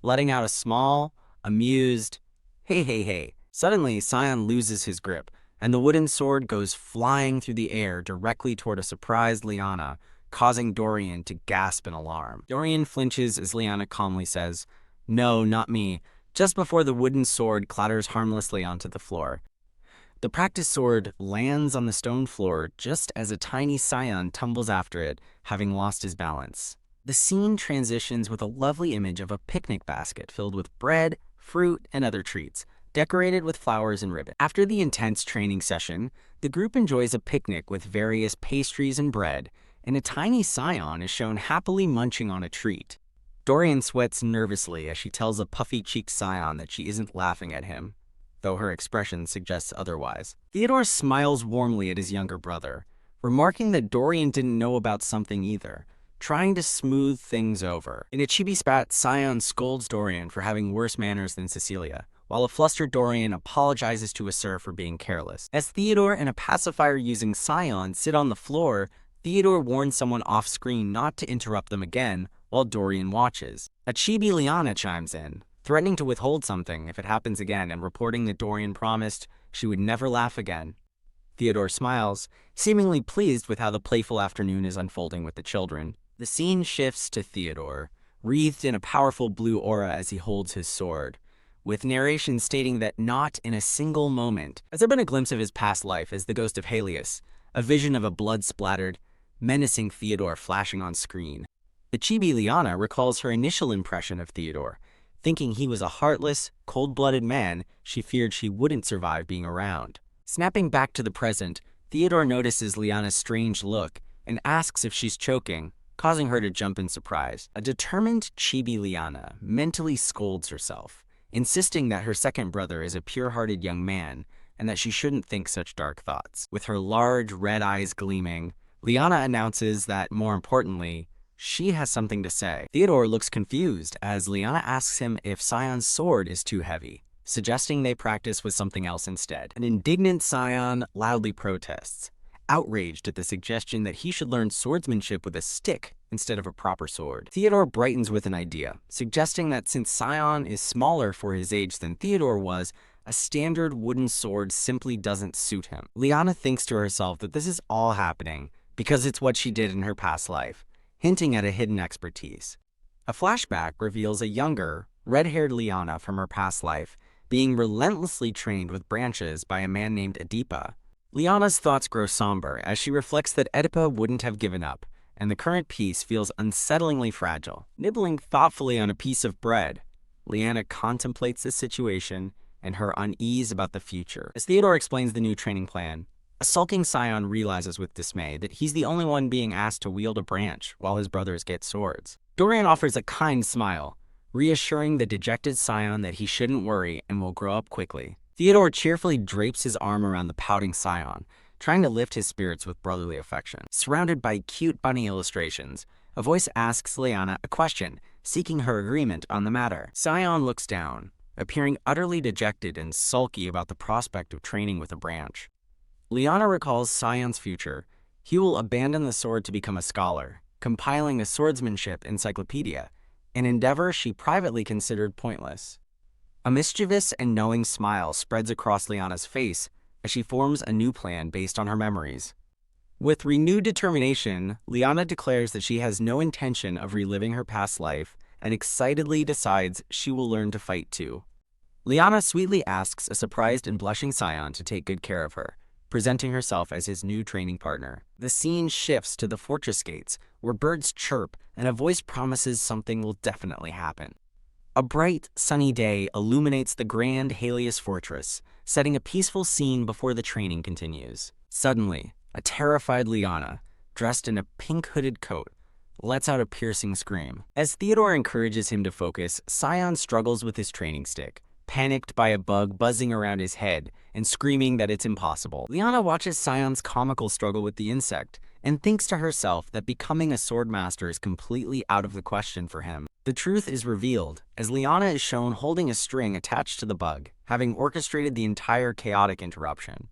[SPEAKER 1] letting out a small, amused, "Hey, hey, hey." Suddenly, Sion loses his grip, and the wooden sword goes flying through the air directly toward a surprised Liana, causing Dorian to gasp in alarm. Dorian flinches as Liana calmly says, "No, not me," just before the wooden sword clatters harmlessly onto the floor. The practice sword lands on the stone floor just as a tiny Sion tumbles after it, having lost his balance. The scene transitions with a lovely image of a picnic basket filled with bread, fruit, and other treats, decorated with flowers and ribbon. After the intense training session, the group enjoys a picnic with various pastries and bread, and a tiny Sion is shown happily munching on a treat. Dorian sweats nervously as she tells a puffy-cheeked Sion that she isn't laughing at him, though her expression suggests otherwise. Theodore smiles warmly at his younger brother, remarking that Dorian didn't know about something either, trying to smooth things over. In a chibi spat, Sion scolds Dorian for having worse manners than Cecilia, while a flustered Dorian apologizes to a sir for being careless. As Theodore and a pacifier using Sion sit on the floor, Theodore warns someone off-screen not to interrupt them again while Dorian watches. A chibi Liana chimes in, threatening to withhold something if it happens again and reporting that Dorian promised she would never laugh again. Theodore smiles, seemingly pleased with how the playful afternoon is unfolding with the children. The scene shifts to Theodore, wreathed in a powerful blue aura as he holds his sword, with narration stating that not in a single moment has there been a glimpse of his past life as the ghost of Halas, a vision of a blood-splattered, menacing Theodore flashing on screen. The chibi Liana recalls her initial impression of Theodore, thinking he was a heartless, cold-blooded man she feared she wouldn't survive being around. Snapping back to the present, Theodore notices Liana's strange look and asks if she's choking, causing her to jump in surprise. A determined chibi Liana mentally scolds herself, insisting that her second brother is a pure-hearted young man and that she shouldn't think such dark thoughts. With her large red eyes gleaming, Liana announces that, more importantly, she has something to say. Theodore looks confused as Liana asks him if Sion's sword is too heavy, suggesting they practice with something else instead. An indignant Sion loudly protests, outraged at the suggestion that he should learn swordsmanship with a stick instead of a proper sword. Theodore brightens with an idea, suggesting that since Sion is smaller for his age than Theodore was, a standard wooden sword simply doesn't suit him. Liana thinks to herself that this is all happening because it's what she did in her past life, hinting at a hidden expertise. A flashback reveals a younger, red-haired Liana from her past life being relentlessly trained with branches by a man named Adipa. Liana's thoughts grow somber as she reflects that Oedipa wouldn't have given up, and the current peace feels unsettlingly fragile. Nibbling thoughtfully on a piece of bread, Liana contemplates the situation and her unease about the future. As Theodore explains the new training plan, a sulking Sion realizes with dismay that he's the only one being asked to wield a branch while his brothers get swords. Dorian offers a kind smile, reassuring the dejected Sion that he shouldn't worry and will grow up quickly. Theodore cheerfully drapes his arm around the pouting Sion, trying to lift his spirits with brotherly affection. Surrounded by cute bunny illustrations, a voice asks Liana a question, seeking her agreement on the matter. Sion looks down, appearing utterly dejected and sulky about the prospect of training with a branch. Liana recalls Sion's future. He will abandon the sword to become a scholar, compiling a swordsmanship encyclopedia, an endeavor she privately considered pointless. A mischievous and knowing smile spreads across Liana's face as she forms a new plan based on her memories. With renewed determination, Liana declares that she has no intention of reliving her past life and excitedly decides she will learn to fight too. Liana sweetly asks a surprised and blushing Sion to take good care of her, presenting herself as his new training partner. The scene shifts to the fortress gates, where birds chirp and a voice promises something will definitely happen. A bright, sunny day illuminates the Grand Halas fortress, setting a peaceful scene before the training continues. Suddenly, a terrified Liana, dressed in a pink hooded coat, lets out a piercing scream. As Theodore encourages him to focus, Sion struggles with his training stick, panicked by a bug buzzing around his head and screaming that it's impossible. Liana watches Sion's comical struggle with the insect and thinks to herself that becoming a swordmaster is completely out of the question for him. The truth is revealed as Liana is shown holding a string attached to the bug, having orchestrated the entire chaotic interruption.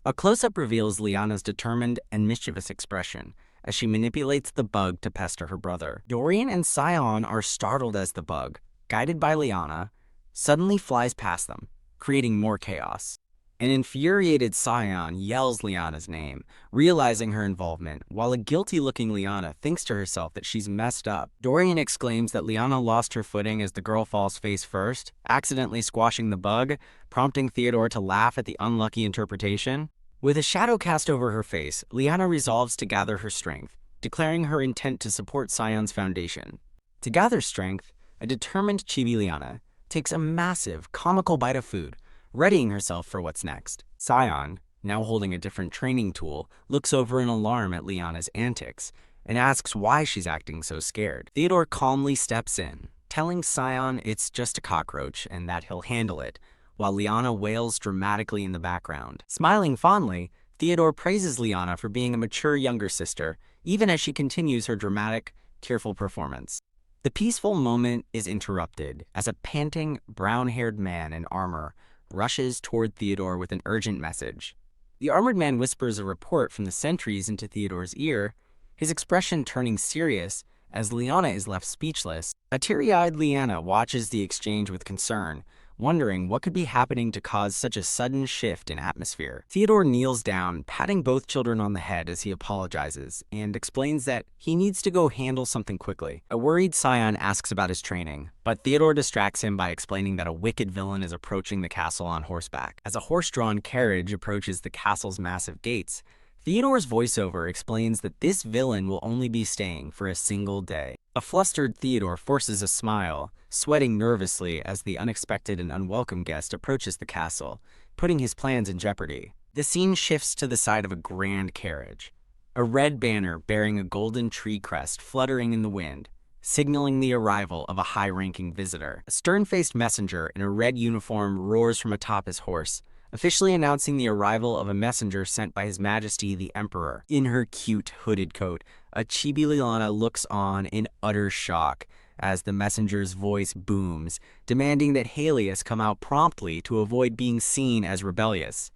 [SPEAKER 1] A close-up reveals Liana's determined and mischievous expression as she manipulates the bug to pester her brother. Dorian and Sion are startled as the bug, guided by Liana, suddenly flies past them, creating more chaos. An infuriated Sion yells Liana's name, realizing her involvement, while a guilty-looking Liana thinks to herself that she's messed up. Dorian exclaims that Liana lost her footing as the girl falls face first, accidentally squashing the bug, prompting Theodore to laugh at the unlucky interpretation. With a shadow cast over her face, Liana resolves to gather her strength, declaring her intent to support Sion's foundation. To gather strength, a determined chibi Liana takes a massive, comical bite of food, readying herself for what's next. Sion, now holding a different training tool, looks over in alarm at Liana's antics and asks why she's acting so scared. Theodore calmly steps in, telling Sion it's just a cockroach and that he'll handle it, while Liana wails dramatically in the background. Smiling fondly, Theodore praises Liana for being a mature younger sister, even as she continues her dramatic, tearful performance. The peaceful moment is interrupted as a panting, brown-haired man in armor rushes toward Theodore with an urgent message. The armored man whispers a report from the sentries into Theodore's ear, his expression turning serious as Liana is left speechless. A teary-eyed Liana watches the exchange with concern, wondering what could be happening to cause such a sudden shift in atmosphere. Theodore kneels down, patting both children on the head as he apologizes, and explains that he needs to go handle something quickly. A worried Scion asks about his training, but Theodore distracts him by explaining that a wicked villain is approaching the castle on horseback. As a horse-drawn carriage approaches the castle's massive gates, Theodore's voiceover explains that this villain will only be staying for a single day. A flustered Theodore forces a smile, sweating nervously as the unexpected and unwelcome guest approaches the castle, putting his plans in jeopardy. The scene shifts to the side of a grand carriage, a red banner bearing a golden tree crest fluttering in the wind, signaling the arrival of a high-ranking visitor. A stern-faced messenger in a red uniform roars from atop his horse, officially announcing the arrival of a messenger sent by His Majesty the Emperor. In her cute hooded coat, a chibi Liana looks on in utter shock as the messenger's voice booms, demanding that Halas come out promptly to avoid being seen as rebellious.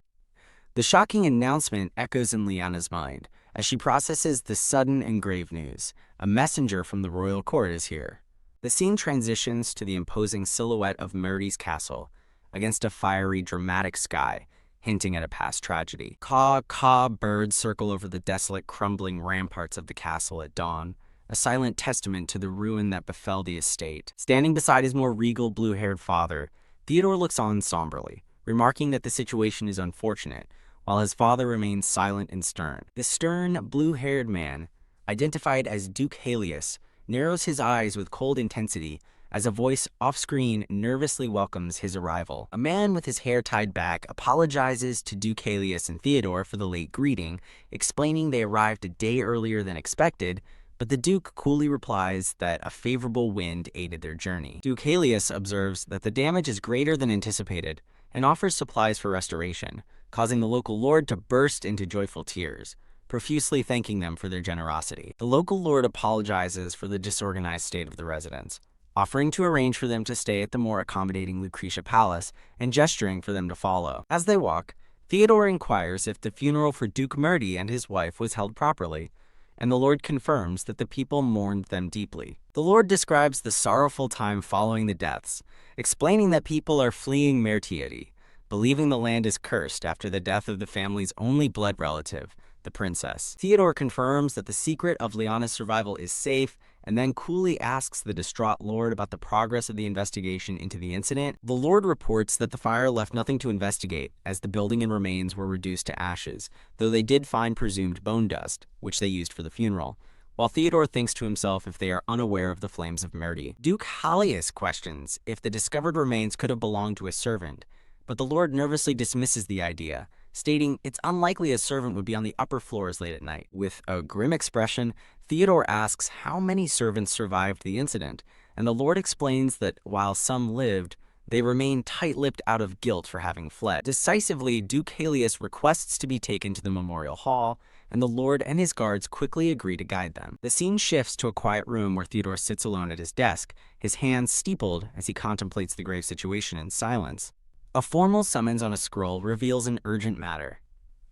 [SPEAKER 1] The shocking announcement echoes in Liana's mind as she processes the sudden and grave news. A messenger from the royal court is here. The scene transitions to the imposing silhouette of Murdy's castle, against a fiery, dramatic sky, hinting at a past tragedy. Caw birds circle over the desolate, crumbling ramparts of the castle at dawn, a silent testament to the ruin that befell the estate. Standing beside his more regal, blue-haired father, Theodore looks on somberly, remarking that the situation is unfortunate, while his father remains silent and stern. The stern, blue-haired man, identified as Duke Halas, narrows his eyes with cold intensity as a voice off-screen nervously welcomes his arrival. A man with his hair tied back apologizes to Duke Halas and Theodore for the late greeting, explaining they arrived a day earlier than expected, but the Duke coolly replies that a favorable wind aided their journey. Duke Halas observes that the damage is greater than anticipated and offers supplies for restoration, causing the local lord to burst into joyful tears, profusely thanking them for their generosity. The local lord apologizes for the disorganized state of the residents, offering to arrange for them to stay at the more accommodating Lucretia Palace and gesturing for them to follow. As they walk, Theodore inquires if the funeral for Duke Murdy and his wife was held properly, and the Lord confirms that the people mourned them deeply. The Lord describes the sorrowful time following the deaths, explaining that people are fleeing Mertiety, believing the land is cursed after the death of the family's only blood relative, the princess. Theodore confirms that the secret of Liana's survival is safe, and then coolly asks the distraught Lord about the progress of the investigation into the incident. The Lord reports that the fire left nothing to investigate, as the building and remains were reduced to ashes, though they did find presumed bone dust, which they used for the funeral, while Theodore thinks to himself if they are unaware of the flames of Murdy. Duke Halas questions if the discovered remains could have belonged to a servant, but the Lord nervously dismisses the idea, stating it's unlikely a servant would be on the upper floors late at night. With a grim expression, Theodore asks how many servants survived the incident, and the Lord explains that while some lived, they remained tight-lipped out of guilt for having fled. Decisively, Duke Halas requests to be taken to the memorial hall, and the Lord and his guards quickly agree to guide them. The scene shifts to a quiet room where Theodore sits alone at his desk, his hands steepled as he contemplates the grave situation in silence. A formal summons on a scroll reveals an urgent matter: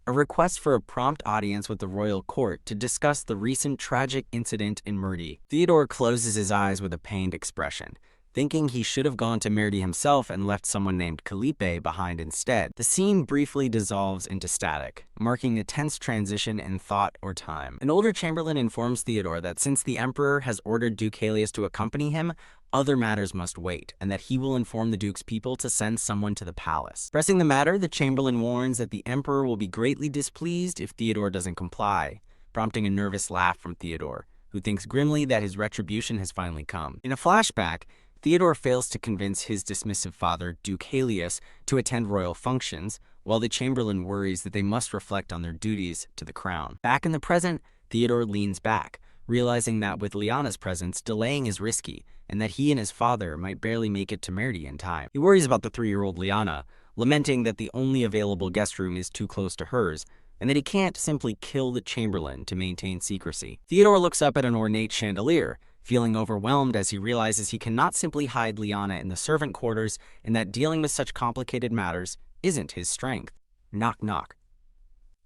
[SPEAKER 1] a request for a prompt audience with the royal court to discuss the recent tragic incident in Murdy. Theodore closes his eyes with a pained expression, thinking he should have gone to Murdy himself and left someone named Calippe behind instead. The scene briefly dissolves into static, marking a tense transition in thought or time. An older chamberlain informs Theodore that since the Emperor has ordered Duke Halas to accompany him, other matters must wait, and that he will inform the Duke's people to send someone to the palace. Pressing the matter, the Chamberlain warns that the Emperor will be greatly displeased if Theodore doesn't comply, prompting a nervous laugh from Theodore, who thinks grimly that his retribution has finally come. In a flashback, Theodore fails to convince his dismissive father, Duke Halas, to attend royal functions, while the Chamberlain worries that they must reflect on their duties to the crown. Back in the present, Theodore leans back, realizing that with Liana's presence, delaying is risky, and that he and his father might barely make it to Murdy in time. He worries about the 3-year-old Liana, lamenting that the only available guest room is too close to hers, and that he can't simply kill the Chamberlain to maintain secrecy. Theodore looks up at an ornate chandelier, feeling overwhelmed as he realizes he cannot simply hide Liana in the servant quarters, and that dealing with such complicated matters isn't his strength. Knock, knock.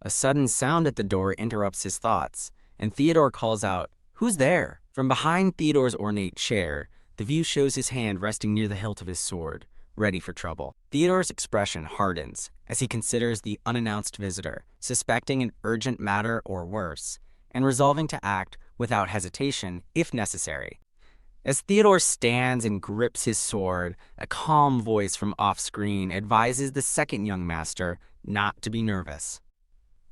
[SPEAKER 1] A sudden sound at the door interrupts his thoughts, and Theodore calls out, "Who's there?" From behind Theodore's ornate chair, the view shows his hand resting near the hilt of his sword, ready for trouble. Theodore's expression hardens as he considers the unannounced visitor, suspecting an urgent matter or worse, and resolving to act without hesitation if necessary. As Theodore stands and grips his sword, a calm voice from off-screen advises the second young master not to be nervous.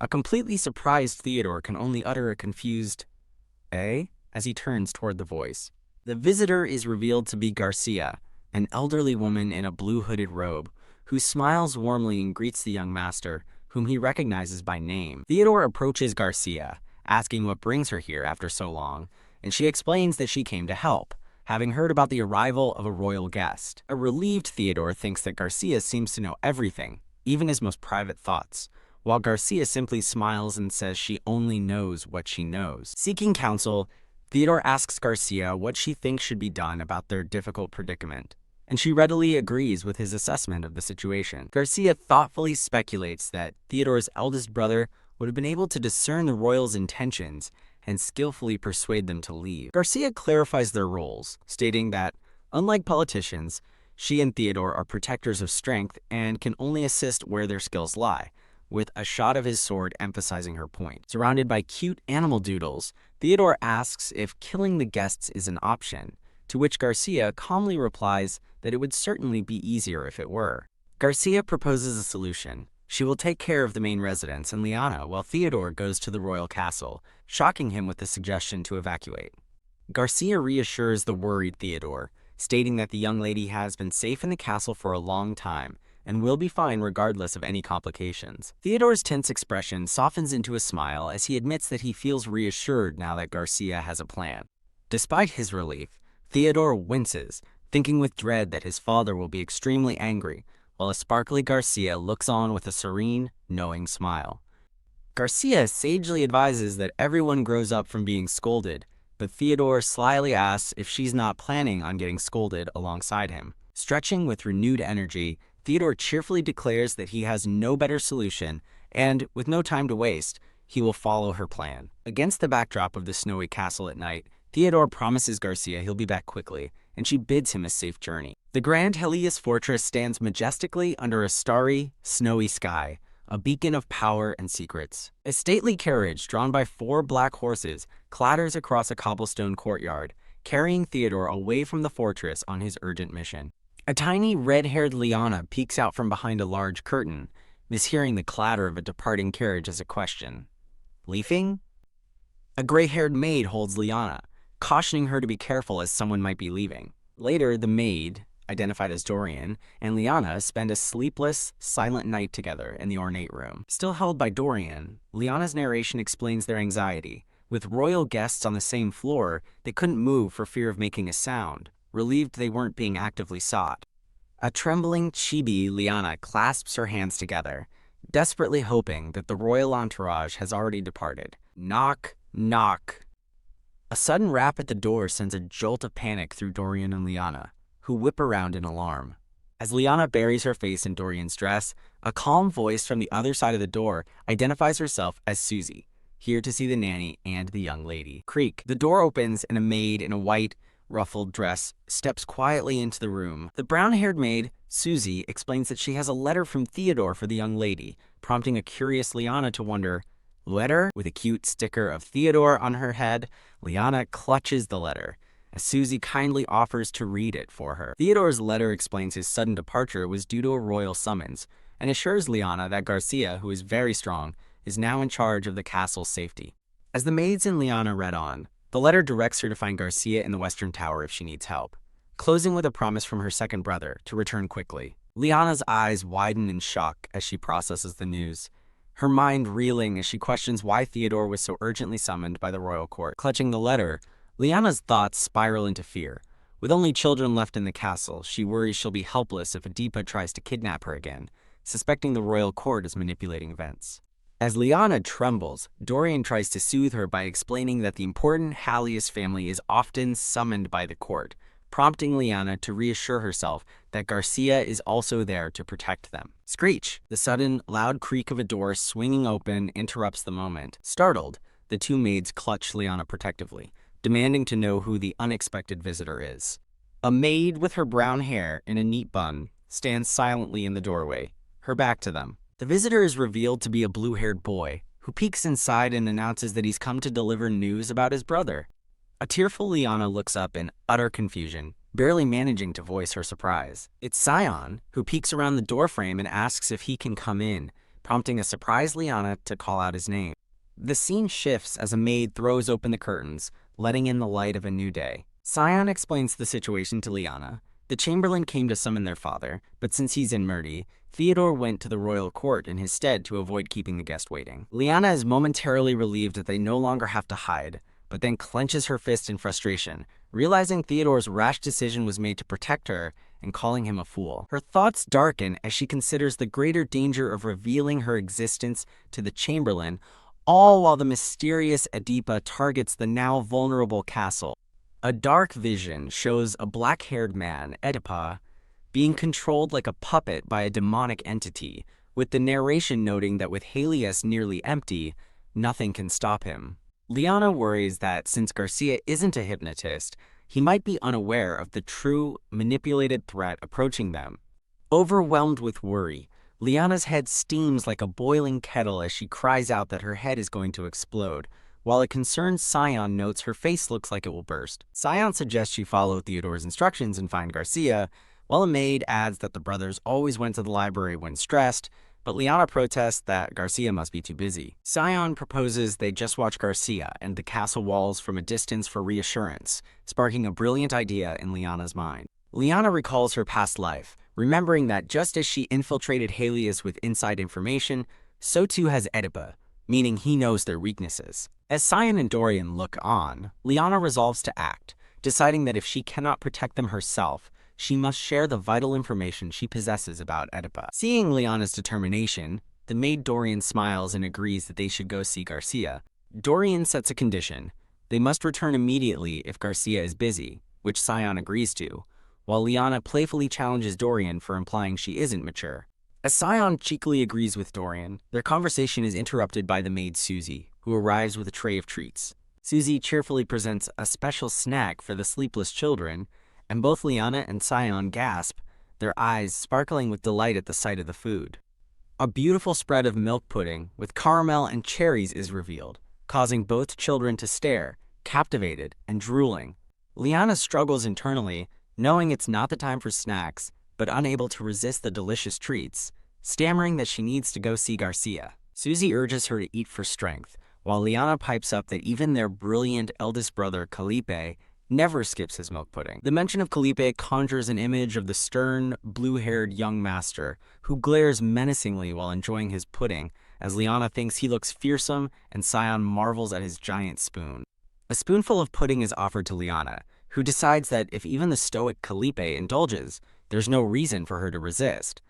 [SPEAKER 1] A completely surprised Theodore can only utter a confused, "Eh?" as he turns toward the voice. The visitor is revealed to be Garcia, an elderly woman in a blue hooded robe, who smiles warmly and greets the young master, whom he recognizes by name. Theodore approaches Garcia, asking what brings her here after so long, and she explains that she came to help, having heard about the arrival of a royal guest. A relieved Theodore thinks that Garcia seems to know everything, even his most private thoughts, while Garcia simply smiles and says she only knows what she knows. Seeking counsel, Theodore asks Garcia what she thinks should be done about their difficult predicament, and she readily agrees with his assessment of the situation. Garcia thoughtfully speculates that Theodore's eldest brother would have been able to discern the royals' intentions and skillfully persuade them to leave. Garcia clarifies their roles, stating that, unlike politicians, she and Theodore are protectors of strength and can only assist where their skills lie, with a shot of his sword emphasizing her point. Surrounded by cute animal doodles, Theodore asks if killing the guests is an option, to which Garcia calmly replies that it would certainly be easier if it were. Garcia proposes a solution. She will take care of the main residence and Liana while Theodore goes to the royal castle, shocking him with the suggestion to evacuate. Garcia reassures the worried Theodore, stating that the young lady has been safe in the castle for a long time and will be fine regardless of any complications. Theodore's tense expression softens into a smile as he admits that he feels reassured now that Garcia has a plan. Despite his relief, Theodore winces, thinking with dread that his father will be extremely angry, while a sparkly Garcia looks on with a serene, knowing smile. Garcia sagely advises that everyone grows up from being scolded, but Theodore slyly asks if she's not planning on getting scolded alongside him. Stretching with renewed energy, Theodore cheerfully declares that he has no better solution, and, with no time to waste, he will follow her plan. Against the backdrop of the snowy castle at night, Theodore promises Garcia he'll be back quickly, and she bids him a safe journey. The Grand Halas fortress stands majestically under a starry, snowy sky, a beacon of power and secrets. A stately carriage drawn by 4 black horses clatters across a cobblestone courtyard, carrying Theodore away from the fortress on his urgent mission. A tiny red-haired Liana peeks out from behind a large curtain, mishearing the clatter of a departing carriage as a question. Leafing? A gray-haired maid holds Liana, cautioning her to be careful as someone might be leaving. Later, the maid, identified as Dorian, and Liana spend a sleepless, silent night together in the ornate room. Still held by Dorian, Liana's narration explains their anxiety. With royal guests on the same floor, they couldn't move for fear of making a sound, relieved they weren't being actively sought. A trembling chibi Liana clasps her hands together, desperately hoping that the royal entourage has already departed. Knock, knock. A sudden rap at the door sends a jolt of panic through Dorian and Liana, who whip around in alarm. As Liana buries her face in Dorian's dress, a calm voice from the other side of the door identifies herself as Susie, here to see the nanny and the young lady. Creak. The door opens and a maid in a white, ruffled dress steps quietly into the room. The brown-haired maid, Susie, explains that she has a letter from Theodore for the young lady, prompting a curious Liana to wonder, letter? With a cute sticker of Theodore on her head, Liana clutches the letter, as Susie kindly offers to read it for her. Theodore's letter explains his sudden departure was due to a royal summons, and assures Liana that Garcia, who is very strong, is now in charge of the castle's safety. As the maids and Liana read on, the letter directs her to find Garcia in the Western Tower if she needs help, closing with a promise from her second brother to return quickly. Liana's eyes widen in shock as she processes the news, her mind reeling as she questions why Theodore was so urgently summoned by the royal court. Clutching the letter, Liana's thoughts spiral into fear. With only children left in the castle, she worries she'll be helpless if Adipa tries to kidnap her again, suspecting the royal court is manipulating events. As Liana trembles, Dorian tries to soothe her by explaining that the important Halas family is often summoned by the court, prompting Liana to reassure herself that Garcia is also there to protect them. Screech! The sudden, loud creak of a door swinging open interrupts the moment. Startled, the 2 maids clutch Liana protectively, demanding to know who the unexpected visitor is. A maid with her brown hair in a neat bun stands silently in the doorway, her back to them. The visitor is revealed to be a blue-haired boy, who peeks inside and announces that he's come to deliver news about his brother. A tearful Liana looks up in utter confusion, barely managing to voice her surprise. It's Sion, who peeks around the doorframe and asks if he can come in, prompting a surprised Liana to call out his name. The scene shifts as a maid throws open the curtains, letting in the light of a new day. Sion explains the situation to Liana. The Chamberlain came to summon their father, but since he's in Murdy, Theodore went to the royal court in his stead to avoid keeping the guest waiting. Liana is momentarily relieved that they no longer have to hide, but then clenches her fist in frustration, realizing Theodore's rash decision was made to protect her and calling him a fool. Her thoughts darken as she considers the greater danger of revealing her existence to the Chamberlain, all while the mysterious Adipa targets the now vulnerable castle. A dark vision shows a black-haired man, Edipa, being controlled like a puppet by a demonic entity, with the narration noting that with Halas nearly empty, nothing can stop him. Liana worries that since Garcia isn't a hypnotist, he might be unaware of the true, manipulated threat approaching them. Overwhelmed with worry, Liana's head steams like a boiling kettle as she cries out that her head is going to explode, while a concerned Sion notes her face looks like it will burst. Sion suggests she follow Theodore's instructions and find Garcia, while a maid adds that the brothers always went to the library when stressed, but Liana protests that Garcia must be too busy. Sion proposes they just watch Garcia and the castle walls from a distance for reassurance, sparking a brilliant idea in Liana's mind. Liana recalls her past life, remembering that just as she infiltrated Halas with inside information, so too has Edipa, meaning he knows their weaknesses. As Sion and Dorian look on, Liana resolves to act, deciding that if she cannot protect them herself, she must share the vital information she possesses about Edipa. Seeing Liana's determination, the maid Dorian smiles and agrees that they should go see Garcia. Dorian sets a condition. They must return immediately if Garcia is busy, which Sion agrees to, while Liana playfully challenges Dorian for implying she isn't mature. As Sion cheekily agrees with Dorian, their conversation is interrupted by the maid Susie, who arrives with a tray of treats. Susie cheerfully presents a special snack for the sleepless children, and both Liana and Sion gasp, their eyes sparkling with delight at the sight of the food. A beautiful spread of milk pudding with caramel and cherries is revealed, causing both children to stare, captivated and drooling. Liana struggles internally, knowing it's not the time for snacks, but unable to resist the delicious treats, stammering that she needs to go see Garcia. Susie urges her to eat for strength, while Liana pipes up that even their brilliant eldest brother, Calipe, never skips his milk pudding. The mention of Calipe conjures an image of the stern, blue-haired young master, who glares menacingly while enjoying his pudding, as Liana thinks he looks fearsome and Sion marvels at his giant spoon. A spoonful of pudding is offered to Liana, who decides that if even the stoic Calipe indulges, there's no reason for her to resist.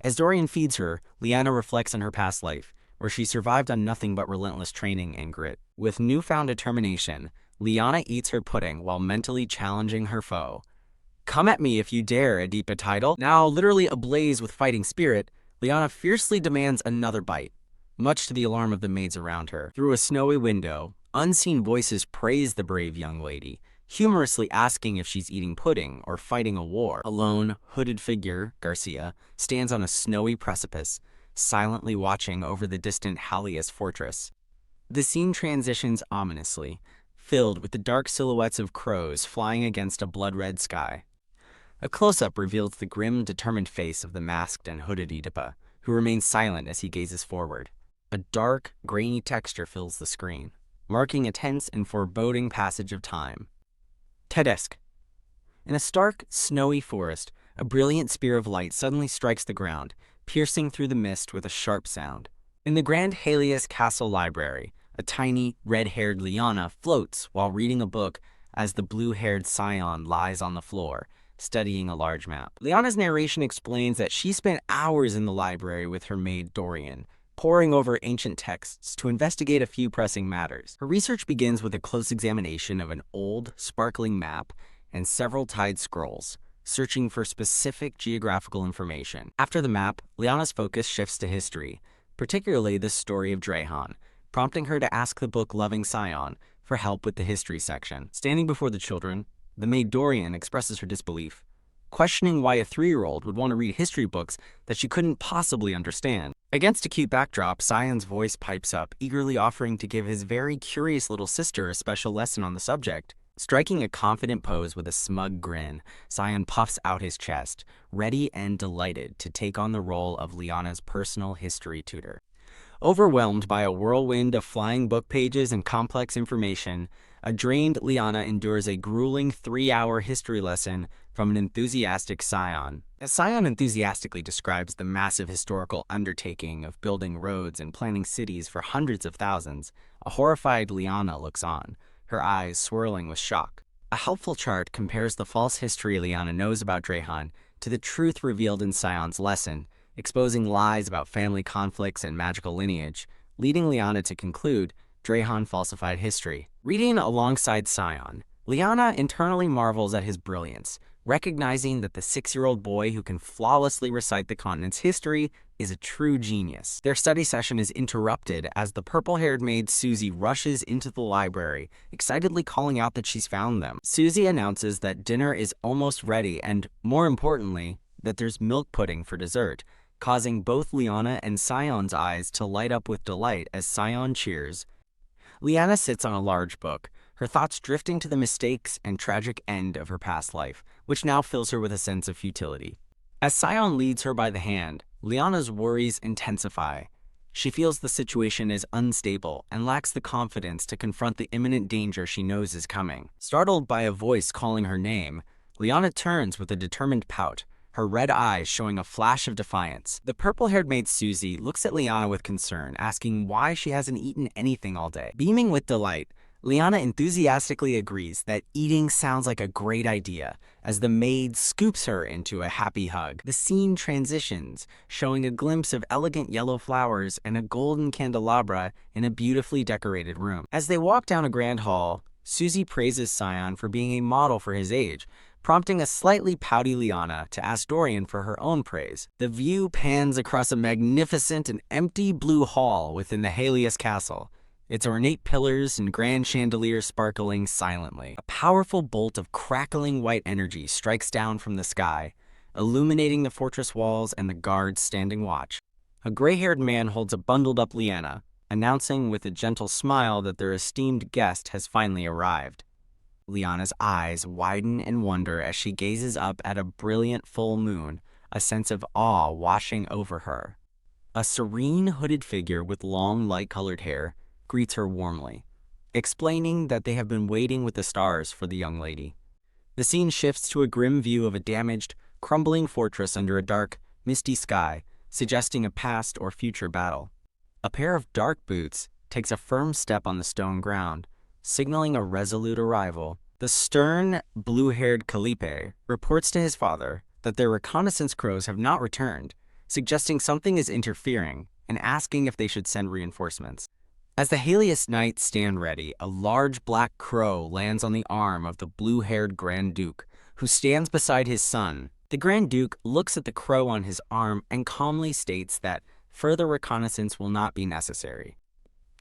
[SPEAKER 1] As Dorian feeds her, Liana reflects on her past life, where she survived on nothing but relentless training and grit. With newfound determination, Liana eats her pudding while mentally challenging her foe. "Come at me if you dare," Adipa title. Now literally ablaze with fighting spirit, Liana fiercely demands another bite, much to the alarm of the maids around her. Through a snowy window, unseen voices praise the brave young lady, humorously asking if she's eating pudding or fighting a war. A lone, hooded figure, Garcia, stands on a snowy precipice, silently watching over the distant Halas fortress. The scene transitions ominously, filled with the dark silhouettes of crows flying against a blood-red sky. A close-up reveals the grim, determined face of the masked and hooded Adipa, who remains silent as he gazes forward. A dark, grainy texture fills the screen, marking a tense and foreboding passage of time. Tedesque. In a stark, snowy forest, a brilliant spear of light suddenly strikes the ground, piercing through the mist with a sharp sound. In the Grand Halas Castle Library, a tiny, red-haired Liana floats while reading a book as the blue-haired Sion lies on the floor, studying a large map. Liana's narration explains that she spent hours in the library with her maid Dorian, poring over ancient texts to investigate a few pressing matters. Her research begins with a close examination of an old, sparkling map and several tied scrolls, searching for specific geographical information. After the map, Liana's focus shifts to history, particularly the story of Drehan, prompting her to ask the book-loving Sion for help with the history section. Standing before the children, the maid Dorian expresses her disbelief. questioning why a 3-year-old would want to read history books that she couldn't possibly understand. Against a cute backdrop, Sion's voice pipes up, eagerly offering to give his very curious little sister a special lesson on the subject. Striking a confident pose with a smug grin, Sion puffs out his chest, ready and delighted to take on the role of Liana's personal history tutor. Overwhelmed by a whirlwind of flying book pages and complex information, a drained Liana endures a grueling 3-hour history lesson from an enthusiastic Sion. As Sion enthusiastically describes the massive historical undertaking of building roads and planning cities for hundreds of thousands, a horrified Liana looks on, her eyes swirling with shock. A helpful chart compares the false history Liana knows about Drehan to the truth revealed in Sion's lesson, exposing lies about family conflicts and magical lineage, leading Liana to conclude Drehan falsified history. Reading alongside Sion, Liana internally marvels at his brilliance, recognizing that the 6-year-old boy who can flawlessly recite the continent's history is a true genius. Their study session is interrupted as the purple-haired maid Susie rushes into the library, excitedly calling out that she's found them. Susie announces that dinner is almost ready and, more importantly, that there's milk pudding for dessert, causing both Liana and Sion's eyes to light up with delight as Sion cheers. Liana sits on a large book, her thoughts drifting to the mistakes and tragic end of her past life, which now fills her with a sense of futility. As Sion leads her by the hand, Liana's worries intensify. She feels the situation is unstable and lacks the confidence to confront the imminent danger she knows is coming. Startled by a voice calling her name, Liana turns with a determined pout, her red eyes showing a flash of defiance. The purple-haired maid Susie looks at Liana with concern, asking why she hasn't eaten anything all day. Beaming with delight, Liana enthusiastically agrees that eating sounds like a great idea as the maid scoops her into a happy hug. The scene transitions, showing a glimpse of elegant yellow flowers and a golden candelabra in a beautifully decorated room. As they walk down a grand hall, Susie praises Sion for being a model for his age, prompting a slightly pouty Liana to ask Dorian for her own praise. The view pans across a magnificent and empty blue hall within the Halas castle, its ornate pillars and grand chandelier sparkling silently. A powerful bolt of crackling white energy strikes down from the sky, illuminating the fortress walls and the guards standing watch. A gray-haired man holds a bundled-up Liana, announcing with a gentle smile that their esteemed guest has finally arrived. Liana's eyes widen in wonder as she gazes up at a brilliant full moon, a sense of awe washing over her. A serene, hooded figure with long, light-colored hair greets her warmly, explaining that they have been waiting with the stars for the young lady. The scene shifts to a grim view of a damaged, crumbling fortress under a dark, misty sky, suggesting a past or future battle. A pair of dark boots takes a firm step on the stone ground, signaling a resolute arrival. The stern, blue-haired Calipe reports to his father that their reconnaissance crows have not returned, suggesting something is interfering and asking if they should send reinforcements. As the Halas knights stand ready, a large black crow lands on the arm of the blue-haired Grand Duke, who stands beside his son. The Grand Duke looks at the crow on his arm and calmly states that further reconnaissance will not be necessary.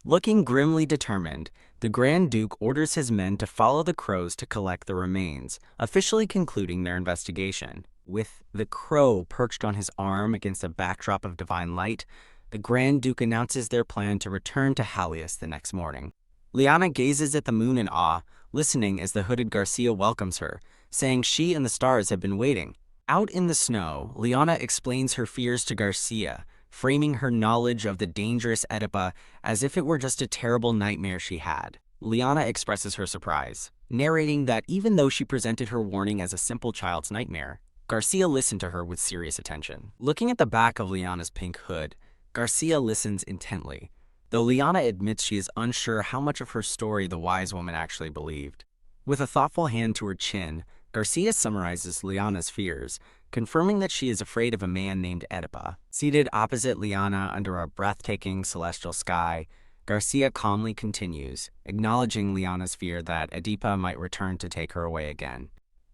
[SPEAKER 1] Looking grimly determined, the Grand Duke orders his men to follow the crows to collect the remains, officially concluding their investigation. With the crow perched on his arm against a backdrop of divine light, the Grand Duke announces their plan to return to Halas the next morning. Liana gazes at the moon in awe, listening as the hooded Garcia welcomes her, saying she and the stars have been waiting. Out in the snow, Liana explains her fears to Garcia, framing her knowledge of the dangerous Oedipa as if it were just a terrible nightmare she had. Liana expresses her surprise, narrating that even though she presented her warning as a simple child's nightmare, Garcia listened to her with serious attention. Looking at the back of Liana's pink hood, Garcia listens intently, though Liana admits she is unsure how much of her story the wise woman actually believed. With a thoughtful hand to her chin, Garcia summarizes Liana's fears, confirming that she is afraid of a man named Oedipa. Seated opposite Liana under a breathtaking celestial sky, Garcia calmly continues, acknowledging Liana's fear that Oedipa might return to take her away again.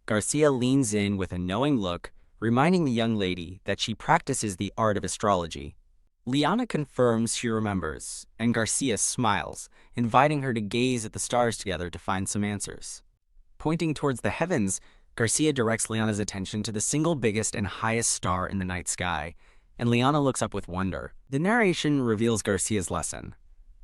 [SPEAKER 1] Garcia leans in with a knowing look, reminding the young lady that she practices the art of astrology. Liana confirms she remembers, and Garcia smiles, inviting her to gaze at the stars together to find some answers. Pointing towards the heavens, Garcia directs Liana's attention to the single biggest and highest star in the night sky, and Liana looks up with wonder. The narration reveals Garcia's lesson.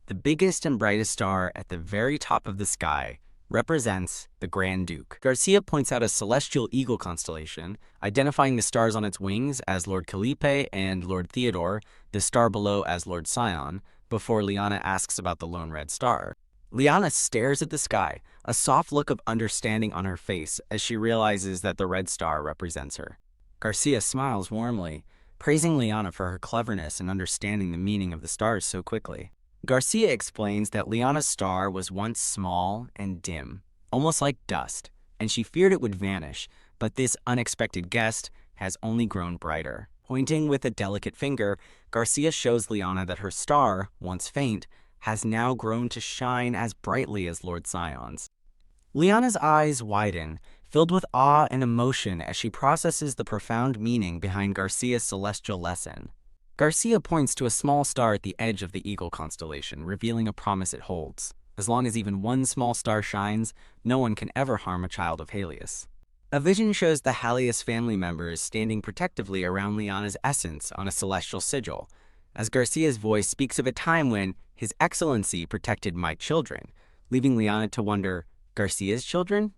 [SPEAKER 1] The biggest and brightest star at the very top of the sky represents the Grand Duke. Garcia points out a celestial eagle constellation, identifying the stars on its wings as Lord Calipe and Lord Theodore, the star below as Lord Sion, before Liana asks about the lone red star. Liana stares at the sky, a soft look of understanding on her face as she realizes that the red star represents her. Garcia smiles warmly, praising Liana for her cleverness in understanding the meaning of the stars so quickly. Garcia explains that Liana's star was once small and dim, almost like dust, and she feared it would vanish, but this unexpected guest has only grown brighter. Pointing with a delicate finger, Garcia shows Liana that her star, once faint, has now grown to shine as brightly as Lord Sion's. Liana's eyes widen, filled with awe and emotion as she processes the profound meaning behind Garcia's celestial lesson. Garcia points to a small star at the edge of the Eagle constellation, revealing a promise it holds. As long as even one small star shines, no one can ever harm a child of Halas. A vision shows the Halas family members standing protectively around Liana's essence on a celestial sigil, as Garcia's voice speaks of a time when His Excellency protected my children, leaving Liana to wonder, Garcia's children?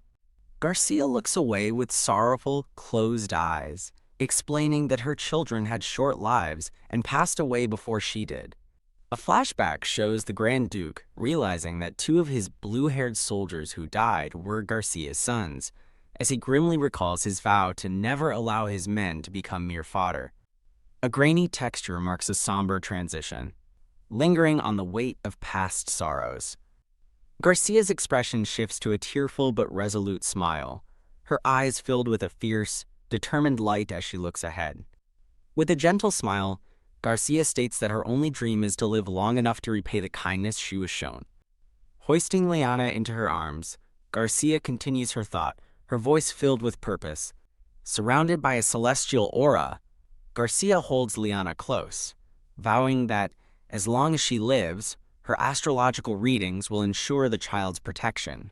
[SPEAKER 1] Garcia looks away with sorrowful, closed eyes, explaining that her children had short lives and passed away before she did. A flashback shows the Grand Duke realizing that two of his blue-haired soldiers who died were Garcia's sons, as he grimly recalls his vow to never allow his men to become mere fodder. A grainy texture marks a somber transition, lingering on the weight of past sorrows. Garcia's expression shifts to a tearful but resolute smile, her eyes filled with a fierce, determined light as she looks ahead. With a gentle smile, Garcia states that her only dream is to live long enough to repay the kindness she was shown. Hoisting Liana into her arms, Garcia continues her thought, her voice filled with purpose. Surrounded by a celestial aura, Garcia holds Liana close, vowing that as long as she lives, her astrological readings will ensure the child's protection.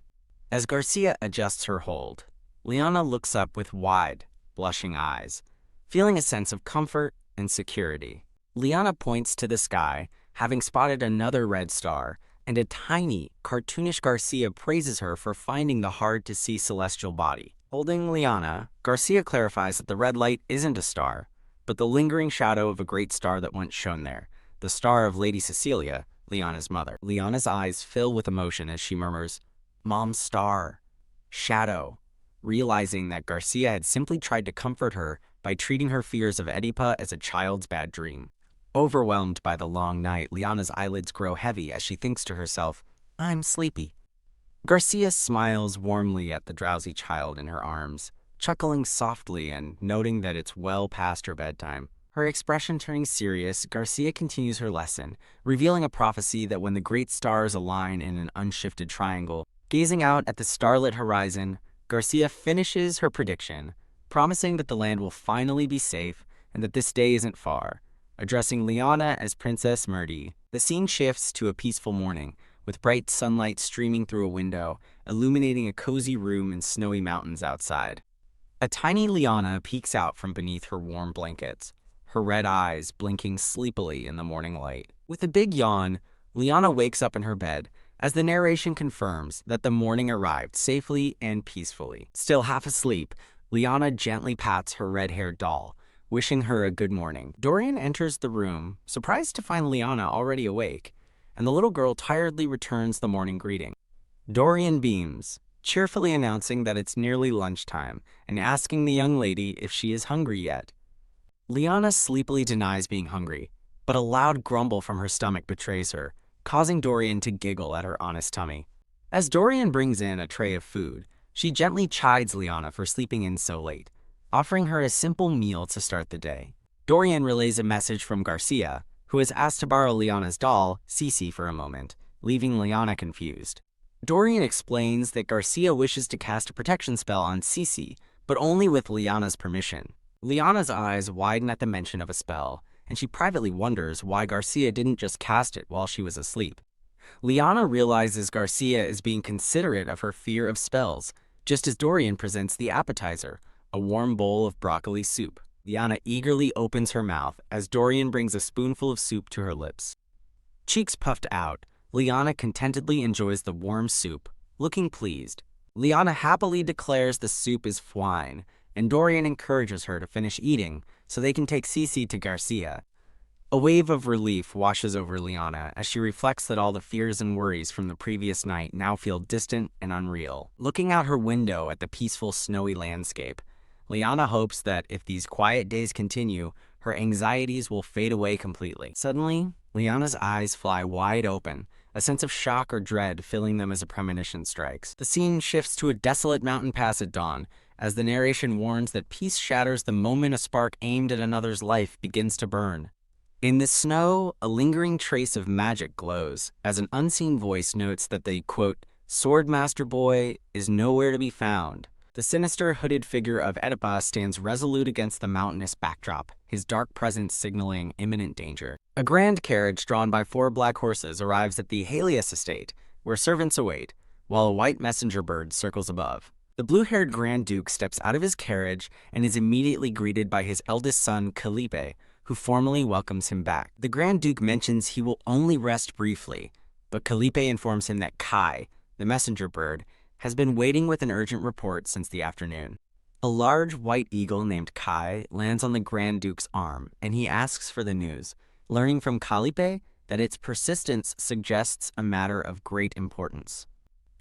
[SPEAKER 1] As Garcia adjusts her hold, Liana looks up with wide, blushing eyes, feeling a sense of comfort and security. Liana points to the sky, having spotted another red star, and a tiny, cartoonish Garcia praises her for finding the hard-to-see celestial body. Holding Liana, Garcia clarifies that the red light isn't a star, but the lingering shadow of a great star that once shone there, the star of Lady Cecilia, Liana's mother. Liana's eyes fill with emotion as she murmurs, "Mom's star, shadow," realizing that Garcia had simply tried to comfort her by treating her fears of Oedipa as a child's bad dream. Overwhelmed by the long night, Liana's eyelids grow heavy as she thinks to herself, "I'm sleepy." Garcia smiles warmly at the drowsy child in her arms, chuckling softly and noting that it's well past her bedtime. Her expression turning serious, Garcia continues her lesson, revealing a prophecy that when the great stars align in an unshifted triangle, gazing out at the starlit horizon, Garcia finishes her prediction, promising that the land will finally be safe and that this day isn't far. Addressing Liana as Princess Murdy, the scene shifts to a peaceful morning, with bright sunlight streaming through a window, illuminating a cozy room and snowy mountains outside. A tiny Liana peeks out from beneath her warm blankets, her red eyes blinking sleepily in the morning light. With a big yawn, Liana wakes up in her bed, as the narration confirms that the morning arrived safely and peacefully. Still half asleep, Liana gently pats her red-haired doll, wishing her a good morning. Dorian enters the room, surprised to find Liana already awake, and the little girl tiredly returns the morning greeting. Dorian beams, cheerfully announcing that it's nearly lunchtime and asking the young lady if she is hungry yet. Liana sleepily denies being hungry, but a loud grumble from her stomach betrays her, causing Dorian to giggle at her honest tummy. As Dorian brings in a tray of food, she gently chides Liana for sleeping in so late, offering her a simple meal to start the day. Dorian relays a message from Garcia, who has asked to borrow Liana's doll, Cece, for a moment, leaving Liana confused. Dorian explains that Garcia wishes to cast a protection spell on Cece, but only with Liana's permission. Liana's eyes widen at the mention of a spell, and she privately wonders why Garcia didn't just cast it while she was asleep. Liana realizes Garcia is being considerate of her fear of spells, just as Dorian presents the appetizer, a warm bowl of broccoli soup. Liana eagerly opens her mouth as Dorian brings a spoonful of soup to her lips. Cheeks puffed out, Liana contentedly enjoys the warm soup, looking pleased. Liana happily declares the soup is fine, and Dorian encourages her to finish eating so they can take Cece to Garcia. A wave of relief washes over Liana as she reflects that all the fears and worries from the previous night now feel distant and unreal. Looking out her window at the peaceful snowy landscape, Liana hopes that if these quiet days continue, her anxieties will fade away completely. Suddenly, Liana's eyes fly wide open, a sense of shock or dread filling them as a premonition strikes. The scene shifts to a desolate mountain pass at dawn, as the narration warns that peace shatters the moment a spark aimed at another's life begins to burn. In the snow, a lingering trace of magic glows, as an unseen voice notes that the, quote, swordmaster boy is nowhere to be found. The sinister, hooded figure of Oedipa stands resolute against the mountainous backdrop, his dark presence signaling imminent danger. A grand carriage drawn by 4 black horses arrives at the Halas estate, where servants await, while a white messenger bird circles above. The blue-haired Grand Duke steps out of his carriage and is immediately greeted by his eldest son, Calipe, who formally welcomes him back. The Grand Duke mentions he will only rest briefly, but Calipe informs him that Kai, the messenger bird, has been waiting with an urgent report since the afternoon. A large white eagle named Kai lands on the Grand Duke's arm, and he asks for the news, learning from Calipe that its persistence suggests a matter of great importance.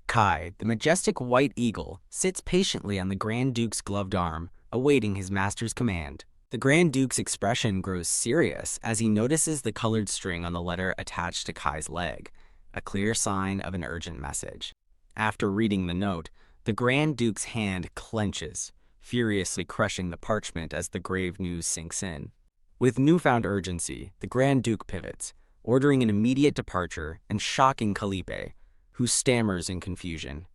[SPEAKER 1] Kai, the majestic white eagle, sits patiently on the Grand Duke's gloved arm, awaiting his master's command. The Grand Duke's expression grows serious as he notices the colored string on the letter attached to Kai's leg, a clear sign of an urgent message. After reading the note, the Grand Duke's hand clenches, furiously crushing the parchment as the grave news sinks in. With newfound urgency, the Grand Duke pivots, ordering an immediate departure and shocking Calipe, who stammers in confusion.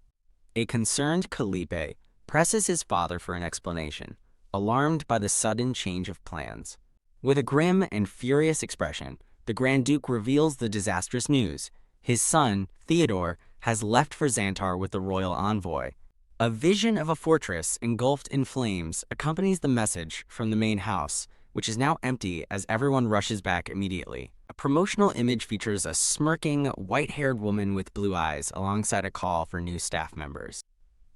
[SPEAKER 1] A concerned Calipe presses his father for an explanation, alarmed by the sudden change of plans. With a grim and furious expression, the Grand Duke reveals the disastrous news. His son, Theodore, has left for Xantar with the royal envoy. A vision of a fortress engulfed in flames accompanies the message from the main house, which is now empty as everyone rushes back immediately. A promotional image features a smirking, white-haired woman with blue eyes alongside a call for new staff members.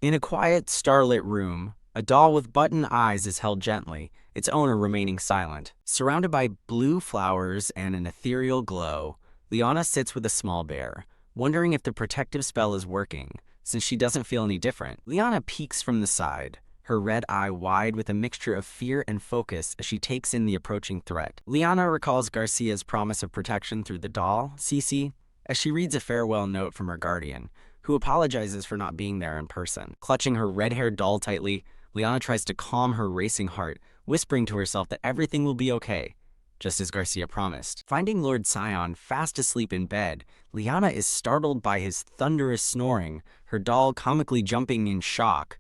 [SPEAKER 1] In a quiet, starlit room, a doll with button eyes is held gently, its owner remaining silent. Surrounded by blue flowers and an ethereal glow, Liana sits with a small bear, wondering if the protective spell is working, since she doesn't feel any different. Liana peeks from the side, her red eye wide with a mixture of fear and focus as she takes in the approaching threat. Liana recalls Garcia's promise of protection through the doll, Cece, as she reads a farewell note from her guardian, who apologizes for not being there in person. Clutching her red-haired doll tightly, Liana tries to calm her racing heart, whispering to herself that everything will be okay, just as Garcia promised. Finding Lord Scion fast asleep in bed, Liana is startled by his thunderous snoring, her doll comically jumping in shock.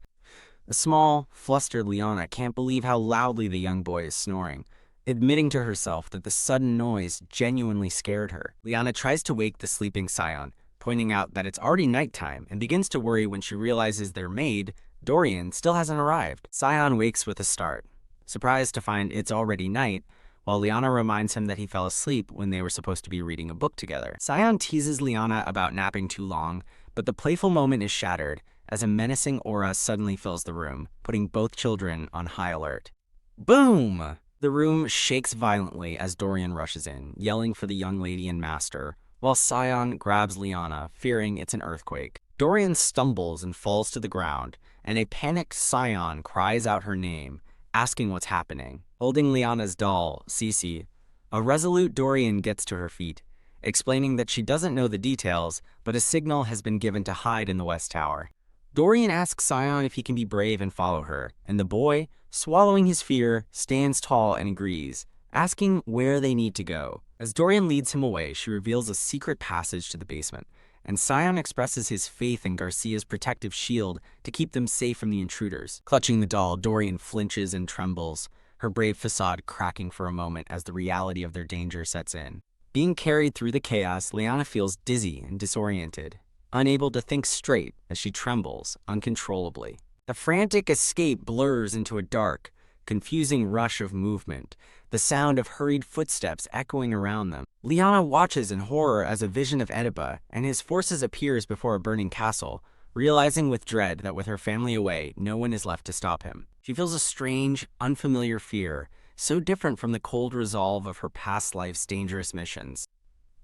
[SPEAKER 1] A small, flustered Liana can't believe how loudly the young boy is snoring, admitting to herself that the sudden noise genuinely scared her. Liana tries to wake the sleeping Scion, pointing out that it's already nighttime, and begins to worry when she realizes their maid, Dorian, still hasn't arrived. Scion wakes with a start, surprised to find it's already night, while Liana reminds him that he fell asleep when they were supposed to be reading a book together. Scion teases Liana about napping too long, but the playful moment is shattered as a menacing aura suddenly fills the room, putting both children on high alert. Boom! The room shakes violently as Dorian rushes in, yelling for the young lady and master, while Scion grabs Liana, fearing it's an earthquake. Dorian stumbles and falls to the ground, and a panicked Scion cries out her name, asking what's happening. Holding Liana's doll, Cece, a resolute Dorian gets to her feet, explaining that she doesn't know the details, but a signal has been given to hide in the West Tower. Dorian asks Scion if he can be brave and follow her, and the boy, swallowing his fear, stands tall and agrees, asking where they need to go. As Dorian leads him away, she reveals a secret passage to the basement, and Scion expresses his faith in Garcia's protective shield to keep them safe from the intruders. Clutching the doll, Dorian flinches and trembles, her brave facade cracking for a moment as the reality of their danger sets in. Being carried through the chaos, Liana feels dizzy and disoriented. unable to think straight as she trembles uncontrollably. The frantic escape blurs into a dark, confusing rush of movement, the sound of hurried footsteps echoing around them. Liana watches in horror as a vision of Oedipa and his forces appears before a burning castle, realizing with dread that with her family away, no one is left to stop him. She feels a strange, unfamiliar fear, so different from the cold resolve of her past life's dangerous missions.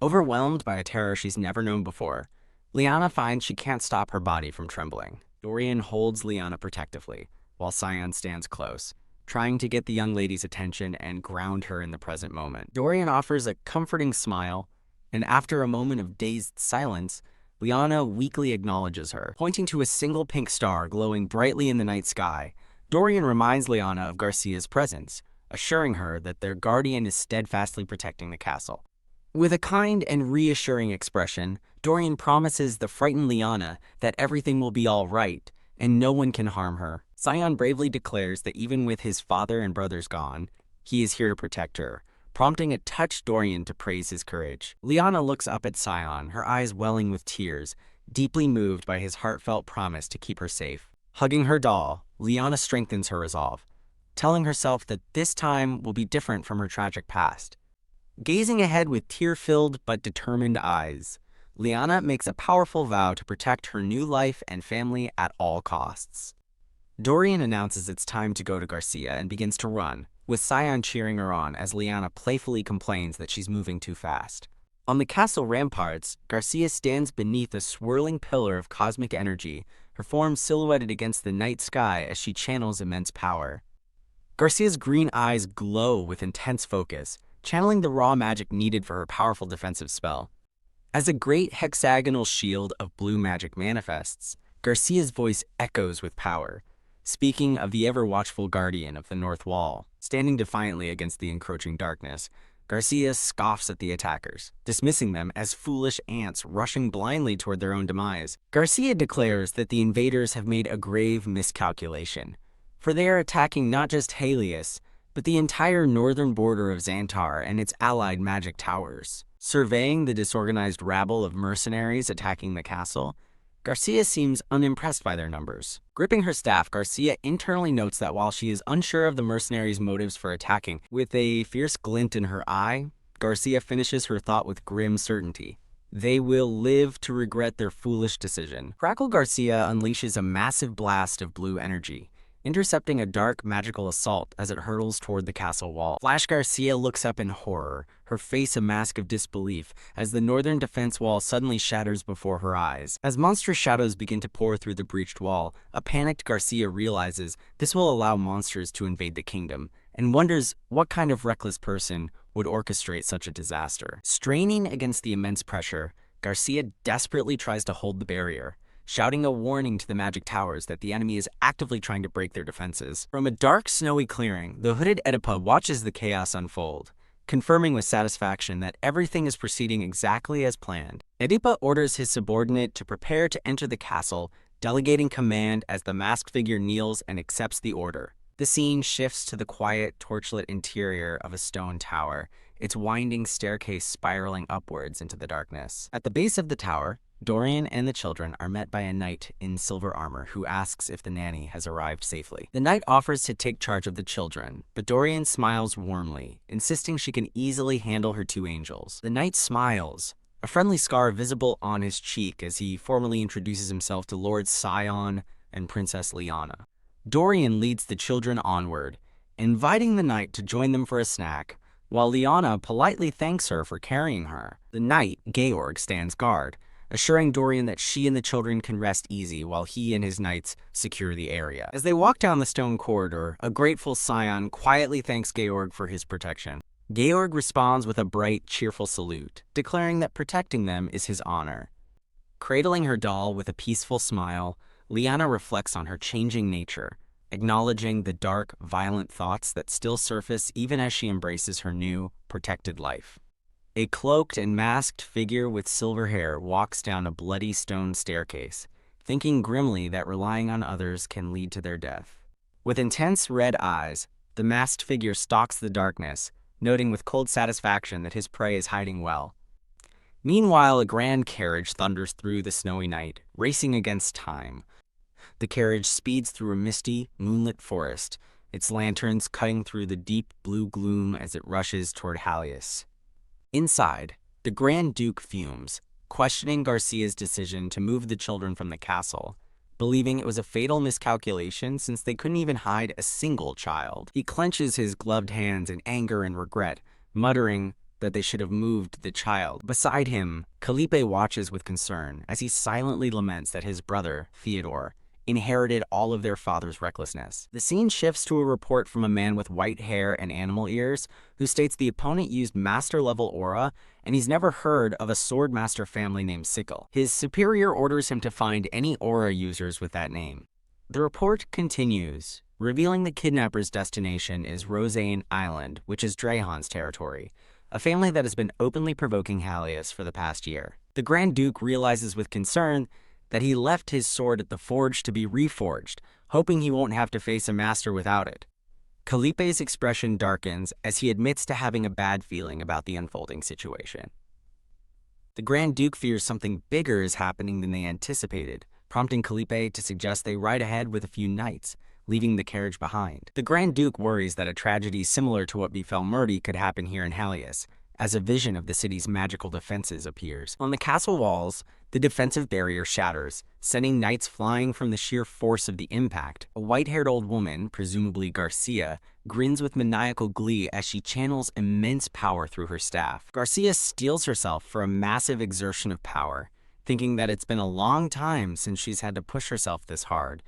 [SPEAKER 1] Overwhelmed by a terror she's never known before, Liana finds she can't stop her body from trembling. Dorian holds Liana protectively, while Sion stands close, trying to get the young lady's attention and ground her in the present moment. Dorian offers a comforting smile, and after a moment of dazed silence, Liana weakly acknowledges her. Pointing to a single pink star glowing brightly in the night sky, Dorian reminds Liana of Garcia's presence, assuring her that their guardian is steadfastly protecting the castle. With a kind and reassuring expression, Dorian promises the frightened Liana that everything will be all right and no one can harm her. Sion bravely declares that even with his father and brothers gone, he is here to protect her, prompting a touched Dorian to praise his courage. Liana looks up at Sion, her eyes welling with tears, deeply moved by his heartfelt promise to keep her safe. Hugging her doll, Liana strengthens her resolve, telling herself that this time will be different from her tragic past. Gazing ahead with tear-filled but determined eyes, Liana makes a powerful vow to protect her new life and family at all costs. Dorian announces it's time to go to Garcia and begins to run, with Sion cheering her on as Liana playfully complains that she's moving too fast. On the castle ramparts, Garcia stands beneath a swirling pillar of cosmic energy, her form silhouetted against the night sky as she channels immense power. Garcia's green eyes glow with intense focus, channeling the raw magic needed for her powerful defensive spell. As a great hexagonal shield of blue magic manifests, Garcia's voice echoes with power, speaking of the ever-watchful guardian of the North Wall. Standing defiantly against the encroaching darkness, Garcia scoffs at the attackers, dismissing them as foolish ants rushing blindly toward their own demise. Garcia declares that the invaders have made a grave miscalculation, for they are attacking not just Helios, but the entire northern border of Xantar and its allied magic towers. Surveying the disorganized rabble of mercenaries attacking the castle, Garcia seems unimpressed by their numbers. Gripping her staff, Garcia internally notes that while she is unsure of the mercenaries' motives for attacking, with a fierce glint in her eye, Garcia finishes her thought with grim certainty. They will live to regret their foolish decision. Crackle Garcia unleashes a massive blast of blue energy, intercepting a dark magical assault as it hurtles toward the castle wall. Flash Garcia looks up in horror, her face a mask of disbelief, as the northern defense wall suddenly shatters before her eyes. As monstrous shadows begin to pour through the breached wall, a panicked Garcia realizes this will allow monsters to invade the kingdom, and wonders what kind of reckless person would orchestrate such a disaster. Straining against the immense pressure, Garcia desperately tries to hold the barrier, shouting a warning to the magic towers that the enemy is actively trying to break their defenses. From a dark, snowy clearing, the hooded Oedipa watches the chaos unfold, confirming with satisfaction that everything is proceeding exactly as planned. Oedipa orders his subordinate to prepare to enter the castle, delegating command as the masked figure kneels and accepts the order. The scene shifts to the quiet, torchlit interior of a stone tower, its winding staircase spiraling upwards into the darkness. At the base of the tower, Dorian and the children are met by a knight in silver armor who asks if the nanny has arrived safely. The knight offers to take charge of the children, but Dorian smiles warmly, insisting she can easily handle her two angels. The knight smiles, a friendly scar visible on his cheek as he formally introduces himself to Lord Sion and Princess Liana. Dorian leads the children onward, inviting the knight to join them for a snack, while Liana politely thanks her for carrying her. The knight, Georg, stands guard, assuring Dorian that she and the children can rest easy while he and his knights secure the area. As they walk down the stone corridor, a grateful Sion quietly thanks Georg for his protection. Georg responds with a bright, cheerful salute, declaring that protecting them is his honor. Cradling her doll with a peaceful smile, Liana reflects on her changing nature, acknowledging the dark, violent thoughts that still surface even as she embraces her new, protected life. A cloaked and masked figure with silver hair walks down a bloody stone staircase, thinking grimly that relying on others can lead to their death. With intense red eyes, the masked figure stalks the darkness, noting with cold satisfaction that his prey is hiding well. Meanwhile, a grand carriage thunders through the snowy night, racing against time. The carriage speeds through a misty, moonlit forest, its lanterns cutting through the deep blue gloom as it rushes toward Halas. Inside, the Grand Duke fumes, questioning Garcia's decision to move the children from the castle, believing it was a fatal miscalculation since they couldn't even hide a single child. He clenches his gloved hands in anger and regret, muttering that they should have moved the child. Beside him, Felipe watches with concern as he silently laments that his brother, Theodore, inherited all of their father's recklessness. The scene shifts to a report from a man with white hair and animal ears who states the opponent used master-level aura and he's never heard of a swordmaster family named Sickle. His superior orders him to find any aura users with that name. The report continues, revealing the kidnapper's destination is Rosane Island, which is Drahan's territory, a family that has been openly provoking Halas for the past year. The Grand Duke realizes with concern that he left his sword at the forge to be reforged, hoping he won't have to face a master without it. Felipe's expression darkens as he admits to having a bad feeling about the unfolding situation. The Grand Duke fears something bigger is happening than they anticipated, prompting Felipe to suggest they ride ahead with a few knights, leaving the carriage behind. The Grand Duke worries that a tragedy similar to what befell Murdy could happen here in Halas, as a vision of the city's magical defenses appears. On the castle walls, the defensive barrier shatters, sending knights flying from the sheer force of the impact. A white-haired old woman, presumably Garcia, grins with maniacal glee as she channels immense power through her staff. Garcia steels herself for a massive exertion of power, thinking that it's been a long time since she's had to push herself this hard.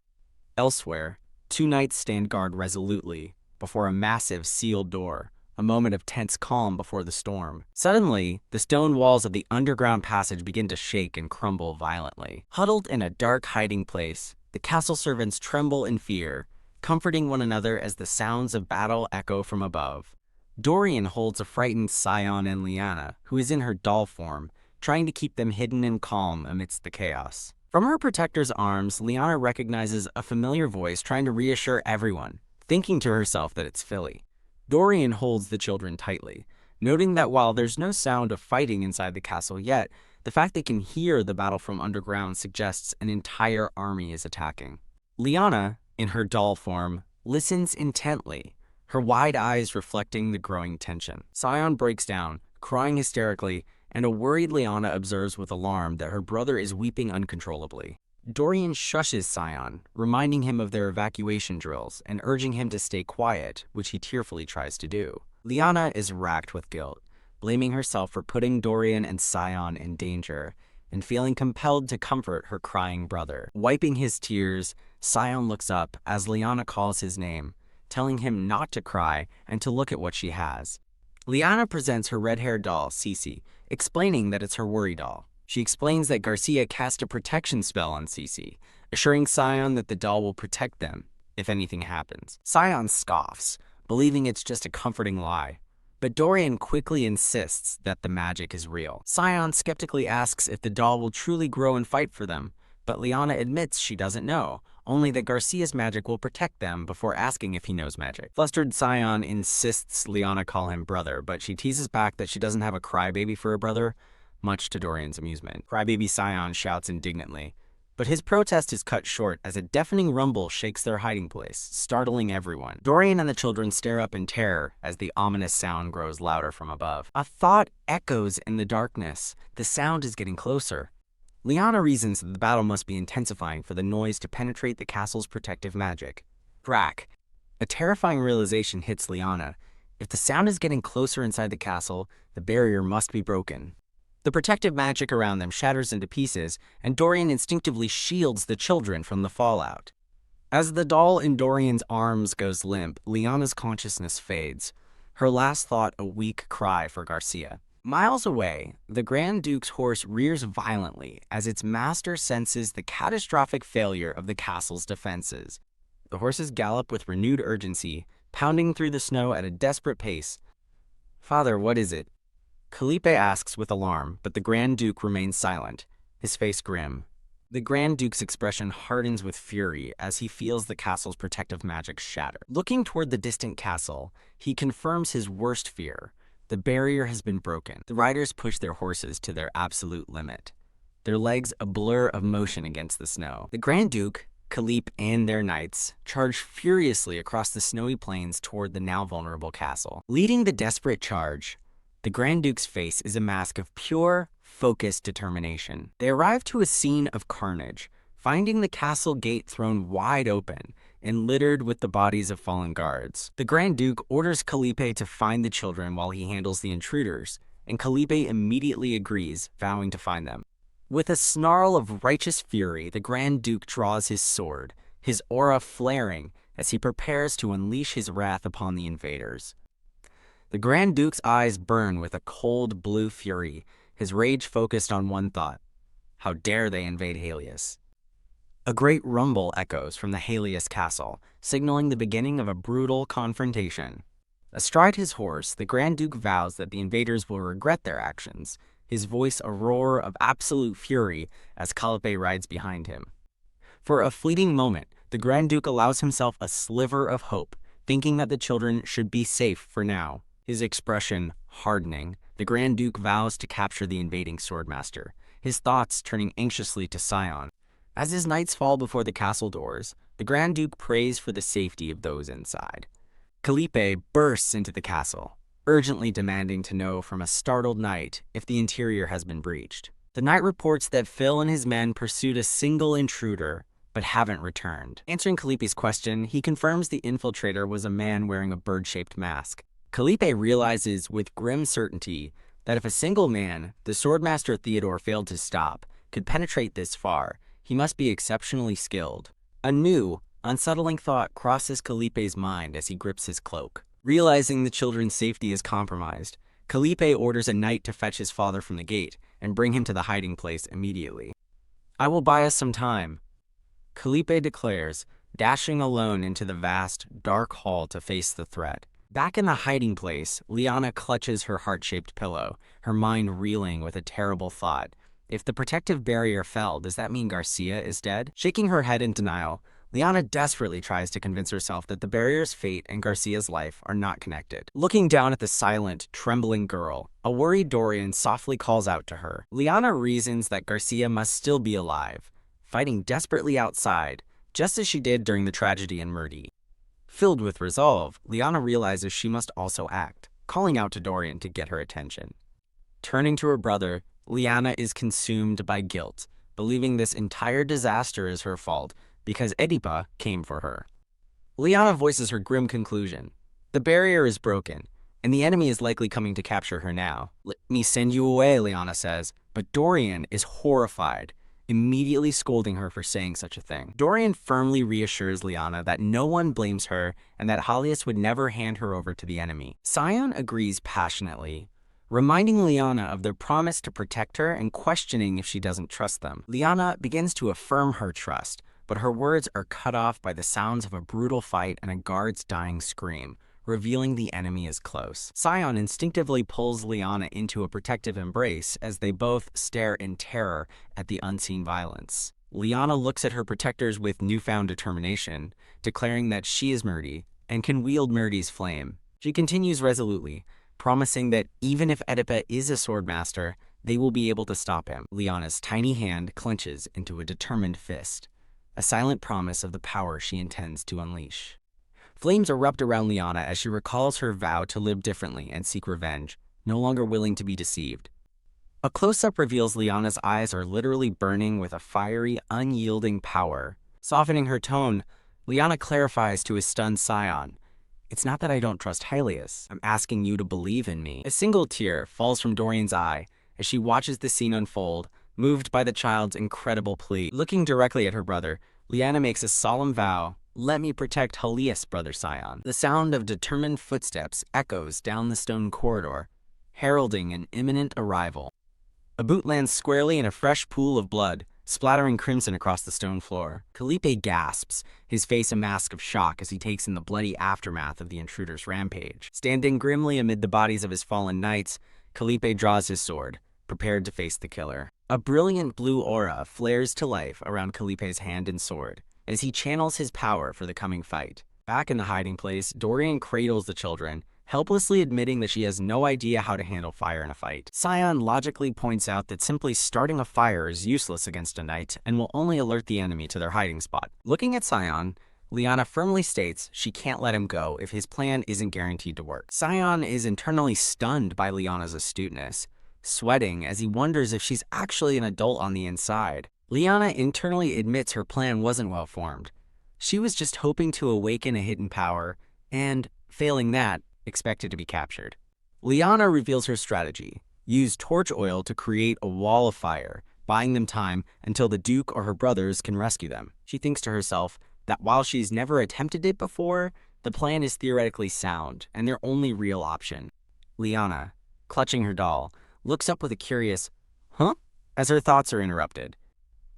[SPEAKER 1] Elsewhere, two knights stand guard resolutely before a massive sealed door, a moment of tense calm before the storm. Suddenly, the stone walls of the underground passage begin to shake and crumble violently. Huddled in a dark hiding place, the castle servants tremble in fear, comforting one another as the sounds of battle echo from above. Dorian holds a frightened Scion and Liana, who is in her doll form, trying to keep them hidden and calm amidst the chaos. From her protector's arms, Liana recognizes a familiar voice trying to reassure everyone, thinking to herself that it's Philly. Dorian holds the children tightly, noting that while there's no sound of fighting inside the castle yet, the fact they can hear the battle from underground suggests an entire army is attacking. Liana, in her doll form, listens intently, her wide eyes reflecting the growing tension. Scion breaks down, crying hysterically, and a worried Liana observes with alarm that her brother is weeping uncontrollably. Dorian shushes Scion, reminding him of their evacuation drills and urging him to stay quiet, which he tearfully tries to do. Liana is racked with guilt, blaming herself for putting Dorian and Scion in danger, and feeling compelled to comfort her crying brother. Wiping his tears, Scion looks up as Liana calls his name, telling him not to cry and to look at what she has. Liana presents her red-haired doll, Cece, explaining that it's her worry doll. She explains that Garcia cast a protection spell on Cece, assuring Scion that the doll will protect them if anything happens. Scion scoffs, believing it's just a comforting lie, but Dorian quickly insists that the magic is real. Scion skeptically asks if the doll will truly grow and fight for them, but Liana admits she doesn't know, only that Garcia's magic will protect them before asking if he knows magic. Flustered Scion insists Liana call him brother, but she teases back that she doesn't have a crybaby for a brother, much to Dorian's amusement. Crybaby Scion shouts indignantly, but his protest is cut short as a deafening rumble shakes their hiding place, startling everyone. Dorian and the children stare up in terror as the ominous sound grows louder from above. A thought echoes in the darkness. The sound is getting closer. Liana reasons that the battle must be intensifying for the noise to penetrate the castle's protective magic. Crack. A terrifying realization hits Liana. If the sound is getting closer inside the castle, the barrier must be broken. The protective magic around them shatters into pieces, and Dorian instinctively shields the children from the fallout. As the doll in Dorian's arms goes limp, Liana's consciousness fades, her last thought a weak cry for Garcia. Miles away, the Grand Duke's horse rears violently as its master senses the catastrophic failure of the castle's defenses. The horses gallop with renewed urgency, pounding through the snow at a desperate pace. "Father, what is it?" Felipe asks with alarm, but the Grand Duke remains silent, his face grim. The Grand Duke's expression hardens with fury as he feels the castle's protective magic shatter. Looking toward the distant castle, he confirms his worst fear. The barrier has been broken. The riders push their horses to their absolute limit, their legs a blur of motion against the snow. The Grand Duke, Khalip, and their knights charge furiously across the snowy plains toward the now vulnerable castle. Leading the desperate charge, the Grand Duke's face is a mask of pure, focused determination. They arrive to a scene of carnage, finding the castle gate thrown wide open and littered with the bodies of fallen guards. The Grand Duke orders Kalipe to find the children while he handles the intruders, and Kalipe immediately agrees, vowing to find them. With a snarl of righteous fury, the Grand Duke draws his sword, his aura flaring as he prepares to unleash his wrath upon the invaders. The Grand Duke's eyes burn with a cold blue fury, his rage focused on one thought: how dare they invade Halas? A great rumble echoes from the Halas castle, signaling the beginning of a brutal confrontation. Astride his horse, the Grand Duke vows that the invaders will regret their actions, his voice a roar of absolute fury as Kalipe rides behind him. For a fleeting moment, the Grand Duke allows himself a sliver of hope, thinking that the children should be safe for now. His expression hardening, the Grand Duke vows to capture the invading swordmaster, his thoughts turning anxiously to Sion. As his knights fall before the castle doors, the Grand Duke prays for the safety of those inside. Kalipe bursts into the castle, urgently demanding to know from a startled knight if the interior has been breached. The knight reports that Phil and his men pursued a single intruder, but haven't returned. Answering Kalipe's question, he confirms the infiltrator was a man wearing a bird-shaped mask. Kalipe realizes with grim certainty that if a single man, the swordmaster Theodore failed to stop, could penetrate this far, he must be exceptionally skilled. A new, unsettling thought crosses Kalipe's mind as he grips his cloak. Realizing the children's safety is compromised, Kalipe orders a knight to fetch his father from the gate and bring him to the hiding place immediately. "I will buy us some time," Kalipe declares, dashing alone into the vast, dark hall to face the threat. Back in the hiding place, Liana clutches her heart-shaped pillow, her mind reeling with a terrible thought. If the protective barrier fell, does that mean Garcia is dead? Shaking her head in denial, Liana desperately tries to convince herself that the barrier's fate and Garcia's life are not connected. Looking down at the silent, trembling girl, a worried Dorian softly calls out to her. Liana reasons that Garcia must still be alive, fighting desperately outside, just as she did during the tragedy in Murdy. Filled with resolve, Liana realizes she must also act, calling out to Dorian to get her attention. Turning to her brother, Liana is consumed by guilt, believing this entire disaster is her fault because Edipa came for her. Liana voices her grim conclusion. The barrier is broken, and the enemy is likely coming to capture her now. "Let me send you away," Liana says, but Dorian is horrified, immediately scolding her for saying such a thing. Dorian firmly reassures Liana that no one blames her and that Halas would never hand her over to the enemy. Sion agrees passionately, reminding Liana of their promise to protect her and questioning if she doesn't trust them. Liana begins to affirm her trust, but her words are cut off by the sounds of a brutal fight and a guard's dying scream, revealing the enemy is close. Sion instinctively pulls Liana into a protective embrace as they both stare in terror at the unseen violence. Liana looks at her protectors with newfound determination, declaring that she is Murdy and can wield Murdy's flame. She continues resolutely, promising that even if Edipa is a swordmaster, they will be able to stop him. Liana's tiny hand clenches into a determined fist, a silent promise of the power she intends to unleash. Flames erupt around Liana as she recalls her vow to live differently and seek revenge, no longer willing to be deceived. A close-up reveals Liana's eyes are literally burning with a fiery, unyielding power. Softening her tone, Liana clarifies to his stunned Sion, "It's not that I don't trust Halas. I'm asking you to believe in me." A single tear falls from Dorian's eye as she watches the scene unfold, moved by the child's incredible plea. Looking directly at her brother, Liana makes a solemn vow, "Let me protect Halas, brother Sion." The sound of determined footsteps echoes down the stone corridor, heralding an imminent arrival. A boot lands squarely in a fresh pool of blood, splattering crimson across the stone floor. Kalipe gasps, his face a mask of shock as he takes in the bloody aftermath of the intruder's rampage. Standing grimly amid the bodies of his fallen knights, Kalipe draws his sword, prepared to face the killer. A brilliant blue aura flares to life around Kalipe's hand and sword as he channels his power for the coming fight. Back in the hiding place, Dorian cradles the children, helplessly admitting that she has no idea how to handle fire in a fight. Sion logically points out that simply starting a fire is useless against a knight and will only alert the enemy to their hiding spot. Looking at Sion, Liana firmly states she can't let him go if his plan isn't guaranteed to work. Sion is internally stunned by Liana's astuteness, sweating as he wonders if she's actually an adult on the inside. Liana internally admits her plan wasn't well formed. She was just hoping to awaken a hidden power, and, failing that, expected to be captured. Liana reveals her strategy: use torch oil to create a wall of fire, buying them time until the Duke or her brothers can rescue them. She thinks to herself that while she's never attempted it before, the plan is theoretically sound and their only real option. Liana, clutching her doll, looks up with a curious, "Huh?" as her thoughts are interrupted.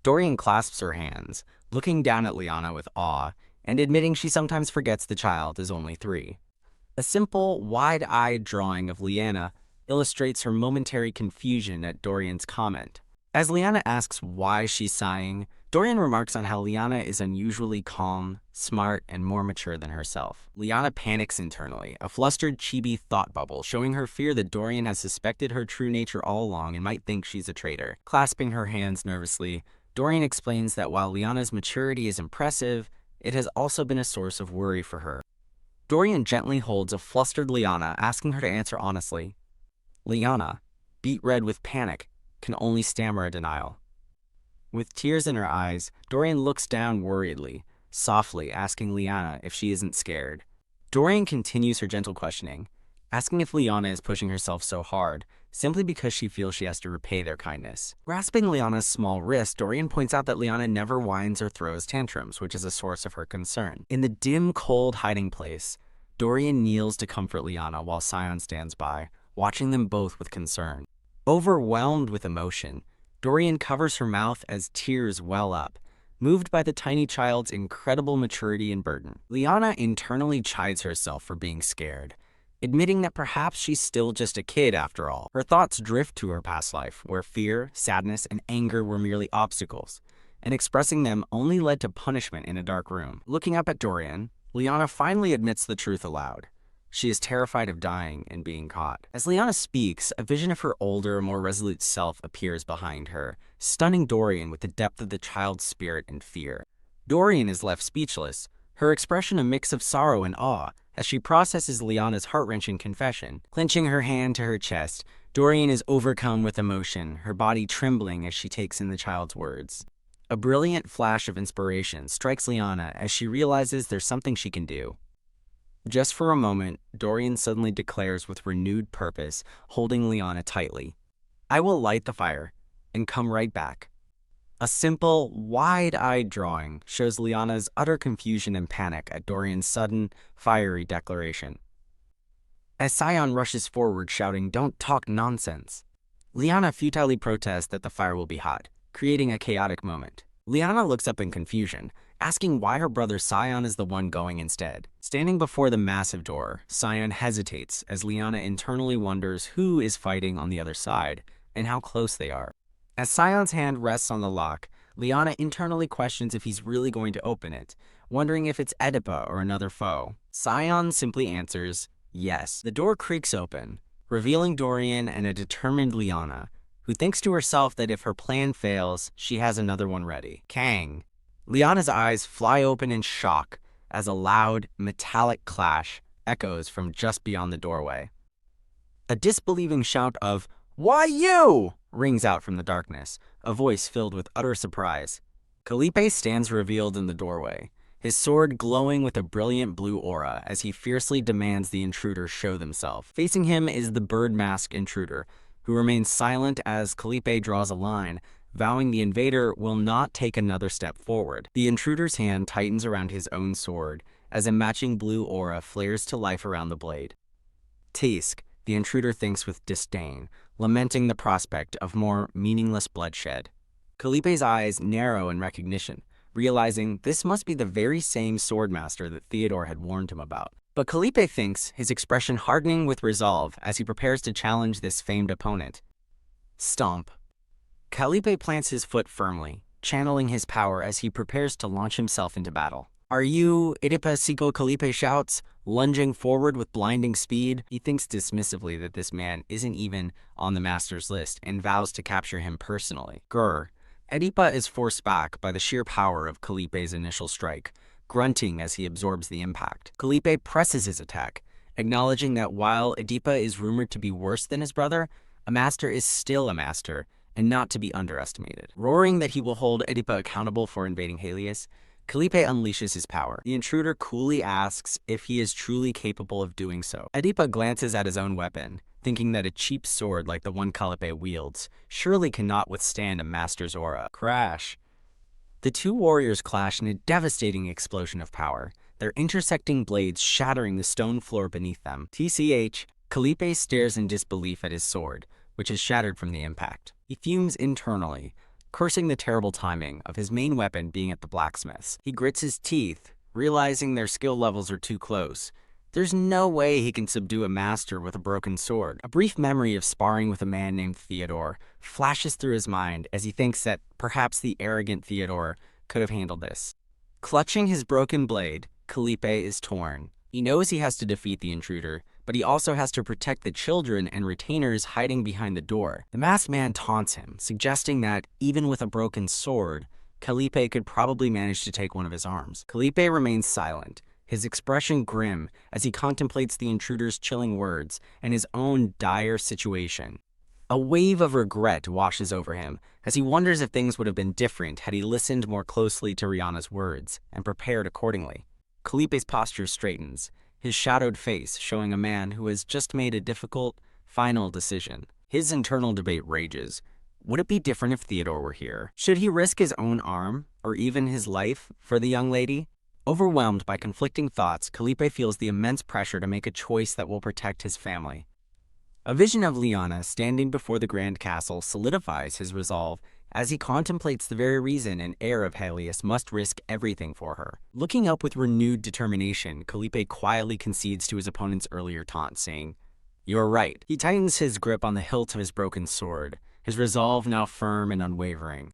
[SPEAKER 1] Dorian clasps her hands, looking down at Liana with awe and admitting she sometimes forgets the child is only 3. A simple, wide-eyed drawing of Liana illustrates her momentary confusion at Dorian's comment. As Liana asks why she's sighing, Dorian remarks on how Liana is unusually calm, smart, and more mature than herself. Liana panics internally, a flustered chibi thought bubble showing her fear that Dorian has suspected her true nature all along and might think she's a traitor. Clasping her hands nervously, Dorian explains that while Liana's maturity is impressive, it has also been a source of worry for her. Dorian gently holds a flustered Liana, asking her to answer honestly. Liana, beet red with panic, can only stammer a denial. With tears in her eyes, Dorian looks down worriedly, softly asking Liana if she isn't scared. Dorian continues her gentle questioning, asking if Liana is pushing herself so hard, simply because she feels she has to repay their kindness. Grasping Liana's small wrist, Dorian points out that Liana never whines or throws tantrums, which is a source of her concern. In the dim, cold hiding place, Dorian kneels to comfort Liana while Sion stands by, watching them both with concern. Overwhelmed with emotion, Dorian covers her mouth as tears well up, moved by the tiny child's incredible maturity and burden. Liana internally chides herself for being scared, admitting that perhaps she's still just a kid after all. Her thoughts drift to her past life, where fear, sadness, and anger were merely obstacles, and expressing them only led to punishment in a dark room. Looking up at Dorian, Liana finally admits the truth aloud. She is terrified of dying and being caught. As Liana speaks, a vision of her older, more resolute self appears behind her, stunning Dorian with the depth of the child's spirit and fear. Dorian is left speechless, her expression a mix of sorrow and awe, as she processes Liana's heart-wrenching confession. Clenching her hand to her chest, Dorian is overcome with emotion, her body trembling as she takes in the child's words. A brilliant flash of inspiration strikes Liana as she realizes there's something she can do. Just for a moment, Dorian suddenly declares with renewed purpose, holding Liana tightly, "I will light the fire and come right back." A simple, wide-eyed drawing shows Liana's utter confusion and panic at Dorian's sudden, fiery declaration. As Sion rushes forward shouting, "Don't talk nonsense," Liana futilely protests that the fire will be hot, creating a chaotic moment. Liana looks up in confusion, asking why her brother Sion is the one going instead. Standing before the massive door, Sion hesitates as Liana internally wonders who is fighting on the other side and how close they are. As Sion's hand rests on the lock, Liana internally questions if he's really going to open it, wondering if it's Oedipa or another foe. Sion simply answers, yes. The door creaks open, revealing Dorian and a determined Liana, who thinks to herself that if her plan fails, she has another one ready. Kang. Liana's eyes fly open in shock as a loud, metallic clash echoes from just beyond the doorway. A disbelieving shout of, "Why you?" rings out from the darkness, a voice filled with utter surprise. Calipe stands revealed in the doorway, his sword glowing with a brilliant blue aura as he fiercely demands the intruder show themselves. Facing him is the bird-masked intruder, who remains silent as Calipe draws a line, vowing the invader will not take another step forward. The intruder's hand tightens around his own sword as a matching blue aura flares to life around the blade. Tisk, the intruder thinks with disdain, lamenting the prospect of more meaningless bloodshed. Calipe's eyes narrow in recognition, realizing this must be the very same swordmaster that Theodore had warned him about. But Calipe thinks, his expression hardening with resolve as he prepares to challenge this famed opponent. Stomp. Calipe plants his foot firmly, channeling his power as he prepares to launch himself into battle. "Are you Idipa Siko?" Kalipe shouts, lunging forward with blinding speed. He thinks dismissively that this man isn't even on the master's list and vows to capture him personally. Grr. Edipa is forced back by the sheer power of Kalipe's initial strike, grunting as he absorbs the impact. Kalipe presses his attack, acknowledging that while Edipa is rumored to be worse than his brother, a master is still a master and not to be underestimated. Roaring that he will hold Edipa accountable for invading Helios, Kalipe unleashes his power. The intruder coolly asks if he is truly capable of doing so. Edipa glances at his own weapon, thinking that a cheap sword like the one Kalipe wields surely cannot withstand a master's aura. Crash. The two warriors clash in a devastating explosion of power, their intersecting blades shattering the stone floor beneath them. TCH, Kalipe stares in disbelief at his sword, which is shattered from the impact. He fumes internally, cursing the terrible timing of his main weapon being at the blacksmith's. He grits his teeth, realizing their skill levels are too close. There's no way he can subdue a master with a broken sword. A brief memory of sparring with a man named Theodore flashes through his mind as he thinks that perhaps the arrogant Theodore could have handled this. Clutching his broken blade, Kalipe is torn. He knows he has to defeat the intruder, but he also has to protect the children and retainers hiding behind the door. The masked man taunts him, suggesting that even with a broken sword, Kalipe could probably manage to take one of his arms. Kalipe remains silent, his expression grim as he contemplates the intruder's chilling words and his own dire situation. A wave of regret washes over him as he wonders if things would have been different had he listened more closely to Rihanna's words and prepared accordingly. Kalipe's posture straightens, his shadowed face showing a man who has just made a difficult, final decision. His internal debate rages. Would it be different if Theodore were here? Should he risk his own arm, or even his life, for the young lady? Overwhelmed by conflicting thoughts, Kalipe feels the immense pressure to make a choice that will protect his family. A vision of Liana standing before the Grand Castle solidifies his resolve as he contemplates the very reason an heir of Helios must risk everything for her. Looking up with renewed determination, Kalipe quietly concedes to his opponent's earlier taunt, saying, "You're right." He tightens his grip on the hilt of his broken sword, his resolve now firm and unwavering.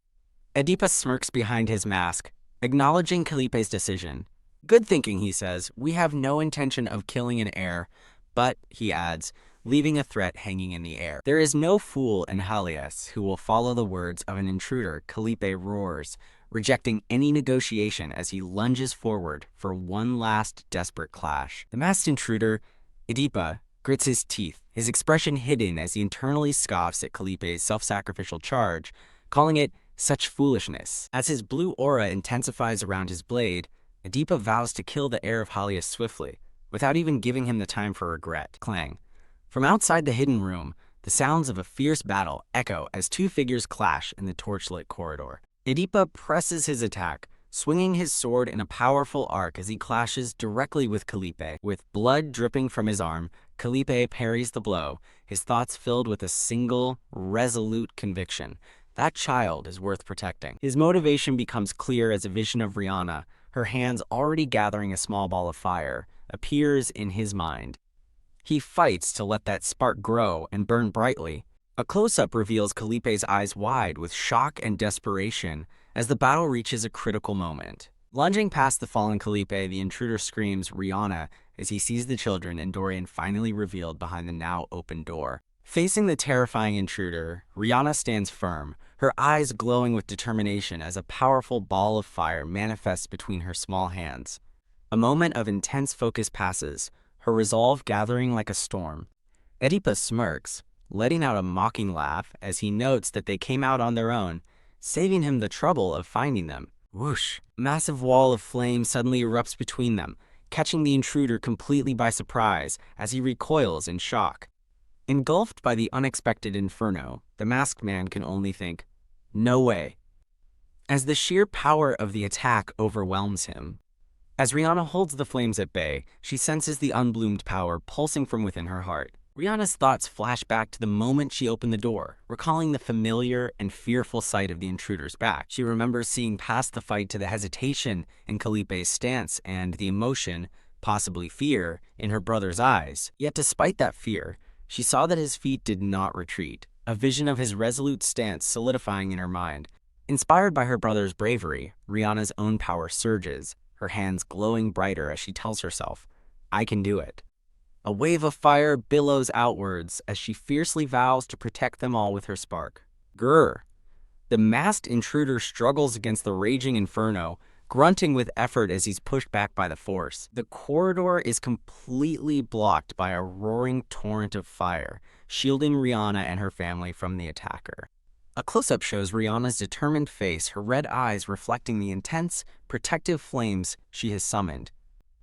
[SPEAKER 1] Edipa smirks behind his mask, acknowledging Kalipe's decision. "Good thinking," he says. "We have no intention of killing an heir, but," he adds, leaving a threat hanging in the air. "There is no fool in Helios who will follow the words of an intruder," Kalipe roars, rejecting any negotiation as he lunges forward for one last desperate clash. The masked intruder, Edipa, grits his teeth, his expression hidden as he internally scoffs at Kalipe's self-sacrificial charge, calling it such foolishness. As his blue aura intensifies around his blade, Edipa vows to kill the heir of Helios swiftly, without even giving him the time for regret. Clang. From outside the hidden room, the sounds of a fierce battle echo as two figures clash in the torchlit corridor. Edipa presses his attack, swinging his sword in a powerful arc as he clashes directly with Kalipe. With blood dripping from his arm, Kalipe parries the blow, his thoughts filled with a single, resolute conviction. That child is worth protecting. His motivation becomes clear as a vision of Rihanna, her hands already gathering a small ball of fire, appears in his mind. He fights to let that spark grow and burn brightly. A close-up reveals Kalipe's eyes wide with shock and desperation as the battle reaches a critical moment. Lunging past the fallen Kalipe, the intruder screams Rihanna as he sees the children and Dorian finally revealed behind the now open door. Facing the terrifying intruder, Rihanna stands firm, her eyes glowing with determination as a powerful ball of fire manifests between her small hands. A moment of intense focus passes, her resolve gathering like a storm. Edipa smirks, letting out a mocking laugh as he notes that they came out on their own, saving him the trouble of finding them. Whoosh! A massive wall of flame suddenly erupts between them, catching the intruder completely by surprise as he recoils in shock. Engulfed by the unexpected inferno, the masked man can only think, "No way." As the sheer power of the attack overwhelms him. As Rihanna holds the flames at bay, she senses the unbloomed power pulsing from within her heart. Rihanna's thoughts flash back to the moment she opened the door, recalling the familiar and fearful sight of the intruder's back. She remembers seeing past the fight to the hesitation in Kalipe's stance and the emotion, possibly fear, in her brother's eyes. Yet despite that fear, she saw that his feet did not retreat, a vision of his resolute stance solidifying in her mind. Inspired by her brother's bravery, Rihanna's own power surges, her hands glowing brighter as she tells herself, "I can do it." A wave of fire billows outwards as she fiercely vows to protect them all with her spark. Grr! The masked intruder struggles against the raging inferno, grunting with effort as he's pushed back by the force. The corridor is completely blocked by a roaring torrent of fire, shielding Rihanna and her family from the attacker. A close-up shows Rihanna's determined face, her red eyes reflecting the intense, protective flames she has summoned.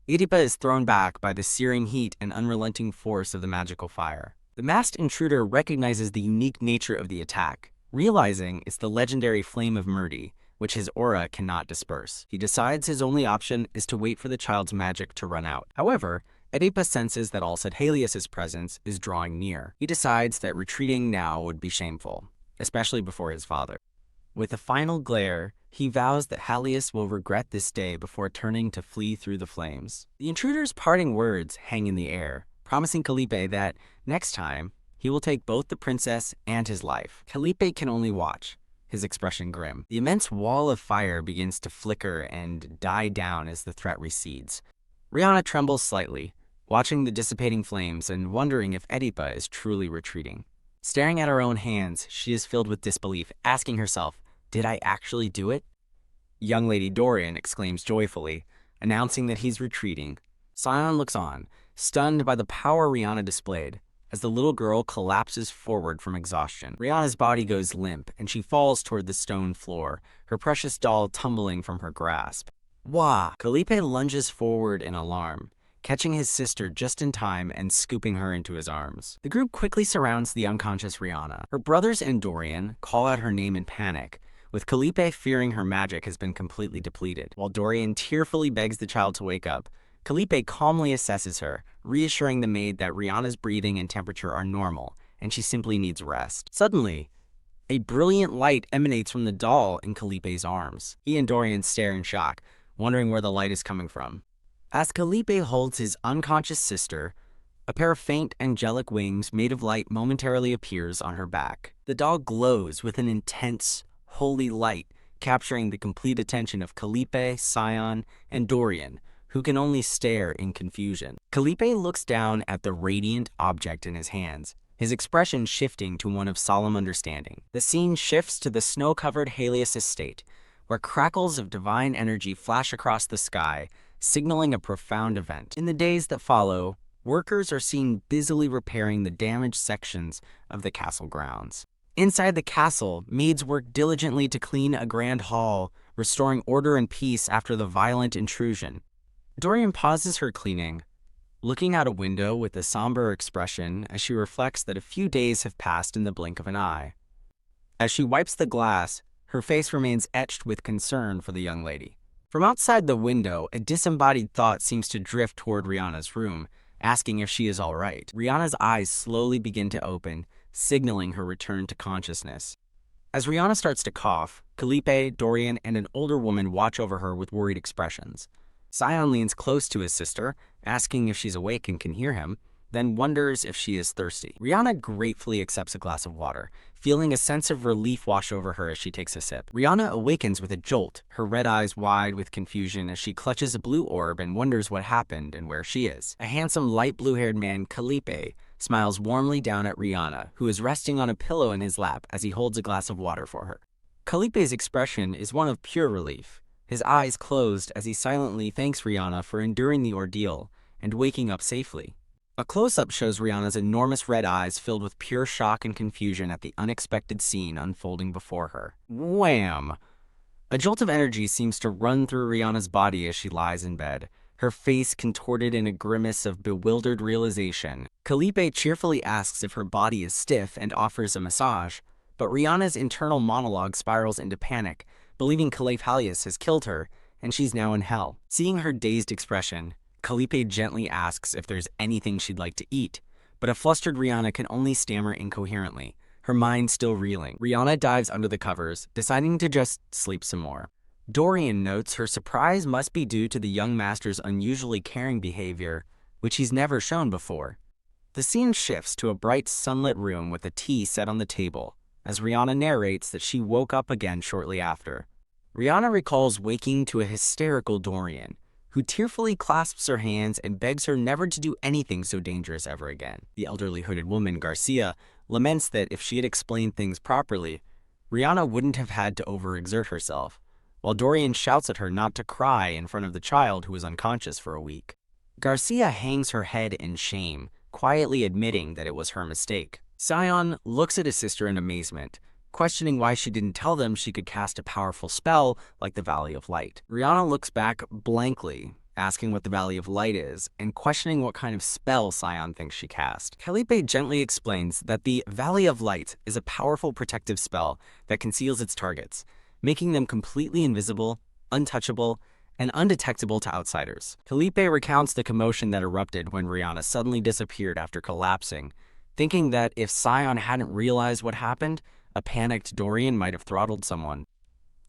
[SPEAKER 1] Idipa is thrown back by the searing heat and unrelenting force of the magical fire. The masked intruder recognizes the unique nature of the attack, realizing it's the legendary Flame of Murdi, which his aura cannot disperse. He decides his only option is to wait for the child's magic to run out. However, Idipa senses that Alcid Helios' presence is drawing near. He decides that retreating now would be shameful, especially before his father. With a final glare, he vows that Helios will regret this day before turning to flee through the flames. The intruder's parting words hang in the air, promising Calipe that, next time, he will take both the princess and his life. Calipe can only watch, his expression grim. The immense wall of fire begins to flicker and die down as the threat recedes. Rihanna trembles slightly, watching the dissipating flames and wondering if Idipa is truly retreating. Staring at her own hands, she is filled with disbelief, asking herself, "Did I actually do it?" Young Lady Dorian exclaims joyfully, announcing that he's retreating. Sion looks on, stunned by the power Rihanna displayed, as the little girl collapses forward from exhaustion. Rihanna's body goes limp, and she falls toward the stone floor, her precious doll tumbling from her grasp. Wah! Calipe lunges forward in alarm, catching his sister just in time and scooping her into his arms. The group quickly surrounds the unconscious Rihanna. Her brothers and Dorian call out her name in panic, with Calipe fearing her magic has been completely depleted. While Dorian tearfully begs the child to wake up, Calipe calmly assesses her, reassuring the maid that Rihanna's breathing and temperature are normal, and she simply needs rest. Suddenly, a brilliant light emanates from the doll in Calipe's arms. He and Dorian stare in shock, wondering where the light is coming from. As Calipe holds his unconscious sister, a pair of faint angelic wings made of light momentarily appears on her back. The doll glows with an intense, holy light, capturing the complete attention of Calipe, Sion, and Dorian, who can only stare in confusion. Calipe looks down at the radiant object in his hands, his expression shifting to one of solemn understanding. The scene shifts to the snow-covered Helios estate, where crackles of divine energy flash across the sky, signaling a profound event. In the days that follow, workers are seen busily repairing the damaged sections of the castle grounds. Inside the castle, maids work diligently to clean a grand hall, restoring order and peace after the violent intrusion. Dorian pauses her cleaning, looking out a window with a somber expression as she reflects that a few days have passed in the blink of an eye. As she wipes the glass, her face remains etched with concern for the young lady. From outside the window, a disembodied thought seems to drift toward Rihanna's room, asking if she is all right. Rihanna's eyes slowly begin to open, signaling her return to consciousness. As Rihanna starts to cough, Calipe, Dorian, and an older woman watch over her with worried expressions. Sion leans close to his sister, asking if she's awake and can hear him, then wonders if she is thirsty. Rihanna gratefully accepts a glass of water, feeling a sense of relief wash over her as she takes a sip. Rihanna awakens with a jolt, her red eyes wide with confusion as she clutches a blue orb and wonders what happened and where she is. A handsome light blue-haired man, Calipe, smiles warmly down at Rihanna, who is resting on a pillow in his lap as he holds a glass of water for her. Calipe's expression is one of pure relief, his eyes closed as he silently thanks Rihanna for enduring the ordeal and waking up safely. A close-up shows Rihanna's enormous red eyes filled with pure shock and confusion at the unexpected scene unfolding before her. Wham! A jolt of energy seems to run through Rihanna's body as she lies in bed, her face contorted in a grimace of bewildered realization. Calipe cheerfully asks if her body is stiff and offers a massage, but Rihanna's internal monologue spirals into panic, believing Caliph Halias has killed her, and she's now in hell. Seeing her dazed expression, Calipe gently asks if there's anything she'd like to eat, but a flustered Rihanna can only stammer incoherently, her mind still reeling. Rihanna dives under the covers, deciding to just sleep some more. Dorian notes her surprise must be due to the young master's unusually caring behavior, which he's never shown before. The scene shifts to a bright sunlit room with a tea set on the table, as Rihanna narrates that she woke up again shortly after. Rihanna recalls waking to a hysterical Dorian, who tearfully clasps her hands and begs her never to do anything so dangerous ever again. The elderly hooded woman, Garcia, laments that if she had explained things properly, Rihanna wouldn't have had to overexert herself, while Dorian shouts at her not to cry in front of the child who was unconscious for a week. Garcia hangs her head in shame, quietly admitting that it was her mistake. Sion looks at his sister in amazement, questioning why she didn't tell them she could cast a powerful spell like the Valley of Light. Rihanna looks back blankly, asking what the Valley of Light is, and questioning what kind of spell Sion thinks she cast. Felipe gently explains that the Valley of Light is a powerful protective spell that conceals its targets, making them completely invisible, untouchable, and undetectable to outsiders. Felipe recounts the commotion that erupted when Rihanna suddenly disappeared after collapsing, thinking that if Sion hadn't realized what happened, a panicked Dorian might have throttled someone.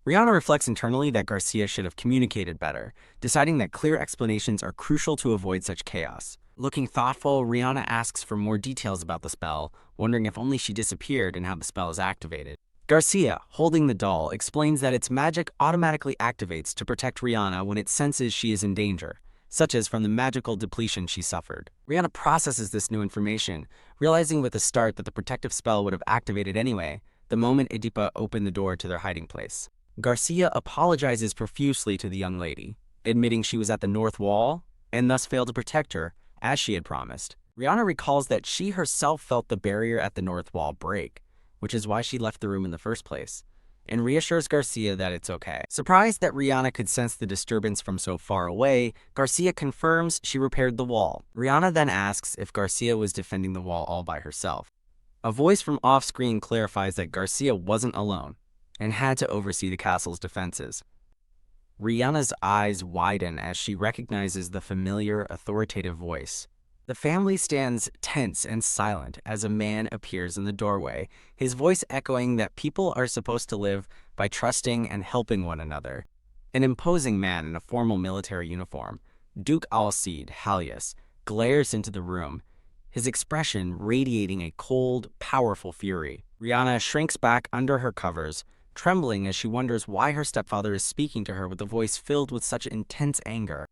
[SPEAKER 1] Rihanna reflects internally that Garcia should have communicated better, deciding that clear explanations are crucial to avoid such chaos. Looking thoughtful, Rihanna asks for more details about the spell, wondering if only she disappeared and how the spell is activated. Garcia, holding the doll, explains that its magic automatically activates to protect Rihanna when it senses she is in danger, such as from the magical depletion she suffered. Rihanna processes this new information, realizing with the start that the protective spell would have activated anyway, the moment Edipa opened the door to their hiding place. Garcia apologizes profusely to the young lady, admitting she was at the north wall and thus failed to protect her, as she had promised. Rihanna recalls that she herself felt the barrier at the north wall break, which is why she left the room in the first place, and reassures Garcia that it's okay. Surprised that Rihanna could sense the disturbance from so far away, Garcia confirms she repaired the wall. Rihanna then asks if Garcia was defending the wall all by herself. A voice from off-screen clarifies that Garcia wasn't alone and had to oversee the castle's defenses. Rihanna's eyes widen as she recognizes the familiar, authoritative voice. The family stands tense and silent as a man appears in the doorway, his voice echoing that people are supposed to live by trusting and helping one another. An imposing man in a formal military uniform, Duke Halas, glares into the room, his expression radiating a cold, powerful fury. Rihanna shrinks back under her covers, trembling as she wonders why her stepfather is speaking to her with a voice filled with such intense anger.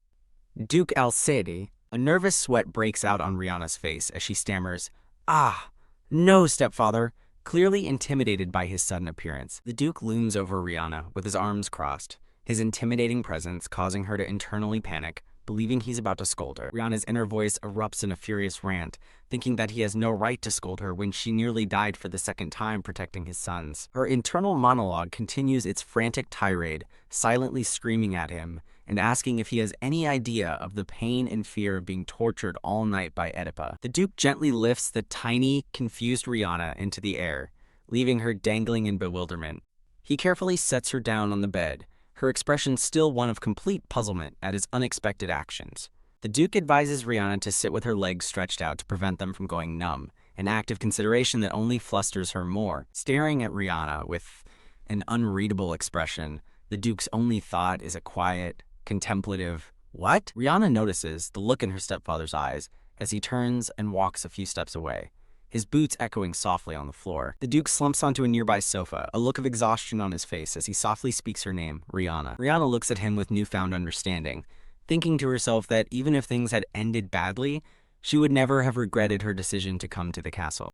[SPEAKER 1] Duke Alcede, a nervous sweat breaks out on Rihanna's face as she stammers, "Ah, no, stepfather," clearly intimidated by his sudden appearance. The Duke looms over Rihanna with his arms crossed, his intimidating presence causing her to internally panic, believing he's about to scold her. Rihanna's inner voice erupts in a furious rant, thinking that he has no right to scold her when she nearly died for the second time protecting his sons. Her internal monologue continues its frantic tirade, silently screaming at him and asking if he has any idea of the pain and fear of being tortured all night by Edipa. The Duke gently lifts the tiny, confused Rihanna into the air, leaving her dangling in bewilderment. He carefully sets her down on the bed, her expression still one of complete puzzlement at his unexpected actions. The Duke advises Rihanna to sit with her legs stretched out to prevent them from going numb, an act of consideration that only flusters her more. Staring at Rihanna with an unreadable expression, the Duke's only thought is a quiet, contemplative, "What?" Rihanna notices the look in her stepfather's eyes as he turns and walks a few steps away, his boots echoing softly on the floor. The Duke slumps onto a nearby sofa, a look of exhaustion on his face as he softly speaks her name, Rihanna. Rihanna looks at him with newfound understanding, thinking to herself that even if things had ended badly, she would never have regretted her decision to come to the castle.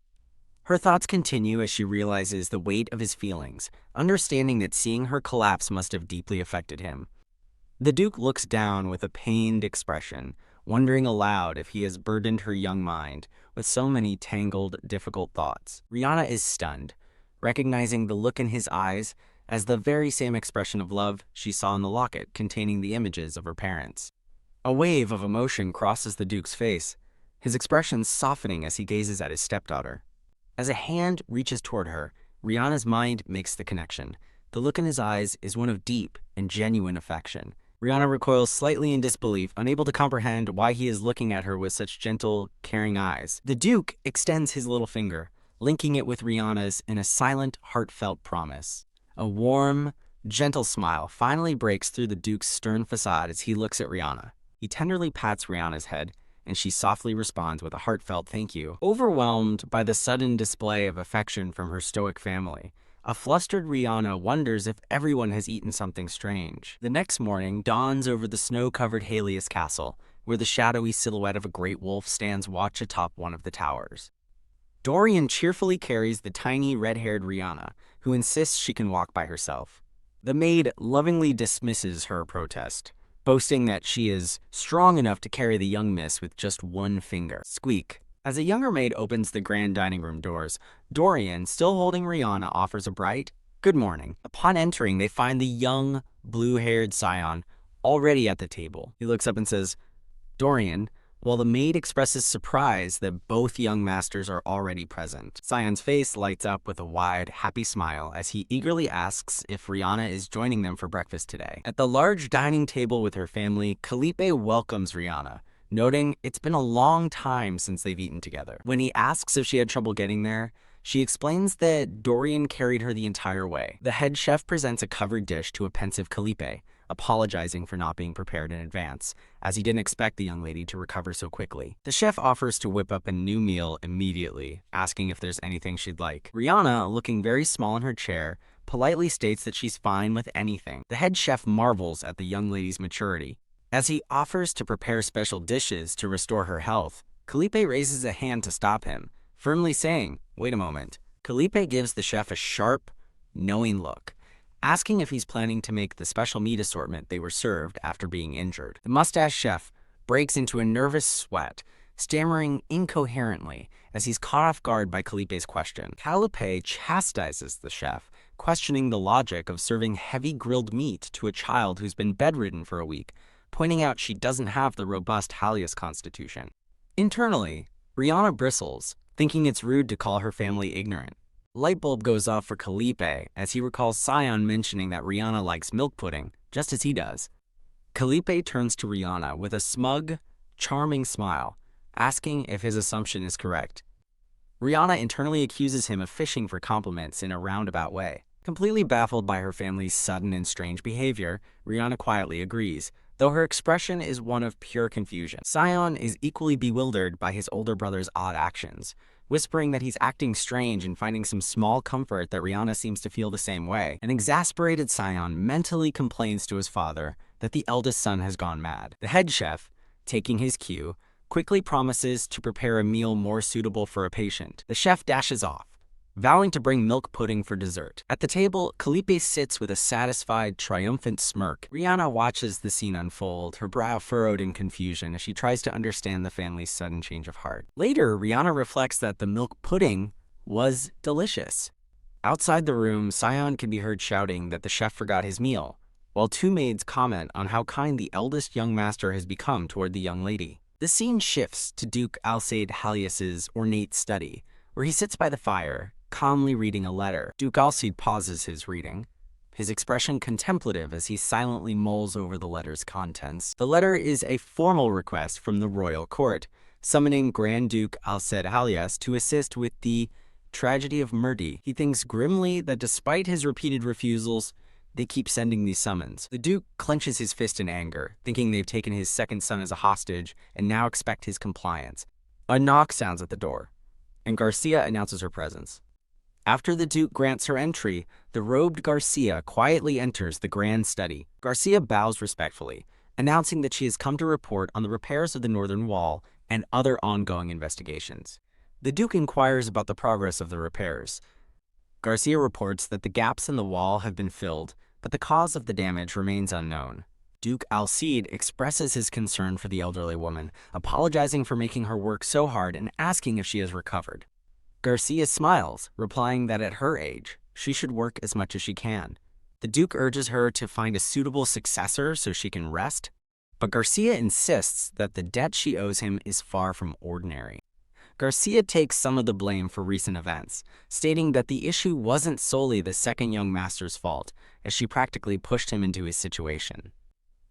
[SPEAKER 1] Her thoughts continue as she realizes the weight of his feelings, understanding that seeing her collapse must have deeply affected him. The Duke looks down with a pained expression, wondering aloud if he has burdened her young mind with so many tangled, difficult thoughts. Rihanna is stunned, recognizing the look in his eyes as the very same expression of love she saw in the locket containing the images of her parents. A wave of emotion crosses the Duke's face, his expression softening as he gazes at his stepdaughter. As a hand reaches toward her, Rihanna's mind makes the connection. The look in his eyes is one of deep and genuine affection. Rihanna recoils slightly in disbelief, unable to comprehend why he is looking at her with such gentle, caring eyes. The Duke extends his little finger, linking it with Rihanna's in a silent, heartfelt promise. A warm, gentle smile finally breaks through the Duke's stern facade as he looks at Rihanna. He tenderly pats Rihanna's head, and she softly responds with a heartfelt thank you. Overwhelmed by the sudden display of affection from her stoic family, A flustered Rihanna wonders if everyone has eaten something strange. The next morning dawns over the snow-covered Halas castle, where the shadowy silhouette of a great wolf stands watch atop one of the towers. Dorian cheerfully carries the tiny red-haired Rihanna, who insists she can walk by herself. The maid lovingly dismisses her protest, boasting that she is strong enough to carry the young miss with just one finger. Squeak. As a younger maid opens the grand dining room doors, Dorian, still holding Rihanna, offers a bright, "Good morning." Upon entering, they find the young, blue-haired scion already at the table. He looks up and says, "Dorian," while the maid expresses surprise that both young masters are already present. Scion's face lights up with a wide, happy smile as he eagerly asks if Rihanna is joining them for breakfast today. At the large dining table with her family, Calippe welcomes Rihanna, noting it's been a long time since they've eaten together. When he asks if she had trouble getting there, she explains that Dorian carried her the entire way. The head chef presents a covered dish to a pensive Calippe, apologizing for not being prepared in advance, as he didn't expect the young lady to recover so quickly. The chef offers to whip up a new meal immediately, asking if there's anything she'd like. Rihanna, looking very small in her chair, politely states that she's fine with anything. The head chef marvels at the young lady's maturity. As he offers to prepare special dishes to restore her health, Calippe raises a hand to stop him, firmly saying, "Wait a moment." Calippe gives the chef a sharp, knowing look, asking if he's planning to make the special meat assortment they were served after being injured. The mustache chef breaks into a nervous sweat, stammering incoherently as he's caught off guard by Calippe's question. Calippe chastises the chef, questioning the logic of serving heavy grilled meat to a child who's been bedridden for a week, pointing out she doesn't have the robust Halas constitution. Internally, Rihanna bristles, thinking it's rude to call her family ignorant. Light bulb goes off for Calippe as he recalls Scion mentioning that Rihanna likes milk pudding, just as he does. Calippe turns to Rihanna with a smug, charming smile, asking if his assumption is correct. Rihanna internally accuses him of fishing for compliments in a roundabout way. Completely baffled by her family's sudden and strange behavior, Rihanna quietly agrees, though her expression is one of pure confusion. Scion is equally bewildered by his older brother's odd actions, whispering that he's acting strange and finding some small comfort that Rihanna seems to feel the same way. An exasperated Scion mentally complains to his father that the eldest son has gone mad. The head chef, taking his cue, quickly promises to prepare a meal more suitable for a patient. The chef dashes off, vowing to bring milk pudding for dessert. At the table, Calippe sits with a satisfied, triumphant smirk. Rihanna watches the scene unfold, her brow furrowed in confusion as she tries to understand the family's sudden change of heart. Later, Rihanna reflects that the milk pudding was delicious. Outside the room, Scion can be heard shouting that the chef forgot his meal, while two maids comment on how kind the eldest young master has become toward the young lady. The scene shifts to Duke Halas's ornate study, where he sits by the fire, calmly reading a letter. Duke Halas pauses his reading, his expression contemplative as he silently mulls over the letter's contents. The letter is a formal request from the royal court, summoning Grand Duke Halas to assist with the tragedy of Murdi. He thinks grimly that despite his repeated refusals, they keep sending these summons. The Duke clenches his fist in anger, thinking they've taken his second son as a hostage and now expect his compliance. A knock sounds at the door, and Garcia announces her presence. After the Duke grants her entry, the robed Garcia quietly enters the grand study. Garcia bows respectfully, announcing that she has come to report on the repairs of the northern wall and other ongoing investigations. The Duke inquires about the progress of the repairs. Garcia reports that the gaps in the wall have been filled, but the cause of the damage remains unknown. Duke Alcide expresses his concern for the elderly woman, apologizing for making her work so hard and asking if she has recovered. Garcia smiles, replying that at her age, she should work as much as she can. The Duke urges her to find a suitable successor so she can rest, but Garcia insists that the debt she owes him is far from ordinary. Garcia takes some of the blame for recent events, stating that the issue wasn't solely the second young master's fault, as she practically pushed him into his situation.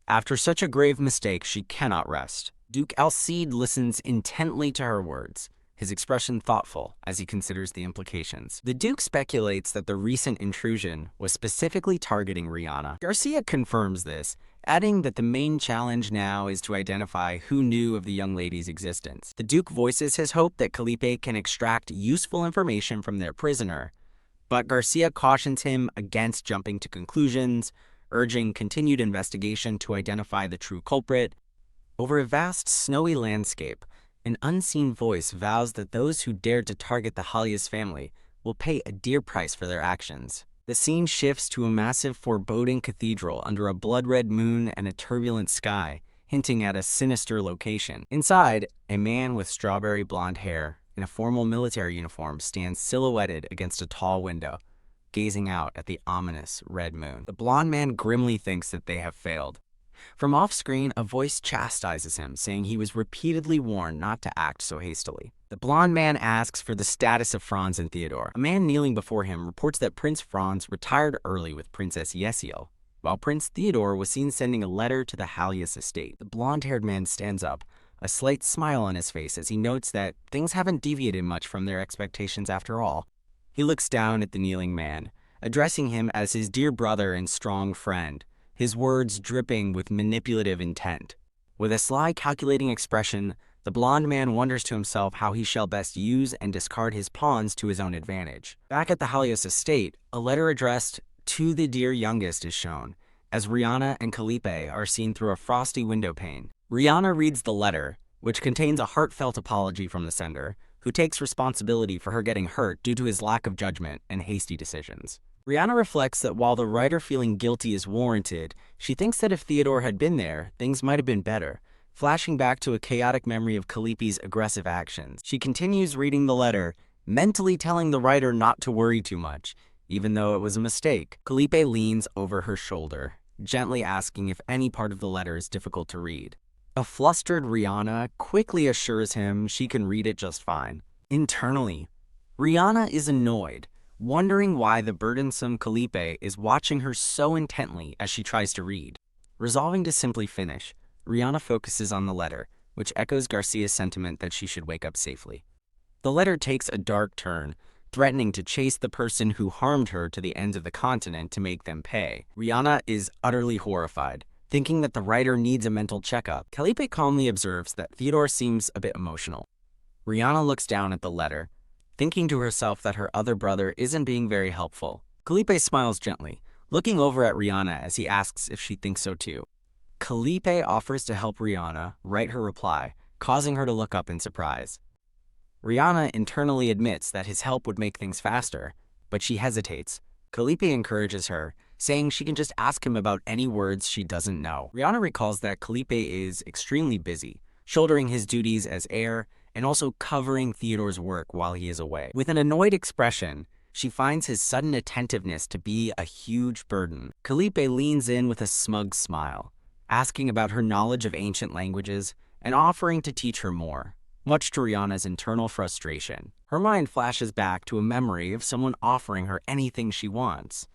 [SPEAKER 1] After such a grave mistake, she cannot rest. Duke Alcide listens intently to her words, his expression thoughtful as he considers the implications. The Duke speculates that the recent intrusion was specifically targeting Rihanna. Garcia confirms this, adding that the main challenge now is to identify who knew of the young lady's existence. The Duke voices his hope that Calippe can extract useful information from their prisoner, But Garcia cautions him against jumping to conclusions, urging continued investigation to identify the true culprit. Over a vast, snowy landscape, an unseen voice vows that those who dared to target the Halas family will pay a dear price for their actions. The scene shifts to a massive, foreboding cathedral under a blood-red moon and a turbulent sky, hinting at a sinister location. Inside, a man with strawberry blonde hair in a formal military uniform stands silhouetted against a tall window, gazing out at the ominous red moon. The blonde man grimly thinks that they have failed. From off-screen, a voice chastises him, saying he was repeatedly warned not to act so hastily. The blonde man asks for the status of Franz and Theodore. A man kneeling before him reports that Prince Franz retired early with Princess Yesiel, while Prince Theodore was seen sending a letter to the Halas estate. The blonde-haired man stands up, a slight smile on his face as he notes that things haven't deviated much from their expectations after all. He looks down at the kneeling man, addressing him as his dear brother and strong friend, his words dripping with manipulative intent. With a sly, calculating expression, the blonde man wonders to himself how he shall best use and discard his pawns to his own advantage. Back at the Halas estate, a letter addressed to the dear youngest is shown, as Rihanna and Felipe are seen through a frosty window pane. Rihanna reads the letter, which contains a heartfelt apology from the sender, who takes responsibility for her getting hurt due to his lack of judgment and hasty decisions. Rihanna reflects that while the writer feeling guilty is warranted, she thinks that if Theodore had been there, things might have been better, flashing back to a chaotic memory of Felipe's aggressive actions. She continues reading the letter, mentally telling the writer not to worry too much, even though it was a mistake. Felipe leans over her shoulder, gently asking if any part of the letter is difficult to read. A flustered Rihanna quickly assures him she can read it just fine. Internally, Rihanna is annoyed, wondering why the burdensome Felipe is watching her so intently as she tries to read. Resolving to simply finish, Rihanna focuses on the letter, which echoes Garcia's sentiment that she should wake up safely. The letter takes a dark turn, threatening to chase the person who harmed her to the ends of the continent to make them pay. Rihanna is utterly horrified, thinking that the writer needs a mental checkup. Felipe calmly observes that Theodore seems a bit emotional. Rihanna looks down at the letter, thinking to herself that her other brother isn't being very helpful. Felipe smiles gently, looking over at Rihanna as he asks if she thinks so too. Felipe offers to help Rihanna write her reply, causing her to look up in surprise. Rihanna internally admits that his help would make things faster, but she hesitates. Felipe encourages her, saying she can just ask him about any words she doesn't know. Rihanna recalls that Felipe is extremely busy, shouldering his duties as heir and also covering Theodore's work while he is away. With an annoyed expression, she finds his sudden attentiveness to be a huge burden. Felipe leans in with a smug smile, asking about her knowledge of ancient languages and offering to teach her more, much to Rihanna's internal frustration. Her mind flashes back to a memory of someone offering her anything she wants,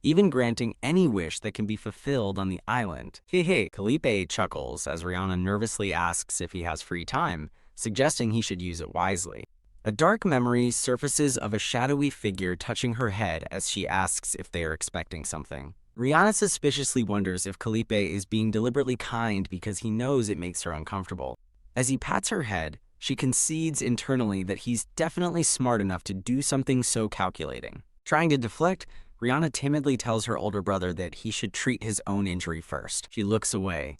[SPEAKER 1] even granting any wish that can be fulfilled on the island. Hey, Felipe chuckles as Rihanna nervously asks if he has free time, suggesting he should use it wisely. A dark memory surfaces of a shadowy figure touching her head as she asks if they are expecting something. Rihanna suspiciously wonders if Felipe is being deliberately kind because he knows it makes her uncomfortable. As he pats her head, she concedes internally that he's definitely smart enough to do something so calculating. Trying to deflect, Rihanna timidly tells her older brother that he should treat his own injury first. She looks away,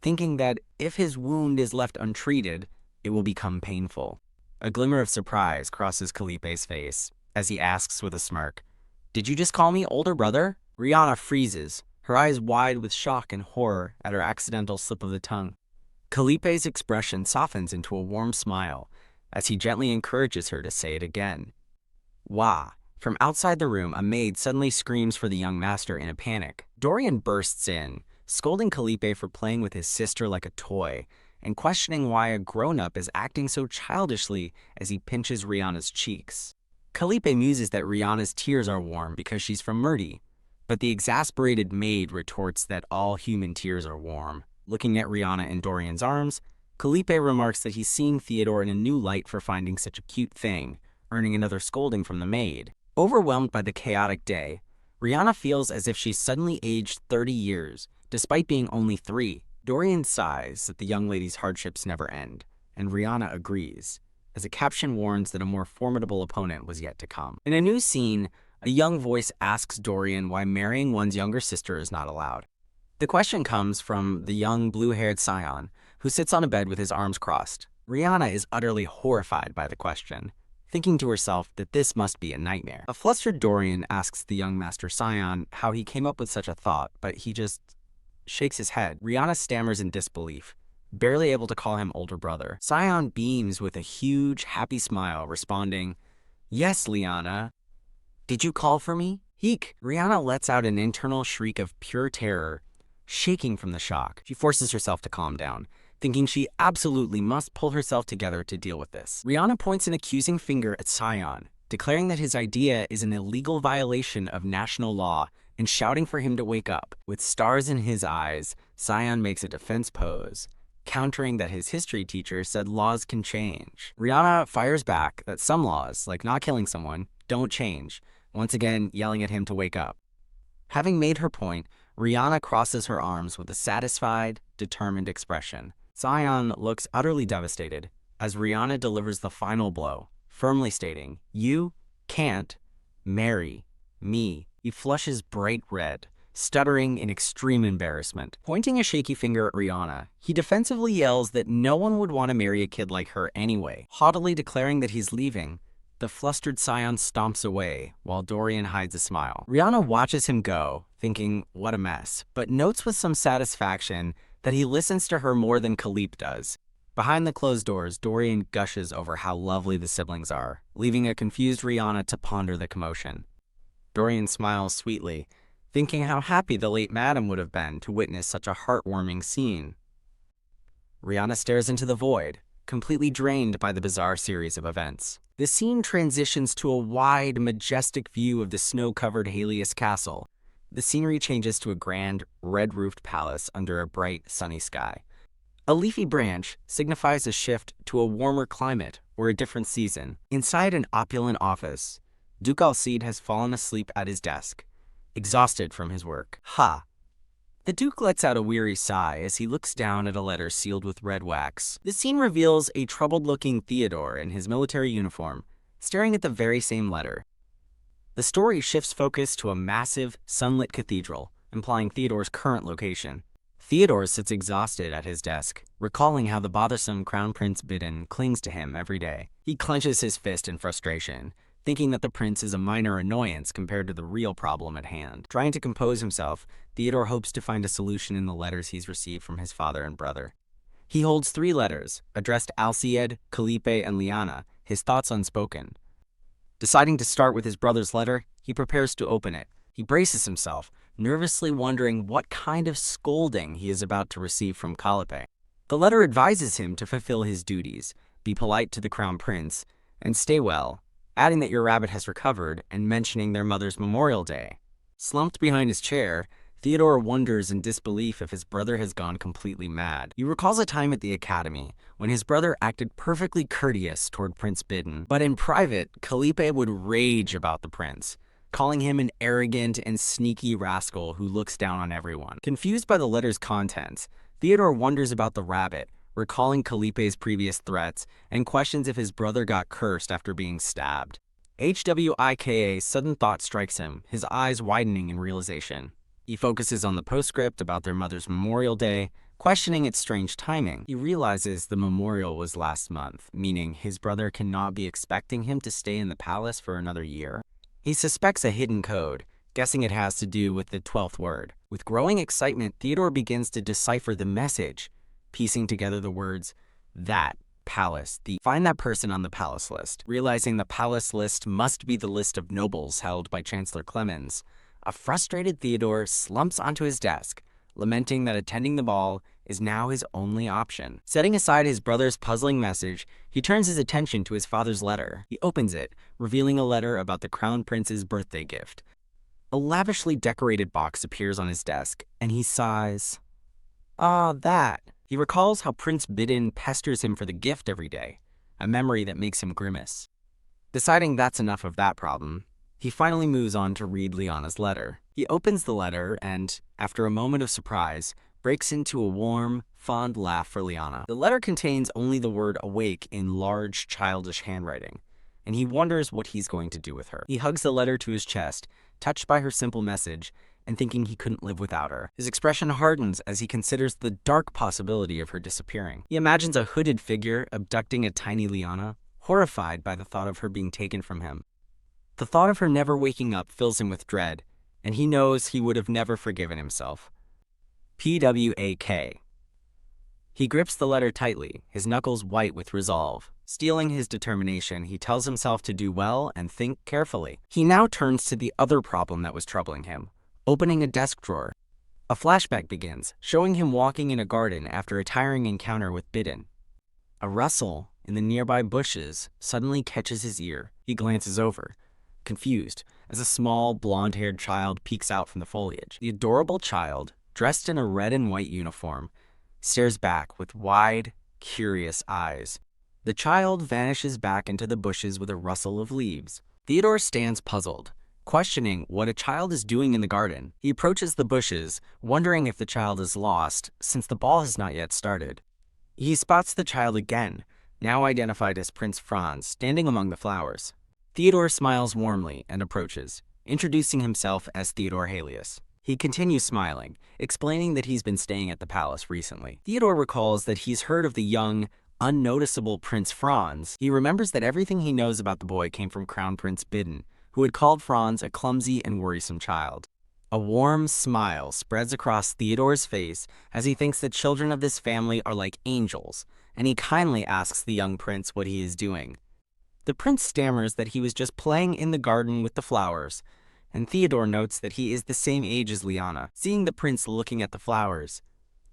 [SPEAKER 1] thinking that if his wound is left untreated, it will become painful. A glimmer of surprise crosses Felipe's face as he asks with a smirk, "Did you just call me older brother?" Rihanna freezes, her eyes wide with shock and horror at her accidental slip of the tongue. Felipe's expression softens into a warm smile as he gently encourages her to say it again. Wah! From outside the room, a maid suddenly screams for the young master in a panic. Dorian bursts in, scolding Felipe for playing with his sister like a toy, and questioning why a grown-up is acting so childishly as he pinches Rihanna's cheeks. Felipe muses that Rihanna's tears are warm because she's from Murdy, but the exasperated maid retorts that all human tears are warm. Looking at Rihanna in Dorian's arms, Felipe remarks that he's seeing Theodore in a new light for finding such a cute thing, earning another scolding from the maid. Overwhelmed by the chaotic day, Rihanna feels as if she's suddenly aged 30 years, despite being only 3. Dorian sighs that the young lady's hardships never end, and Rihanna agrees, as a caption warns that a more formidable opponent was yet to come. In a new scene, A young voice asks Dorian why marrying one's younger sister is not allowed. The question comes from the young blue-haired scion, who sits on a bed with his arms crossed. Rihanna is utterly horrified by the question, thinking to herself that this must be a nightmare. A flustered Dorian asks the young Master Scion how he came up with such a thought, but he just shakes his head. Rihanna stammers in disbelief, barely able to call him older brother. Scion beams with a huge, happy smile, responding, "Yes, Liana. Did you call for me?" Eek! Rihanna lets out an internal shriek of pure terror, shaking from the shock. She forces herself to calm down, thinking she absolutely must pull herself together to deal with this. Rihanna points an accusing finger at Scion, declaring that his idea is an illegal violation of national law and shouting for him to wake up. With stars in his eyes, Scion makes a defense pose, countering that his history teacher said laws can change. Rihanna fires back that some laws, like not killing someone, don't change, once again yelling at him to wake up. Having made her point, Rihanna crosses her arms with a satisfied, determined expression. Scion looks utterly devastated as Rihanna delivers the final blow, firmly stating, "You can't marry me." He flushes bright red, stuttering in extreme embarrassment. Pointing a shaky finger at Rihanna, he defensively yells that no one would want to marry a kid like her anyway. Haughtily declaring that he's leaving, the flustered Scion stomps away, while Dorian hides a smile. Rihanna watches him go, thinking, what a mess, but notes with some satisfaction that he listens to her more than Khalip does. Behind the closed doors, Dorian gushes over how lovely the siblings are, leaving a confused Rihanna to ponder the commotion. Dorian smiles sweetly, thinking how happy the late madam would have been to witness such a heartwarming scene. Rihanna stares into the void, completely drained by the bizarre series of events. The scene transitions to a wide, majestic view of the snow-covered Halas castle. The scenery changes to a grand, red-roofed palace under a bright, sunny sky. A leafy branch signifies a shift to a warmer climate or a different season. Inside an opulent office, Duke Halas has fallen asleep at his desk, exhausted from his work. Ha! The Duke lets out a weary sigh as he looks down at a letter sealed with red wax. The scene reveals a troubled-looking Theodore in his military uniform, staring at the very same letter. The story shifts focus to a massive, sunlit cathedral, implying Theodore's current location. Theodore sits exhausted at his desk, recalling how the bothersome Crown Prince Bidden clings to him every day. He clenches his fist in frustration, thinking that the prince is a minor annoyance compared to the real problem at hand. Trying to compose himself, Theodore hopes to find a solution in the letters he's received from his father and brother. He holds 3 letters, addressed to Alcied, Calipe, and Liana, his thoughts unspoken. Deciding to start with his brother's letter, he prepares to open it. He braces himself, nervously wondering what kind of scolding he is about to receive from Calipe. The letter advises him to fulfill his duties, be polite to the crown prince, and stay well, adding that your rabbit has recovered and mentioning their mother's Memorial Day. Slumped behind his chair, Theodore wonders in disbelief if his brother has gone completely mad. He recalls a time at the academy when his brother acted perfectly courteous toward Prince Bidden, but in private, Calipe would rage about the prince, calling him an arrogant and sneaky rascal who looks down on everyone. Confused by the letter's contents, Theodore wonders about the rabbit, recalling Calipe's previous threats, and questions if his brother got cursed after being stabbed. HWIKA sudden thought strikes him, his eyes widening in realization. He focuses on the postscript about their mother's Memorial Day, questioning its strange timing. He realizes the memorial was last month, meaning his brother cannot be expecting him to stay in the palace for another year. He suspects a hidden code, guessing it has to do with the 12th word. With growing excitement, Theodore begins to decipher the message, piecing together the words, that palace, find that person on the palace list. Realizing the palace list must be the list of nobles held by Chancellor Clemens, a frustrated Theodore slumps onto his desk, lamenting that attending the ball is now his only option. Setting aside his brother's puzzling message, he turns his attention to his father's letter. He opens it, revealing a letter about the crown prince's birthday gift. A lavishly decorated box appears on his desk, and he sighs. Ah, that. He recalls how Prince Bidden pesters him for the gift every day, a memory that makes him grimace. Deciding that's enough of that problem, he finally moves on to read Liana's letter. He opens the letter and, after a moment of surprise, breaks into a warm, fond laugh for Liana. The letter contains only the word awake in large, childish handwriting. and he wonders what he's going to do with her. He hugs the letter to his chest, touched by her simple message, and thinking he couldn't live without her. His expression hardens as he considers the dark possibility of her disappearing. He imagines a hooded figure abducting a tiny Liana, horrified by the thought of her being taken from him. The thought of her never waking up fills him with dread, and he knows he would have never forgiven himself. PWAK. He grips the letter tightly, his knuckles white with resolve. Steeling his determination, he tells himself to do well and think carefully. He now turns to the other problem that was troubling him, opening a desk drawer. A flashback begins, showing him walking in a garden after a tiring encounter with Bidden. A rustle in the nearby bushes suddenly catches his ear. He glances over, confused, as a small, blonde-haired child peeks out from the foliage. The adorable child, dressed in a red and white uniform, stares back with wide, curious eyes. The child vanishes back into the bushes with a rustle of leaves. Theodore stands puzzled, questioning what a child is doing in the garden. He approaches the bushes, wondering if the child is lost, since the ball has not yet started. He spots the child again, now identified as Prince Franz, standing among the flowers. Theodore smiles warmly and approaches, introducing himself as Theodore Halas. He continues smiling, explaining that he's been staying at the palace recently. Theodore recalls that he's heard of the young, unnoticeable Prince Franz. He remembers that everything he knows about the boy came from Crown Prince Bidden, who had called Franz a clumsy and worrisome child. A warm smile spreads across Theodore's face as he thinks that children of this family are like angels, and he kindly asks the young prince what he is doing. The prince stammers that he was just playing in the garden with the flowers, and Theodore notes that he is the same age as Liana. Seeing the prince looking at the flowers,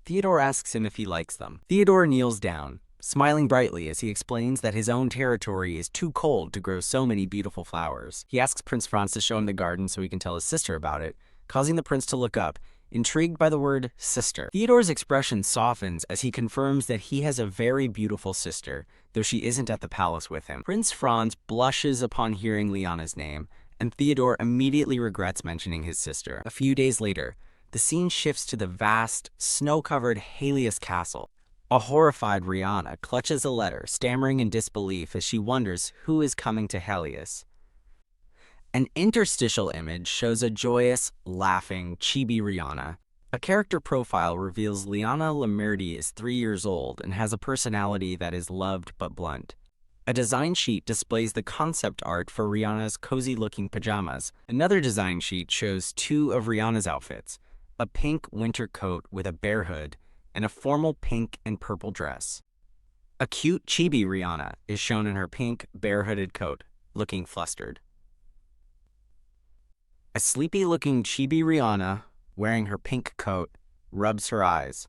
[SPEAKER 1] Theodore asks him if he likes them. Theodore kneels down, smiling brightly as he explains that his own territory is too cold to grow so many beautiful flowers. He asks Prince Franz to show him the garden so he can tell his sister about it, causing the prince to look up, intrigued by the word sister. Theodore's expression softens as he confirms that he has a very beautiful sister, though she isn't at the palace with him. Prince Franz blushes upon hearing Liana's name, and Theodore immediately regrets mentioning his sister. A few days later, the scene shifts to the vast, snow-covered Halas castle. A horrified Rihanna clutches a letter, stammering in disbelief as she wonders who is coming to Halas. An interstitial image shows a joyous, laughing, chibi Rihanna. A character profile reveals Liana Lamerdi is 3 years old and has a personality that is loved but blunt. A design sheet displays the concept art for Rihanna's cozy-looking pajamas. Another design sheet shows 2 of Rihanna's outfits, a pink winter coat with a bear hood and a formal pink and purple dress. A cute chibi Rihanna is shown in her pink, bear-hooded coat, looking flustered. A sleepy-looking chibi Rihanna, wearing her pink coat, rubs her eyes.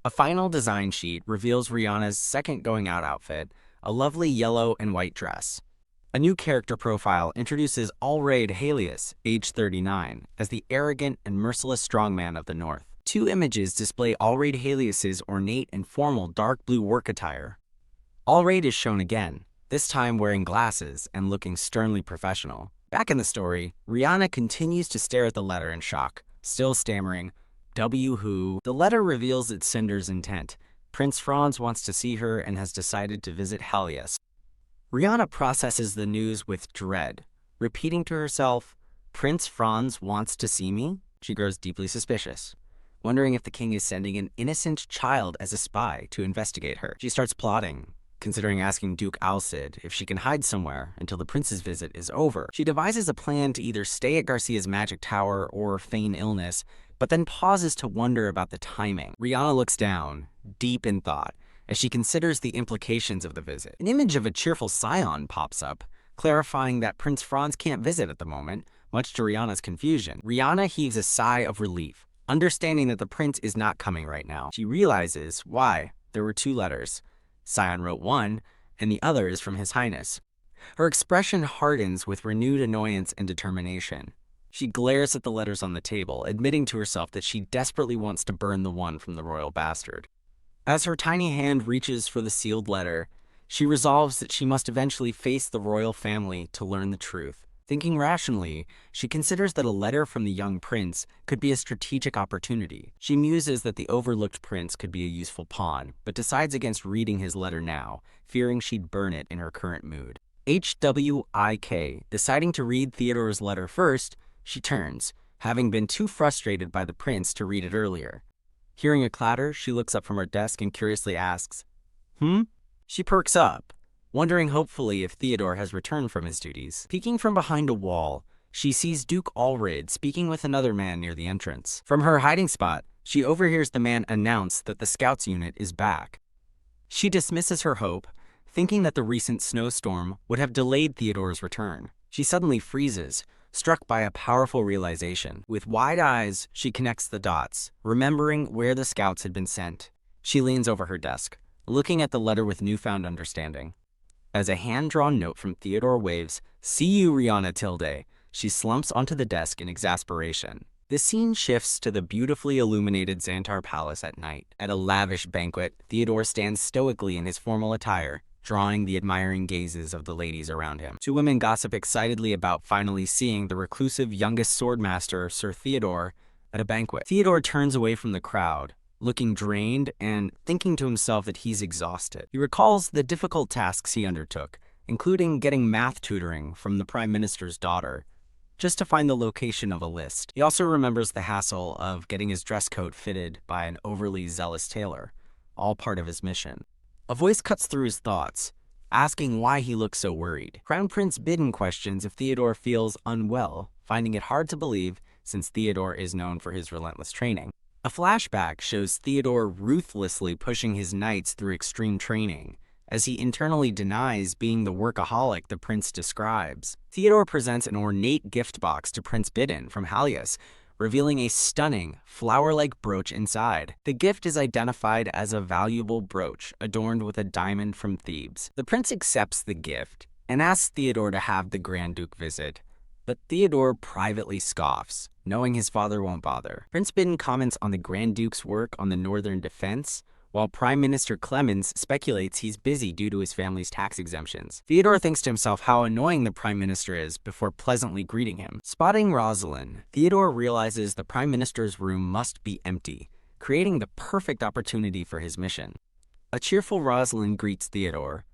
[SPEAKER 1] A final design sheet reveals Rihanna's second going-out outfit, a lovely yellow and white dress. A new character profile introduces Alraid Halas, age 39, as the arrogant and merciless strongman of the North. 2 images display Alraid Halas's ornate and formal dark blue work attire. Alraid is shown again, this time wearing glasses and looking sternly professional. Back in the story, Rihanna continues to stare at the letter in shock, still stammering, "W who?" The letter reveals its sender's intent. Prince Franz wants to see her and has decided to visit Halas. Rihanna processes the news with dread, repeating to herself, "Prince Franz wants to see me?" She grows deeply suspicious, wondering if the king is sending an innocent child as a spy to investigate her. She starts plotting, considering asking Duke Alcid if she can hide somewhere until the prince's visit is over. She devises a plan to either stay at Garcia's magic tower or feign illness, but then pauses to wonder about the timing. Rihanna looks down, deep in thought, as she considers the implications of the visit. An image of a cheerful scion pops up, clarifying that Prince Franz can't visit at the moment, much to Rihanna's confusion. Rihanna heaves a sigh of relief, understanding that the prince is not coming right now. She realizes why there were 2 letters. Scion wrote one, and the other is from His Highness. Her expression hardens with renewed annoyance and determination. She glares at the letters on the table, admitting to herself that she desperately wants to burn the one from the royal bastard. As her tiny hand reaches for the sealed letter, she resolves that she must eventually face the royal family to learn the truth. Thinking rationally, she considers that a letter from the young prince could be a strategic opportunity. She muses that the overlooked prince could be a useful pawn, but decides against reading his letter now, fearing she'd burn it in her current mood. HWIK. Deciding to read Theodore's letter first, she turns, having been too frustrated by the prince to read it earlier. Hearing a clatter, she looks up from her desk and curiously asks, "Hmm?" She perks up, wondering hopefully if Theodore has returned from his duties. Peeking from behind a wall, she sees Duke Allred speaking with another man near the entrance. From her hiding spot, she overhears the man announce that the scouts unit is back. She dismisses her hope, thinking that the recent snowstorm would have delayed Theodore's return. She suddenly freezes, struck by a powerful realization. With wide eyes, she connects the dots, remembering where the scouts had been sent. She leans over her desk, looking at the letter with newfound understanding. As a hand-drawn note from Theodore waves, "See you, Rihanna Tilde," she slumps onto the desk in exasperation. The scene shifts to the beautifully illuminated Xantar Palace at night. At a lavish banquet, Theodore stands stoically in his formal attire, drawing the admiring gazes of the ladies around him. Two women gossip excitedly about finally seeing the reclusive youngest swordmaster, Sir Theodore, at a banquet. Theodore turns away from the crowd, looking drained and thinking to himself that he's exhausted. He recalls the difficult tasks he undertook, including getting math tutoring from the Prime Minister's daughter, just to find the location of a list. He also remembers the hassle of getting his dress coat fitted by an overly zealous tailor, all part of his mission. A voice cuts through his thoughts, asking why he looks so worried. Crown Prince Bidden questions if Theodore feels unwell, finding it hard to believe since Theodore is known for his relentless training. A flashback shows Theodore ruthlessly pushing his knights through extreme training, as he internally denies being the workaholic the prince describes. Theodore presents an ornate gift box to Prince Bidden from Halas, revealing a stunning, flower-like brooch inside. The gift is identified as a valuable brooch adorned with a diamond from Thebes. The prince accepts the gift and asks Theodore to have the Grand Duke visit, but Theodore privately scoffs, knowing his father won't bother. Prince Bidden comments on the Grand Duke's work on the northern defense, while Prime Minister Clemens speculates he's busy due to his family's tax exemptions. Theodore thinks to himself how annoying the Prime Minister is before pleasantly greeting him. Spotting Rosalind, Theodore realizes the Prime Minister's room must be empty, creating the perfect opportunity for his mission. A cheerful Rosalind greets Theodore,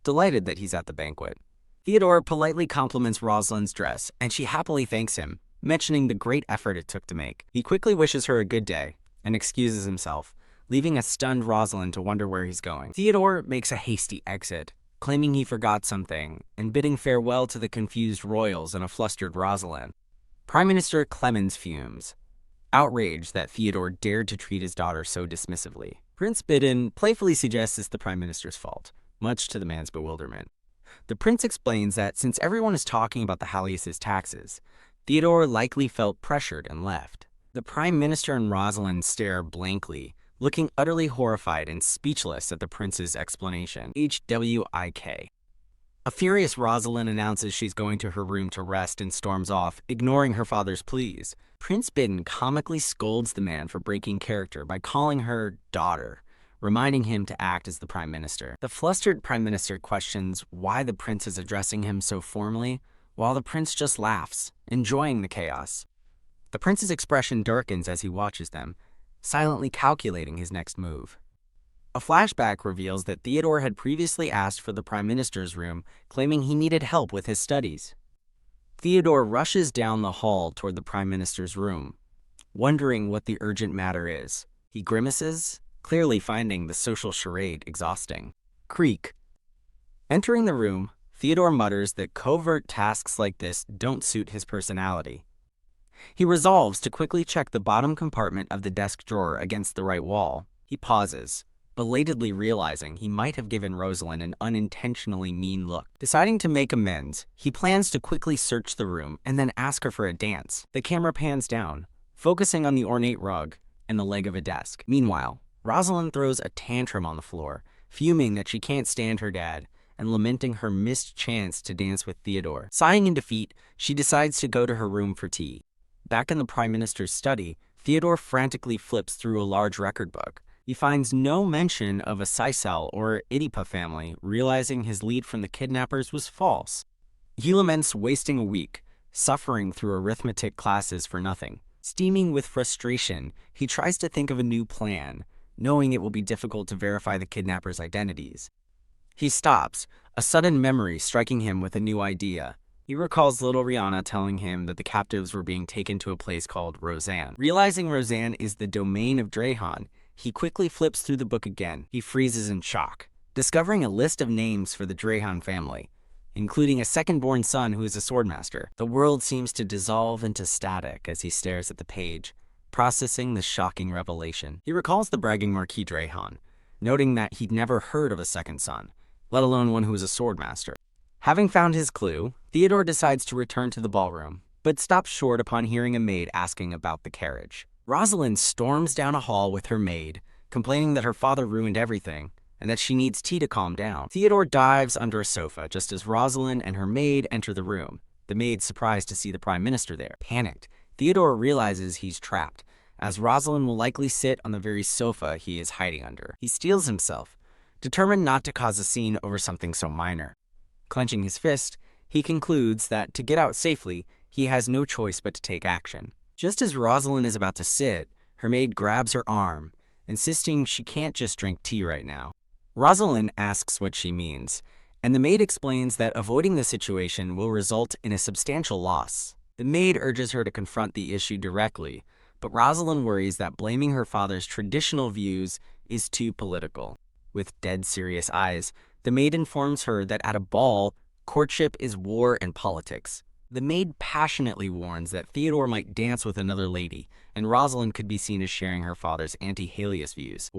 [SPEAKER 1] delighted that he's at the banquet. Theodore politely compliments Rosalind's dress, and she happily thanks him, mentioning the great effort it took to make. He quickly wishes her a good day and excuses himself, leaving a stunned Rosalind to wonder where he's going. Theodore makes a hasty exit, claiming he forgot something, and bidding farewell to the confused royals and a flustered Rosalind. Prime Minister Clemens fumes, outraged that Theodore dared to treat his daughter so dismissively. Prince Bidden playfully suggests it's the Prime Minister's fault, much to the man's bewilderment. The prince explains that since everyone is talking about the Halas' taxes, Theodore likely felt pressured and left. The Prime Minister and Rosalind stare blankly, looking utterly horrified and speechless at the prince's explanation. HWIK. A furious Rosalind announces she's going to her room to rest and storms off, ignoring her father's pleas. Prince Bidden comically scolds the man for breaking character by calling her daughter, reminding him to act as the Prime Minister. The flustered Prime Minister questions why the prince is addressing him so formally, while the prince just laughs, enjoying the chaos. The prince's expression darkens as he watches them, silently calculating his next move. A flashback reveals that Theodore had previously asked for the Prime Minister's room, claiming he needed help with his studies. Theodore rushes down the hall toward the Prime Minister's room, wondering what the urgent matter is. He grimaces, clearly finding the social charade exhausting. Creak. Entering the room, Theodore mutters that covert tasks like this don't suit his personality. He resolves to quickly check the bottom compartment of the desk drawer against the right wall. He pauses, belatedly realizing he might have given Rosalind an unintentionally mean look. Deciding to make amends, he plans to quickly search the room and then ask her for a dance. The camera pans down, focusing on the ornate rug and the leg of a desk. Meanwhile, Rosalind throws a tantrum on the floor, fuming that she can't stand her dad and lamenting her missed chance to dance with Theodore. Sighing in defeat, she decides to go to her room for tea. Back in the Prime Minister's study, Theodore frantically flips through a large record book. He finds no mention of a Sisal or Idipa family, realizing his lead from the kidnappers was false. He laments wasting a week, suffering through arithmetic classes for nothing. Steaming with frustration, he tries to think of a new plan, knowing it will be difficult to verify the kidnappers' identities. He stops, a sudden memory striking him with a new idea. He recalls little Rihanna telling him that the captives were being taken to a place called Roseanne. Realizing Roseanne is the domain of Drehan, he quickly flips through the book again. He freezes in shock, discovering a list of names for the Drehan family, including a second-born son who is a swordmaster. The world seems to dissolve into static as he stares at the page, processing the shocking revelation. He recalls the bragging Marquis Drehan, noting that he'd never heard of a second son, let alone one who was a swordmaster. Having found his clue, Theodore decides to return to the ballroom, but stops short upon hearing a maid asking about the carriage. Rosalind storms down a hall with her maid, complaining that her father ruined everything, and that she needs tea to calm down. Theodore dives under a sofa just as Rosalind and her maid enter the room, the maid surprised to see the Prime Minister there. Panicked, Theodore realizes he's trapped, as Rosalind will likely sit on the very sofa he is hiding under. He steels himself, determined not to cause a scene over something so minor. Clenching his fist, he concludes that to get out safely, he has no choice but to take action. Just as Rosalind is about to sit, her maid grabs her arm, insisting she can't just drink tea right now. Rosalind asks what she means, and the maid explains that avoiding the situation will result in a substantial loss. The maid urges her to confront the issue directly, but Rosalind worries that blaming her father's traditional views is too political. With dead serious eyes, the maid informs her that at a ball, courtship is war and politics. The maid passionately warns that Theodore might dance with another lady, and Rosalind could be seen as sharing her father's anti-Halas views.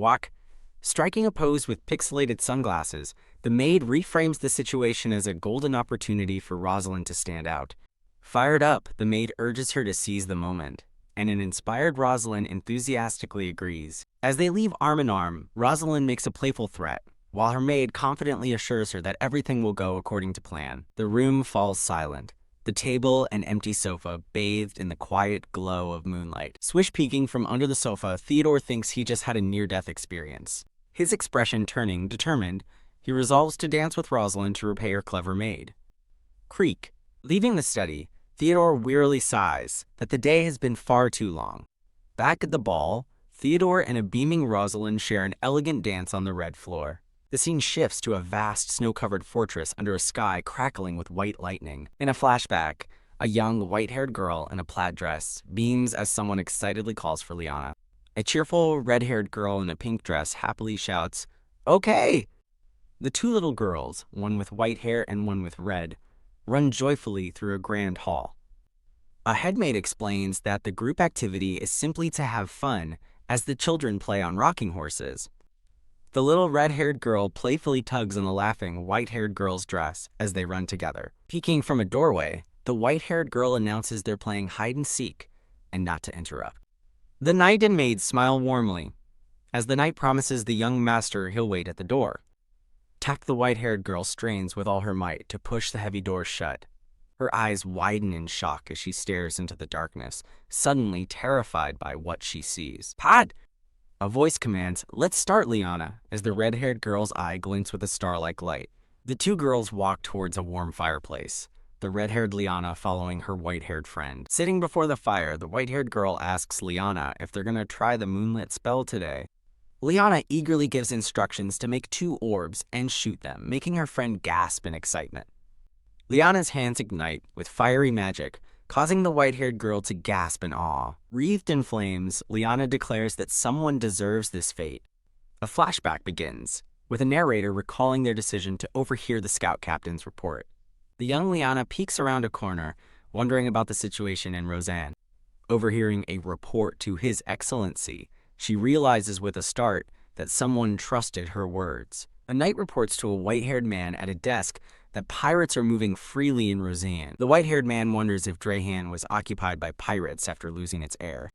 [SPEAKER 1] Striking a pose with pixelated sunglasses, the maid reframes the situation as a golden opportunity for Rosalind to stand out. Fired up, the maid urges her to seize the moment, and an inspired Rosalind enthusiastically agrees. As they leave arm in arm, Rosalind makes a playful threat, while her maid confidently assures her that everything will go according to plan. The room falls silent, the table and empty sofa bathed in the quiet glow of moonlight. Swish peeking from under the sofa, Theodore thinks he just had a near-death experience. His expression turning determined, he resolves to dance with Rosalind to repay her clever maid. Creak. Leaving the study, Theodore wearily sighs that the day has been far too long. Back at the ball, Theodore and a beaming Rosalind share an elegant dance on the red floor. The scene shifts to a vast snow-covered fortress under a sky crackling with white lightning. In a flashback, a young white-haired girl in a plaid dress beams as someone excitedly calls for Liana. A cheerful red-haired girl in a pink dress happily shouts, "Okay!" The two little girls, one with white hair and one with red, run joyfully through a grand hall. A headmaid explains that the group activity is simply to have fun as the children play on rocking horses. The little red-haired girl playfully tugs on the laughing white-haired girl's dress as they run together. Peeking from a doorway, the white-haired girl announces they're playing hide-and-seek and not to interrupt. The knight and maid smile warmly, as the knight promises the young master he'll wait at the door. Tack the white-haired girl strains with all her might to push the heavy door shut. Her eyes widen in shock as she stares into the darkness, suddenly terrified by what she sees. "Pod!" A voice commands, "Let's start, Liana," as the red-haired girl's eye glints with a star-like light. The two girls walk towards a warm fireplace, the red-haired Liana following her white-haired friend. Sitting before the fire, the white-haired girl asks Liana if they're gonna try the moonlit spell today. Liana eagerly gives instructions to make 2 orbs and shoot them, making her friend gasp in excitement. Liana's hands ignite with fiery magic, causing the white-haired girl to gasp in awe. Wreathed in flames, Liana declares that someone deserves this fate. A flashback begins, with a narrator recalling their decision to overhear the scout captain's report. The young Liana peeks around a corner, wondering about the situation in Roseanne. Overhearing a report to His Excellency, she realizes with a start that someone trusted her words. A knight reports to a white-haired man at a desk that pirates are moving freely in Roseanne. The white-haired man wonders if Drehan was occupied by pirates after losing its heir.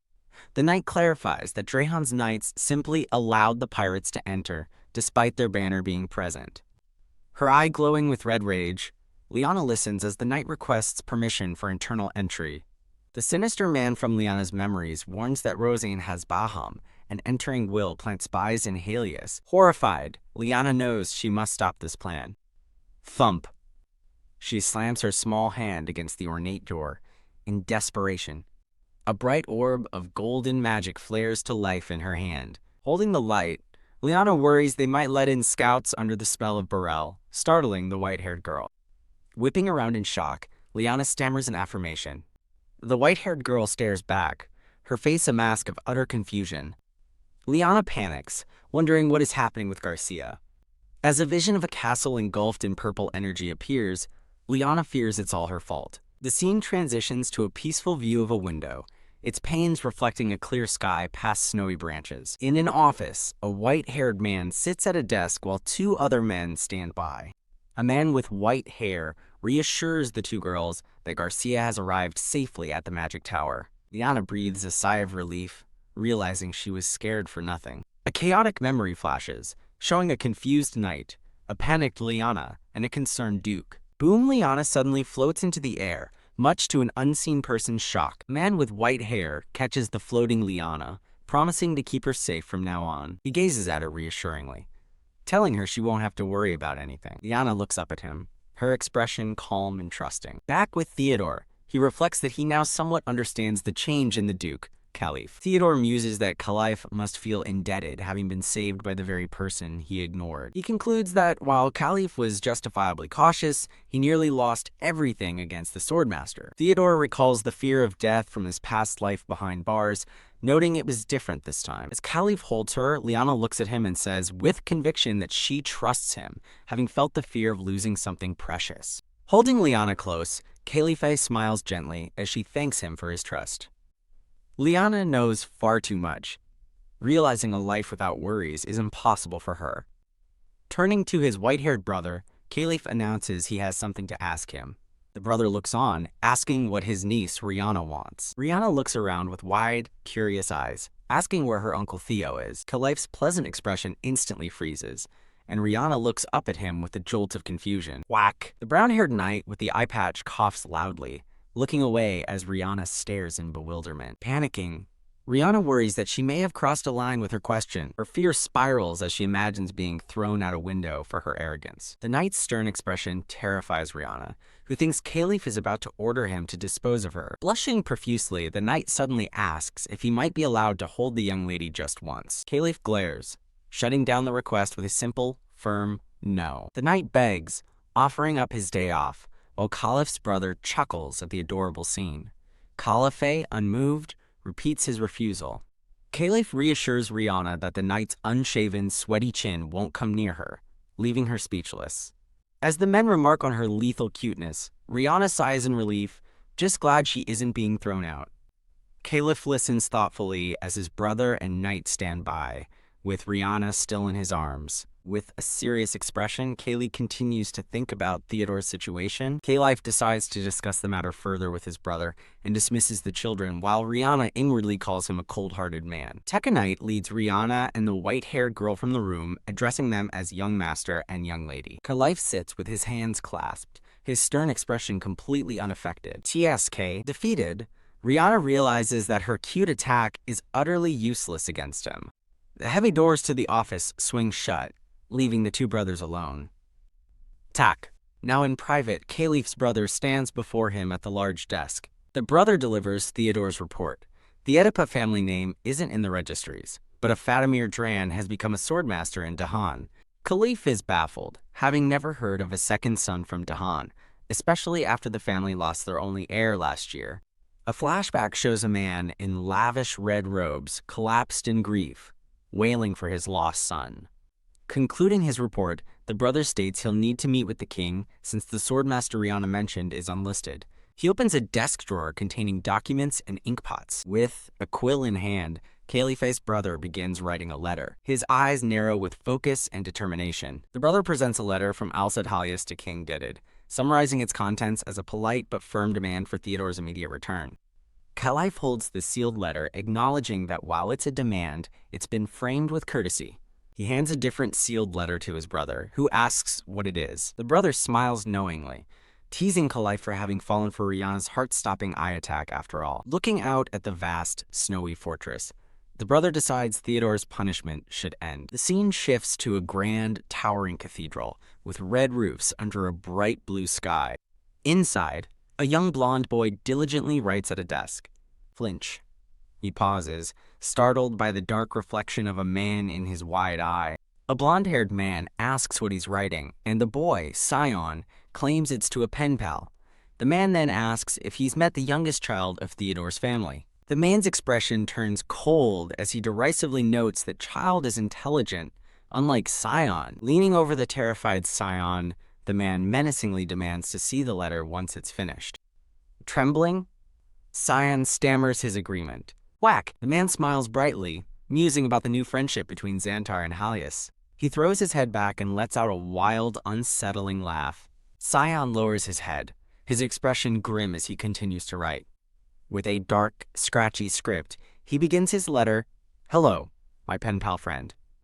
[SPEAKER 1] The knight clarifies that Drehan's knights simply allowed the pirates to enter, despite their banner being present. Her eye glowing with red rage, Liana listens as the knight requests permission for internal entry. The sinister man from Liana's memories warns that Roseanne has Baham, and entering will plant spies in Halas. Horrified, Liana knows she must stop this plan. Thump. She slams her small hand against the ornate door, in desperation. A bright orb of golden magic flares to life in her hand. Holding the light, Liana worries they might let in scouts under the spell of Burrell, startling the white-haired girl. Whipping around in shock, Liana stammers an affirmation. The white-haired girl stares back, her face a mask of utter confusion. Liana panics, wondering what is happening with Garcia. As a vision of a castle engulfed in purple energy appears, Liana fears it's all her fault. The scene transitions to a peaceful view of a window, its panes reflecting a clear sky past snowy branches. In an office, a white-haired man sits at a desk while two other men stand by. A man with white hair reassures the two girls that Garcia has arrived safely at the Magic Tower. Liana breathes a sigh of relief, realizing she was scared for nothing. A chaotic memory flashes, showing a confused knight, a panicked Liana, and a concerned Duke. Boom! Liana suddenly floats into the air, much to an unseen person's shock. A man with white hair catches the floating Liana, promising to keep her safe from now on. He gazes at her reassuringly, telling her she won't have to worry about anything. Liana looks up at him, her expression calm and trusting. Back with Theodore, he reflects that he now somewhat understands the change in the Duke, Caliph. Theodore muses that Caliph must feel indebted, having been saved by the very person he ignored. He concludes that while Caliph was justifiably cautious, he nearly lost everything against the Swordmaster. Theodore recalls the fear of death from his past life behind bars, noting it was different this time. As Caliph holds her, Liana looks at him and says with conviction that she trusts him, having felt the fear of losing something precious. Holding Liana close, Caliph smiles gently as she thanks him for his trust. Liana knows far too much. Realizing a life without worries is impossible for her. Turning to his white-haired brother, Caliph announces he has something to ask him. The brother looks on, asking what his niece Rihanna wants. Rihanna looks around with wide, curious eyes, asking where her Uncle Theo is. Caliph's pleasant expression instantly freezes, and Rihanna looks up at him with a jolt of confusion. Whack! The brown-haired knight with the eye patch coughs loudly, looking away as Rihanna stares in bewilderment. Panicking, Rihanna worries that she may have crossed a line with her question. Her fear spirals as she imagines being thrown out a window for her arrogance. The knight's stern expression terrifies Rihanna, who thinks Caliph is about to order him to dispose of her. Blushing profusely, the knight suddenly asks if he might be allowed to hold the young lady just once. Caliph glares, shutting down the request with a simple, firm no. The knight begs, offering up his day off, while Caliph's brother chuckles at the adorable scene. Caliph, unmoved, repeats his refusal. Caliph reassures Rihanna that the knight's unshaven, sweaty chin won't come near her, leaving her speechless. As the men remark on her lethal cuteness, Rihanna sighs in relief, just glad she isn't being thrown out. Caliph listens thoughtfully as his brother and knight stand by, with Rihanna still in his arms. With a serious expression, Kaylee continues to think about Theodore's situation. Caliph decides to discuss the matter further with his brother and dismisses the children, while Rihanna inwardly calls him a cold-hearted man. Tekanite leads Rihanna and the white-haired girl from the room, addressing them as young master and young lady. Caliph sits with his hands clasped, his stern expression completely unaffected. TSK defeated, Rihanna realizes that her cute attack is utterly useless against him. The heavy doors to the office swing shut, leaving the two brothers alone. Tak. Now in private, Caliph's brother stands before him at the large desk. The brother delivers Theodore's report. The Oedipa family name isn't in the registries, but a Fatimir Dran has become a swordmaster in Dahan. Caliph is baffled, having never heard of a second son from Dahan, especially after the family lost their only heir last year. A flashback shows a man in lavish red robes, collapsed in grief, wailing for his lost son. Concluding his report, the brother states he'll need to meet with the king since the swordmaster Rihanna mentioned is unlisted. He opens a desk drawer containing documents and inkpots. With a quill in hand, Caliph's brother begins writing a letter. His eyes narrow with focus and determination. The brother presents a letter from Alsad Halas to King Didid, summarizing its contents as a polite but firm demand for Theodore's immediate return. Caliph holds the sealed letter, acknowledging that while it's a demand, it's been framed with courtesy. He hands a different sealed letter to his brother, who asks what it is. The brother smiles knowingly, teasing Caliph for having fallen for Rihanna's heart-stopping eye attack after all. Looking out at the vast, snowy fortress, the brother decides Theodore's punishment should end. The scene shifts to a grand, towering cathedral, with red roofs under a bright blue sky. Inside, a young blonde boy diligently writes at a desk. Flinch. He pauses, startled by the dark reflection of a man in his wide eye. A blonde-haired man asks what he's writing, and the boy, Sion, claims it's to a pen pal. The man then asks if he's met the youngest child of Theodore's family. The man's expression turns cold as he derisively notes that child is intelligent, unlike Sion. Leaning over the terrified Sion, the man menacingly demands to see the letter once it's finished. Trembling, Sion stammers his agreement. Whack! The man smiles brightly, musing about the new friendship between Xantar and Halas. He throws his head back and lets out a wild, unsettling laugh. Sion lowers his head, his expression grim as he continues to write. With a dark, scratchy script, he begins his letter, "Hello, my pen pal friend.